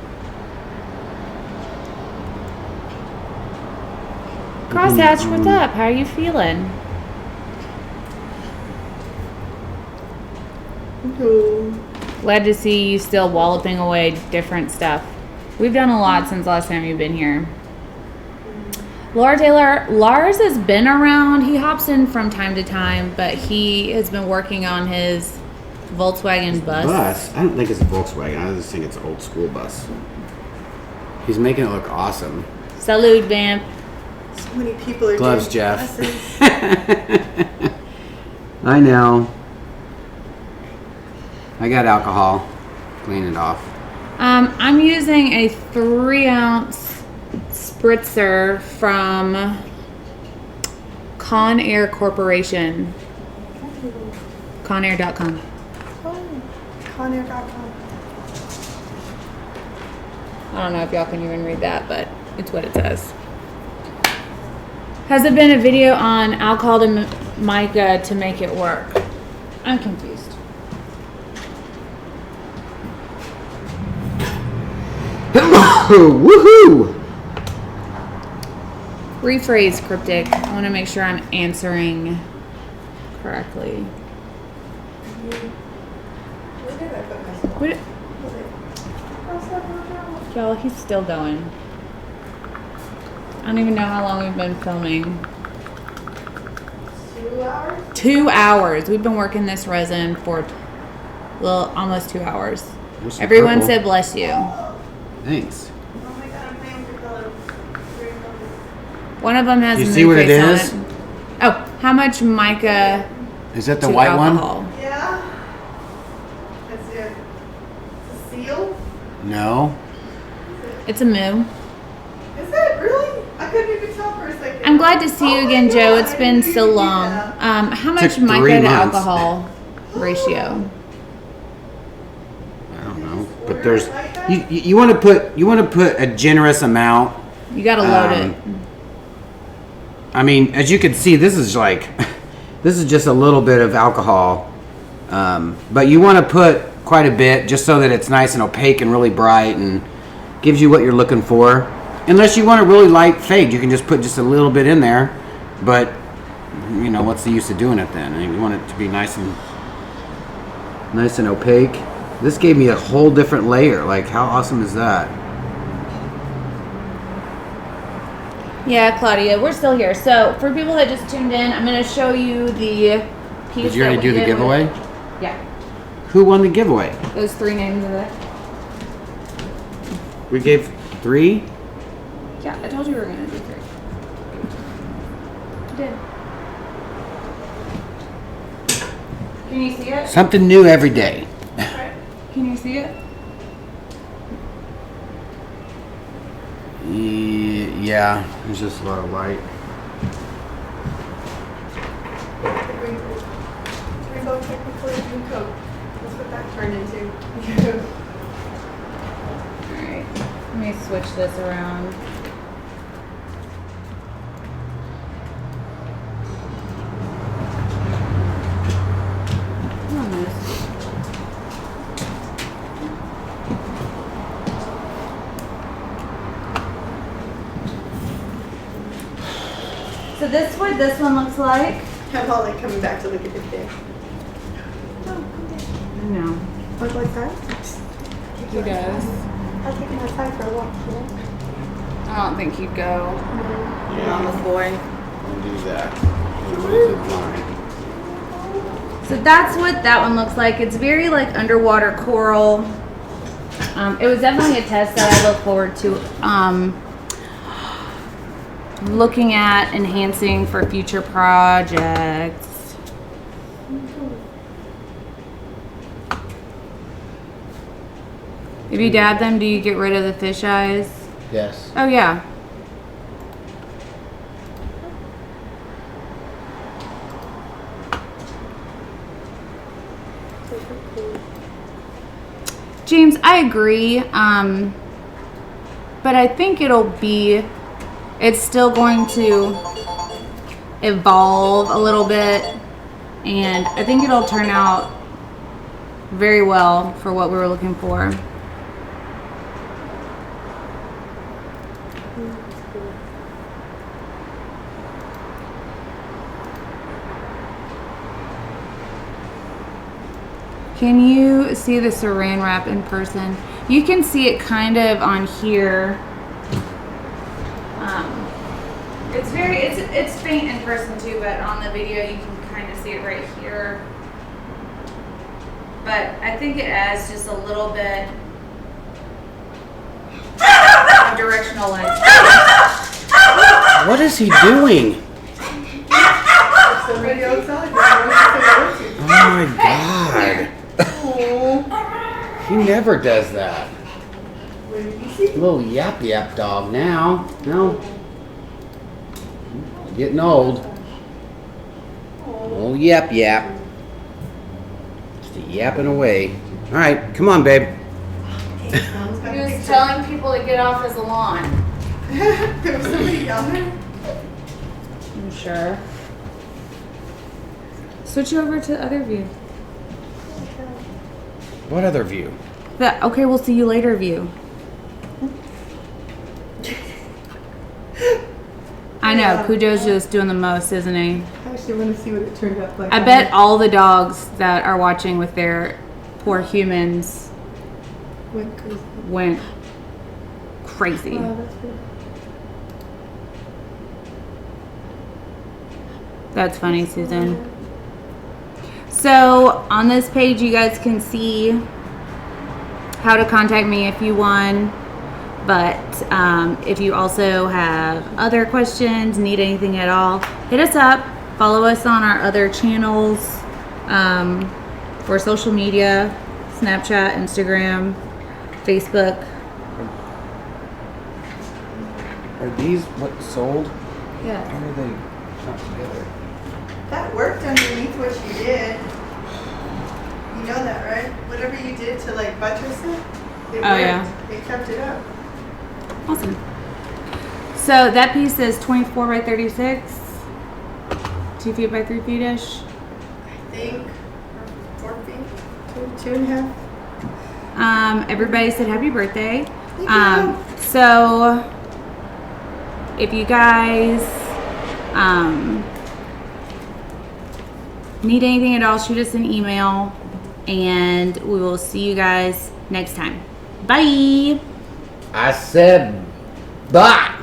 S5: Crosshatch, what's up? How are you feeling?
S3: No.
S5: Glad to see you still walloping away different stuff. We've done a lot since last time you've been here. Laura Taylor, Lars has been around. He hops in from time to time, but he has been working on his Volkswagen bus.
S6: I don't think it's a Volkswagen. I just think it's an old school bus. He's making it look awesome.
S5: Salute, Vamp.
S3: So many people are
S6: Gloves,
S3: doing
S6: Jeff.
S3: classes.
S6: I know. I got alcohol. Clean it off.
S5: I'm using a 3-ounce spritzer from Conair Corporation. Conair.com.
S3: Oh, Conair.com.
S5: I don't know if y'all can even read that, but it's what it says. Has there been a video on alcohol to mica to make it work? I'm confused.
S6: Woohoo!
S5: Rephrase, Cryptic. I want to make sure I'm answering correctly.
S3: Where did I put my
S5: What? Y'all, he's still going. I don't even know how long we've been filming.
S3: 2 hours?
S5: 2 hours. We've been working this resin for almost 2 hours.
S6: There's some
S5: Everyone
S6: purple.
S5: said bless you.
S6: Thanks.
S3: Oh my god, I'm paying for color.
S5: One of them has
S6: You
S5: a
S6: see
S5: moon
S6: what it
S5: face on
S6: is?
S5: Oh, how much mica
S6: Is that the
S5: to
S6: white
S5: alcohol?
S3: Yeah. That's it. It's a seal?
S6: one? No.
S5: It's a moo.
S3: Is it really? I couldn't even tell for a second.
S5: I'm glad to see you
S3: Oh my
S5: again, Joe.
S3: God,
S5: It's
S3: I
S5: been
S3: didn't
S5: so
S3: even do
S5: long.
S3: that.
S5: How much
S6: Took 3
S5: mica to
S6: months.
S5: alcohol ratio?
S6: I don't know. But there's you want to put a generous amount.
S5: You gotta load it.
S6: I mean, as you can see, this is just a little bit of alcohol, but you want to put quite a bit just so that it's nice and opaque and really bright and gives you what you're looking for. Unless you want a really light fade, you can just put just a little bit in there. But you know, what's the use of doing it then? I mean, you want it to be nice and opaque. This gave me a whole different layer. Like, how awesome is that?
S5: Yeah, Claudia, we're still here. So for people that just tuned in, I'm gonna show you the piece.
S6: Did you already
S5: that we
S6: do the
S5: did
S6: giveaway?
S5: Yeah,
S6: Who won the giveaway?
S5: those 3 names of it.
S6: We gave 3.
S5: Yeah, I told you we were gonna do 3. I did. Can you see it?
S6: Something new every day.
S5: Can you see it?
S6: Yeah, there's just a lot of light.
S3: Rainbow technically a new coat. That's what that turned into.
S5: Alright, let me switch this around. Come on, Miss. So this is what this one looks like.
S3: I'm all like coming back to look at the day.
S5: I know.
S3: Look like that?
S5: He does.
S3: I'll take him outside for a walk today.
S5: I don't think he'd go. Mama's boy.
S6: Don't do that.
S5: So that's what that one looks like. It's very like underwater coral. It was definitely a test that I look forward to looking at enhancing for future projects. If you dab them, do you get rid of the fish eyes?
S6: Yes.
S5: Oh yeah. James, I agree. But I think it's still going to evolve a little bit. And I think it'll turn out very well for what we were looking for. Can you see the Saran wrap in person? You can see it kind of on here. It's faint in person too, but on the video you can kind of see it right here. But I think it adds just a little bit of directional light.
S6: What is he doing?
S3: Somebody outside.
S6: Oh my God. He never does that. Little yap yap dog now. No. Getting old. Oh yap yap. Just yapping away. All right, come on, babe.
S5: He was telling people to get off his lawn.
S3: There was somebody down there.
S5: I'm sure. Switch over to other view.
S6: What other view?
S5: The okay, we'll see you later view. I know, Cujo's just doing the most, isn't he?
S3: I actually want to see what it turned out like.
S5: I bet all the dogs that are watching with their poor humans went crazy.
S3: Oh, that's good.
S5: That's funny, Susan. So on this page, you guys can see how to contact me if you want. But if you also have other questions, need anything at all, hit us up. Follow us on our other channels for social media, Snapchat, Instagram, Facebook.
S6: Are these what sold?
S5: Yeah.
S6: How are they not together?
S3: That worked underneath what you did. You know that, right? Whatever you did to like buttress it, it worked.
S5: Yeah.
S3: It kept it up.
S5: Awesome. So that piece is 24 by 36, 2 feet by 3 feet-ish.
S3: I think 4 feet, two and a half.
S5: Everybody said happy birthday.
S3: Thank you.
S5: So if you guys need anything at all, shoot us an email and we will see you guys next time. Bye.
S6: I said bye.